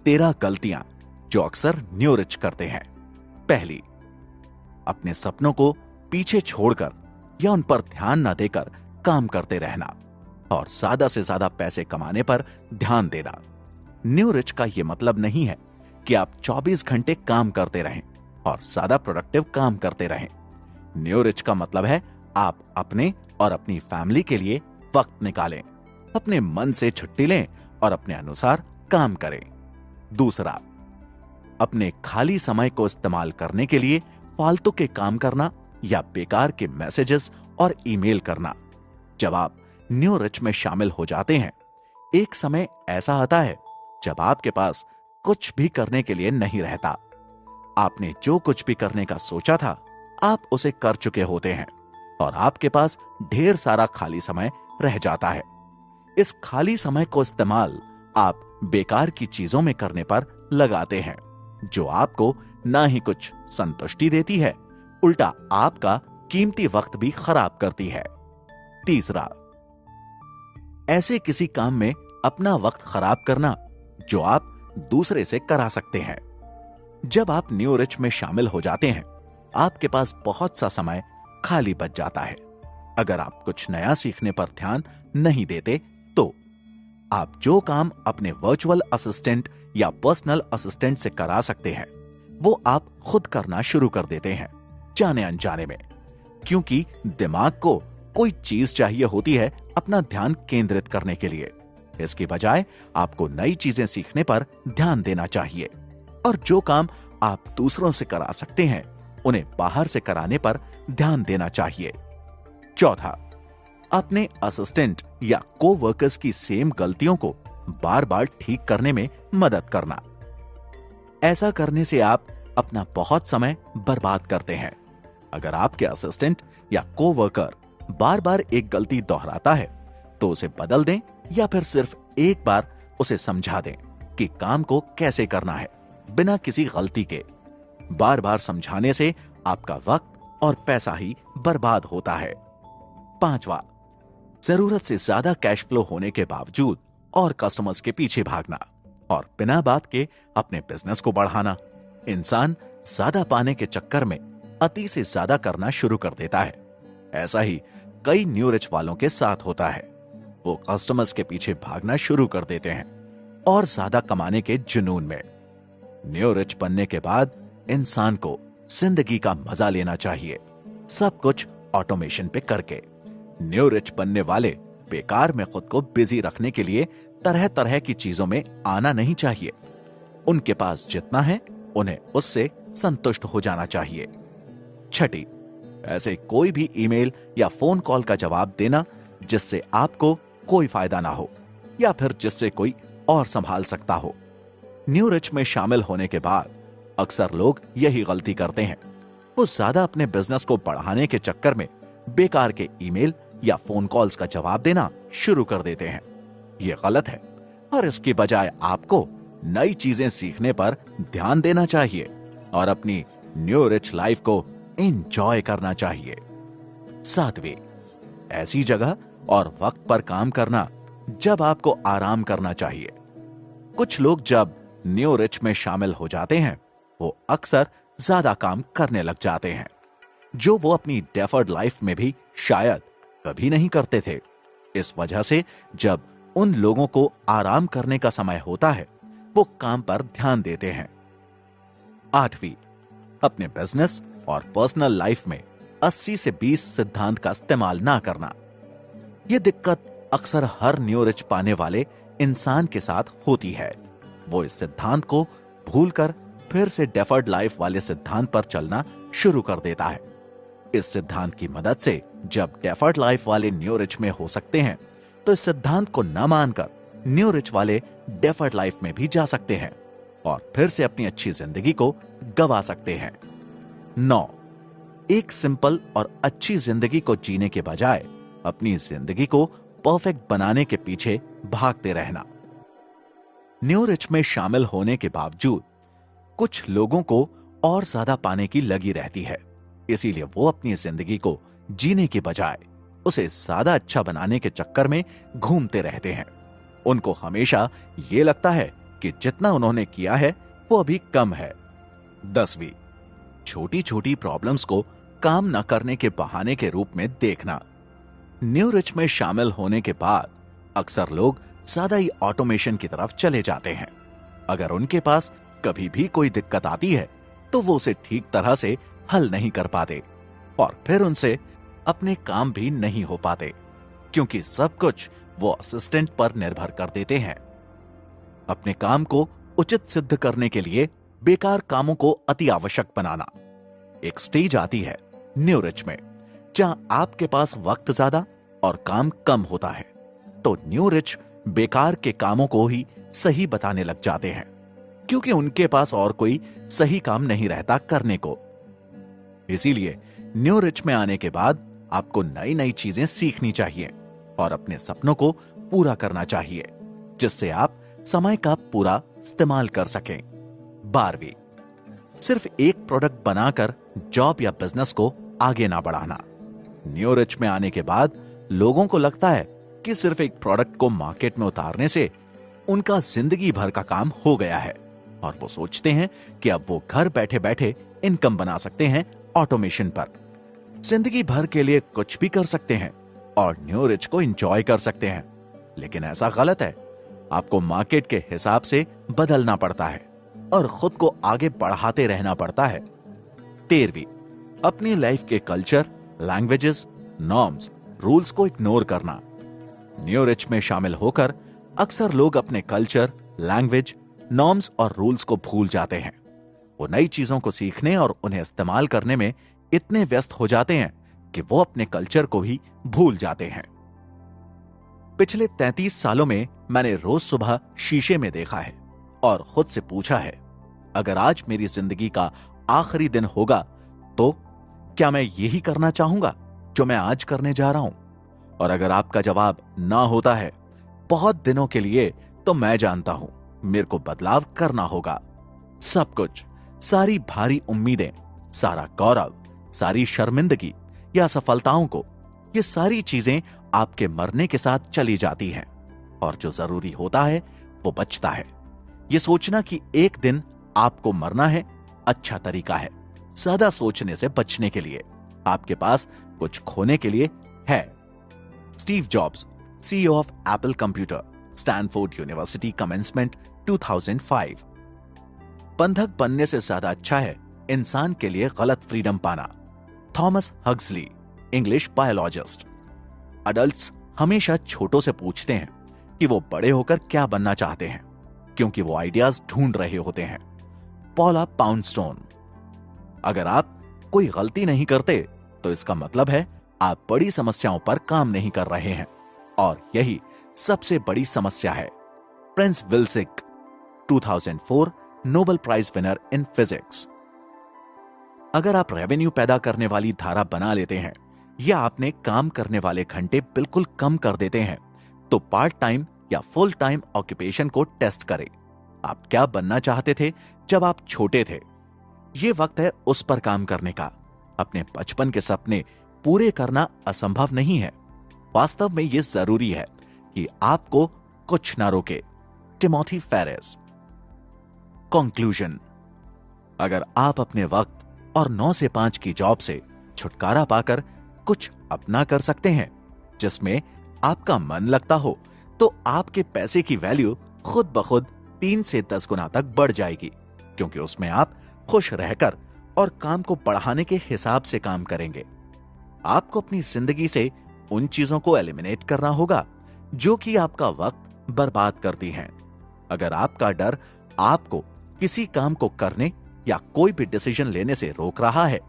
13 गलतियां जो अक्सर न्यू रिच करते हैं। पहली, अपने सपनों को पीछे छोड़कर या उन पर ध्यान न देकर काम करते रहना और ज्यादा से ज्यादा पैसे कमाने पर ध्यान देना। न्यू रिच का यह मतलब नहीं है कि आप 24 घंटे काम करते रहें और ज्यादा प्रोडक्टिव काम करते रहें। न्यू रिच का मतलब है आप अपने और अपनी फैमिली के लिए वक्त निकालें, अपने मन से छुट्टी लें और अपने अनुसार काम करें। दूसरा, अपने खाली समय को इस्तेमाल करने के लिए फालतू के काम करना या बेकार के मैसेजेस और ईमेल करना। जब आप न्यू रिच में शामिल हो जाते हैं, एक समय ऐसा आता है जब आपके पास कुछ भी करने के लिए नहीं रहता। आपने जो कुछ भी करने का सोचा था, आप उसे कर चुके होते हैं और आपके पास ढेर सारा खाली समय रह जाता है। इस खाली समय को इस्तेमाल आप बेकार की चीजों में करने पर लगाते हैं, जो आपको ना ही कुछ संतुष्टि देती है, उल्टा आपका कीमती वक्त भी खराब करती है। तीसरा, ऐसे किसी काम में अपना वक्त खराब करना जो आप दूसरे से करा सकते हैं। जब आप न्यू रिच में शामिल हो जाते हैं, आपके पास बहुत सा समय खाली बच जाता है। अगर आप कुछ नया सीखने पर ध्यान नहीं देते तो आप जो काम अपने वर्चुअल असिस्टेंट या पर्सनल असिस्टेंट से करा सकते हैं, वो आप खुद करना शुरू कर देते हैं, जाने अनजाने में, क्योंकि दिमाग को कोई चीज चाहिए होती है अपना ध्यान केंद्रित करने के लिए। इसकी बजाय आपको नई चीजें सीखने पर ध्यान देना चाहिए और जो काम आप दूसरों से करा सकते हैं, उन्हें बाहर से कराने पर ध्यान देना चाहिए। चौथा, अपने असिस्टेंट या कोवर्कर्स की सेम गलतियों को बार बार ठीक करने में मदद करना। ऐसा करने से आप अपना बहुत समय बर्बाद करते हैं। अगर आपके असिस्टेंट या कोवर्कर बार बार एक गलती दोहराता है, तो उसे बदल दें या फिर सिर्फ एक बार उसे समझा दें कि काम को कैसे करना है, बिना किसी गलती के। बार बार समझाने से आपका वक्त और पैसा ही बर्बाद होता है। पांचवा, जरूरत से ज्यादा कैश फ्लो होने के बावजूद और कस्टमर्स के पीछे भागना और बिना बात के अपने बिजनेस को बढ़ाना। इंसान ज्यादा पाने के चक्कर में अति से ज्यादा करना शुरू कर देता है। ऐसा ही कई न्यू रिच वालों के साथ होता है। वो कस्टमर्स के पीछे भागना शुरू कर देते हैं और ज्यादा कमाने के जुनून में। न्यू रिच बनने के बाद इंसान को जिंदगी का मजा लेना चाहिए, सब कुछ ऑटोमेशन पे करके। न्यू रिच बनने वाले बेकार में खुद को बिजी रखने के लिए तरह तरह की चीजों में आना नहीं चाहिए। उनके पास जितना है उन्हें उससे संतुष्ट हो जाना चाहिए। छठी, ऐसे कोई भी ईमेल या फोन कॉल का जवाब देना जिससे आपको कोई फायदा ना हो या फिर जिससे कोई और संभाल सकता हो। न्यू रिच में शामिल होने के बाद अक्सर लोग यही गलती करते हैं। वो ज्यादा अपने बिजनेस को बढ़ाने के चक्कर में बेकार के ईमेल या फोन कॉल्स का जवाब देना शुरू कर देते हैं। ये गलत है और इसकी बजाय आपको नई चीजें सीखने पर ध्यान देना चाहिए और अपनी न्यू रिच लाइफ को एंजॉय करना चाहिए। सातवीं, ऐसी जगह और वक्त पर काम करना जब आपको आराम करना चाहिए। कुछ लोग जब न्यू रिच में शामिल हो जाते हैं, वो अक्सर ज्यादा काम करने लग जाते हैं, जो वो अपनी डेफर्ड लाइफ में भी शायद कभी नहीं करते थे। इस वजह से जब उन लोगों को आराम करने का समय होता है, वो काम पर ध्यान देते हैं। आठवीं, अपने बिजनेस और पर्सनल लाइफ में 80 से 20 सिद्धांत का इस्तेमाल ना करना। यह दिक्कत अक्सर हर न्यू रिच पाने वाले इंसान के साथ होती है। वो इस सिद्धांत को भूलकर फिर से डेफर्ड लाइफ वाले सिद्धांत पर चलना शुरू कर देता है। इस सिद्धांत की मदद से जब डेफर्ड लाइफ वाले न्यू रिच में हो सकते हैं, तो इस सिद्धांत को न मानकर न्यू रिच वाले डेफर्ड लाइफ में भी जा सकते हैं और फिर से अपनी अच्छी जिंदगी को गवा सकते हैं। 9, एक सिंपल और अच्छी जिंदगी को जीने के बजाय अपनी जिंदगी को परफेक्ट बनाने के पीछे भागते रहना। न्यू रिच में शामिल होने के बावजूद कुछ लोगों को और ज्यादा पाने की लगी रहती है, इसीलिए वो अपनी जिंदगी को जीने के बजाय उसे ज्यादा अच्छा बनाने के चक्कर में घूमते रहते हैं। उनको हमेशा ये लगता है कि जितना उन्होंने किया है वो अभी कम है। 10वीं, छोटी छोटी प्रॉब्लम्स को काम न करने के बहाने के रूप में देखना। न्यू रिच में शामिल होने के बाद अक्सर लोग ज्यादा ही ऑटोमेशन की तरफ चले जाते हैं। अगर उनके पास कभी भी कोई दिक्कत आती है तो वो उसे ठीक तरह से हल नहीं कर पाते और फिर उनसे अपने काम भी नहीं हो पाते, क्योंकि सब कुछ वो असिस्टेंट पर निर्भर कर देते हैं। अपने काम को उचित सिद्ध करने के लिए बेकार कामों को अति आवश्यक बनाना। एक स्टेज आती है न्यू रिच में जहां आपके पास वक्त ज्यादा और काम कम होता है, तो न्यू रिच बेकार के कामों को ही सही बताने लग जाते हैं, क्योंकि उनके पास और कोई सही काम नहीं रहता करने को। इसीलिए न्यू रिच में आने के बाद आपको नई नई चीजें सीखनी चाहिए और अपने सपनों को पूरा करना चाहिए, जिससे आप समय का पूरा इस्तेमाल कर सकें। 12वीं, सिर्फ एक प्रोडक्ट बनाकर जॉब या बिजनेस को आगे ना बढ़ाना। न्यू रिच में आने के बाद लोगों को लगता है कि सिर्फ एक प्रोडक्ट को मार्केट में उतारने से उनका जिंदगी भर का काम हो गया है और वो सोचते हैं कि अब वो घर बैठे बैठे इनकम बना सकते हैं ऑटोमेशन पर, जिंदगी भर के लिए कुछ भी कर सकते हैं और न्यू रिच को एंजॉय कर सकते हैं। लेकिन ऐसा गलत है। आपको मार्केट के हिसाब से बदलना पड़ता है और खुद को आगे बढ़ाते रहना पड़ता है। 13वीं, अपनी लाइफ के कल्चर, लैंग्वेजेस, नॉर्म्स, रूल्स को इग्नोर करना। न्यू रिच में शामिल होकर अक्सर लोग अपने कल्चर, लैंग्वेज, नॉर्म्स और रूल्स को भूल जाते हैं। वो नई चीजों को सीखने और उन्हें इस्तेमाल करने में इतने व्यस्त हो जाते हैं कि वो अपने कल्चर को ही भूल जाते हैं। पिछले 33 सालों में मैंने रोज सुबह शीशे में देखा है और खुद से पूछा है, अगर आज मेरी जिंदगी का आखिरी दिन होगा तो क्या मैं यही करना चाहूंगा जो मैं आज करने जा रहा हूं? और अगर आपका जवाब ना होता है बहुत दिनों के लिए, तो मैं जानता हूं मेरे को बदलाव करना होगा। सब कुछ, सारी भारी उम्मीदें, सारा गौरव, सारी शर्मिंदगी या सफलताओं को, ये सारी चीजें आपके मरने के साथ चली जाती हैं और जो जरूरी होता है वो बचता है। ये सोचना कि एक दिन आपको मरना है अच्छा तरीका है ज्यादा सोचने से बचने के लिए। आपके पास कुछ खोने के लिए है। Steve jobs, CEO of Apple computer, Stanford university, commencement 2005। बंधक बनने से ज्यादा अच्छा है इंसान के लिए गलत फ्रीडम पाना। Thomas Huxley, English biologist. Adults हमेशा छोटों से पूछते हैं कि वो बड़े होकर क्या बनना चाहते हैं, क्योंकि वो आइडियाज ढूंढ रहे होते हैं। पॉला पाउंडस्टोन, अगर आप कोई गलती नहीं करते तो इसका मतलब है आप बड़ी समस्याओं पर काम नहीं कर रहे हैं और यही सबसे बड़ी समस्या है। Prince Wilczek, 2004 Nobel prize winner in physics. अगर आप रेवेन्यू पैदा करने वाली धारा बना लेते हैं या आपने काम करने वाले घंटे बिल्कुल कम कर देते हैं, तो पार्ट टाइम या फुल टाइम ऑक्यूपेशन को टेस्ट करें। आप क्या बनना चाहते थे जब आप छोटे थे? यह वक्त है उस पर काम करने का। अपने बचपन के सपने पूरे करना असंभव नहीं है। वास्तव में यह जरूरी है कि आपको कुछ ना रोके। Timothy Ferris. कंक्लूजन, अगर आप अपने वक्त और 9 से 5 की जॉब से छुटकारा पाकर कुछ अपना कर सकते हैं जिसमें आपका मन लगता हो, तो आपके पैसे की वैल्यू खुद ब खुद 3 से 10 गुना तक बढ़ जाएगी, क्योंकि उसमें आप खुश रहकर और काम को बढ़ाने के हिसाब से काम करेंगे। आपको अपनी जिंदगी से उन चीजों को एलिमिनेट करना होगा जो कि आपका वक्त बर्बाद करती हैं। अगर आपका डर आपको किसी काम को करने या कोई भी डिसीजन लेने से रोक रहा है,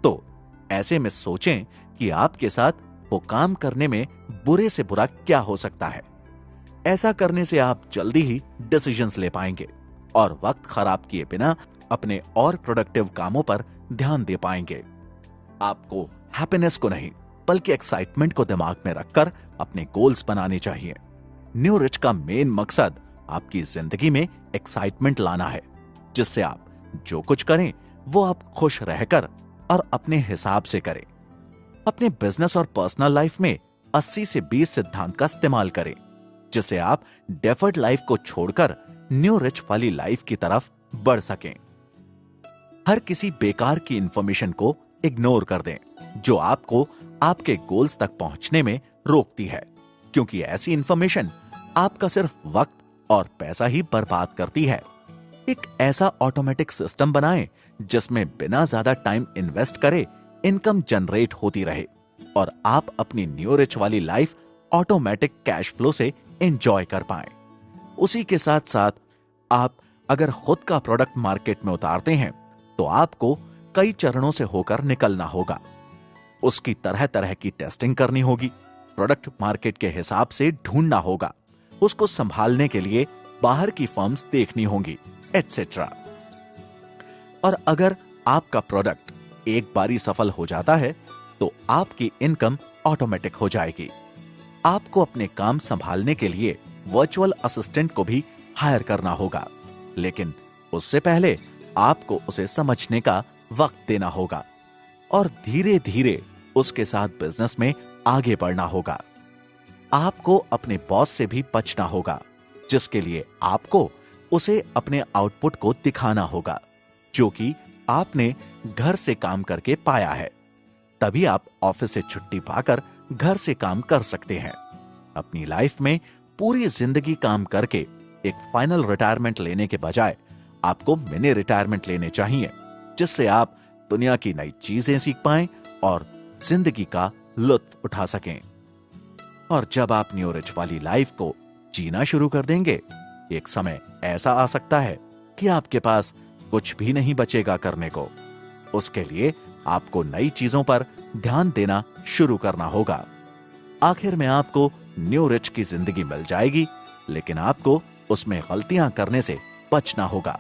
तो ऐसे में सोचें कि आपके साथ वो काम करने में बुरे से बुरा क्या हो सकता है। ऐसा करने से आप जल्दी ही डिसीजंस ले पाएंगे और वक्त खराब किए बिना अपने और प्रोडक्टिव कामों पर ध्यान दे पाएंगे। आपको हैप्पीनेस को नहीं बल्कि एक्साइटमेंट को दिमाग में रखकर अपने गोल्स बनाने चाहिए। न्यू रिच का मेन मकसद आपकी जिंदगी में एक्साइटमेंट लाना है, जिससे आप जो कुछ करें वो आप खुश रहकर और अपने हिसाब से करें। अपने बिजनेस और पर्सनल लाइफ में 80 से 20 सिद्धांत का इस्तेमाल करें, जिससे आप डेफर्ड लाइफ को छोड़कर न्यू रिच वाली लाइफ की तरफ बढ़ सकें। हर किसी बेकार की इंफॉर्मेशन को इग्नोर कर दें जो आपको आपके गोल्स तक पहुंचने में रोकती है, क्योंकि ऐसी इंफॉर्मेशन आपका सिर्फ वक्त और पैसा ही बर्बाद करती है। एक ऐसा ऑटोमेटिक सिस्टम बनाएं जिसमें बिना ज्यादा टाइम इन्वेस्ट करे इनकम जनरेट होती रहे और आप अपनी न्यू रिच वाली लाइफ ऑटोमेटिक कैश फ्लो से एंजॉय कर पाएं। उसी के साथ साथ आप अगर खुद का प्रोडक्ट मार्केट में उतारते हैं तो आपको कई चरणों से होकर निकलना होगा। उसकी तरह तरह की टेस्टिंग करनी होगी, प्रोडक्ट मार्केट के हिसाब से ढूंढना होगा, उसको संभालने के लिए बाहर की फर्म्स देखनी होंगी, एटसेट्रा। और अगर आपका प्रोडक्ट एक बारी सफल हो जाता है तो आपकी इनकम ऑटोमेटिक हो जाएगी। आपको अपने काम संभालने के लिए वर्चुअल असिस्टेंट को भी हायर करना होगा, लेकिन उससे पहले आपको उसे समझने का वक्त देना होगा और धीरे धीरे उसके साथ बिजनेस में आगे बढ़ना होगा। आपको अपने बॉस से भी बचना होगा, जिसके लिए आपको उसे अपने आउटपुट को दिखाना होगा जो कि आपने घर से काम करके पाया है। तभी आप ऑफिस से छुट्टी पाकर घर से काम कर सकते हैं। अपनी लाइफ में पूरी जिंदगी काम करके एक फाइनल रिटायरमेंट लेने के बजाय आपको मिनी रिटायरमेंट लेने चाहिए, जिससे आप दुनिया की नई चीजें सीख पाएं और जिंदगी का लुत्फ उठा सकें। और जब आप न्यू रिच वाली लाइफ को जीना शुरू कर देंगे, एक समय ऐसा आ सकता है कि आपके पास कुछ भी नहीं बचेगा करने को। उसके लिए आपको नई चीजों पर ध्यान देना शुरू करना होगा। आखिर में आपको न्यू रिच की जिंदगी मिल जाएगी, लेकिन आपको उसमें गलतियां करने से बचना होगा।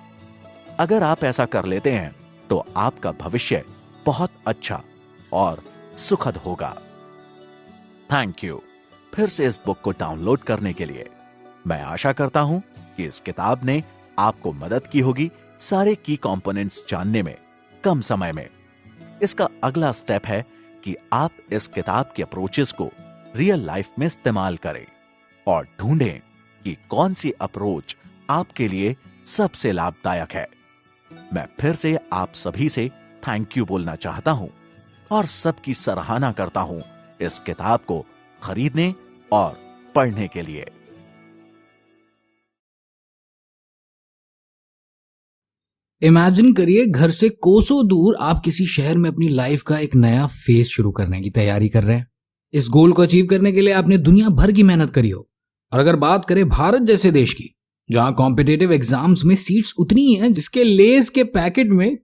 अगर आप ऐसा कर लेते हैं तो आपका भविष्य बहुत अच्छा और सुखद होगा। थैंक यू फिर से इस बुक को डाउनलोड करने के लिए। मैं आशा करता हूं कि इस किताब ने आपको मदद की होगी सारे की कंपोनेंट्स जानने में कम समय में। इसका अगला स्टेप है कि आप इस किताब के अप्रोचेस को रियल लाइफ में इस्तेमाल करें और ढूंढें कि कौन सी अप्रोच आपके लिए सबसे लाभदायक है। मैं फिर से आप सभी से थैंक यू बोलना चाहता हूं और सबकी सराहना करता हूं इस किताब को खरीदने और पढ़ने के लिए। इमेजिन करिए, घर से कोसों दूर आप किसी शहर में अपनी लाइफ का एक नया फेज शुरू करने की तैयारी कर रहे हैं। इस गोल को अचीव करने के लिए आपने दुनिया भर की मेहनत करी हो। और अगर बात करें भारत जैसे देश की, जहां कॉम्पिटिटिव एग्जाम्स में सीट्स उतनी ही हैं जिसके लेस के पैकेट में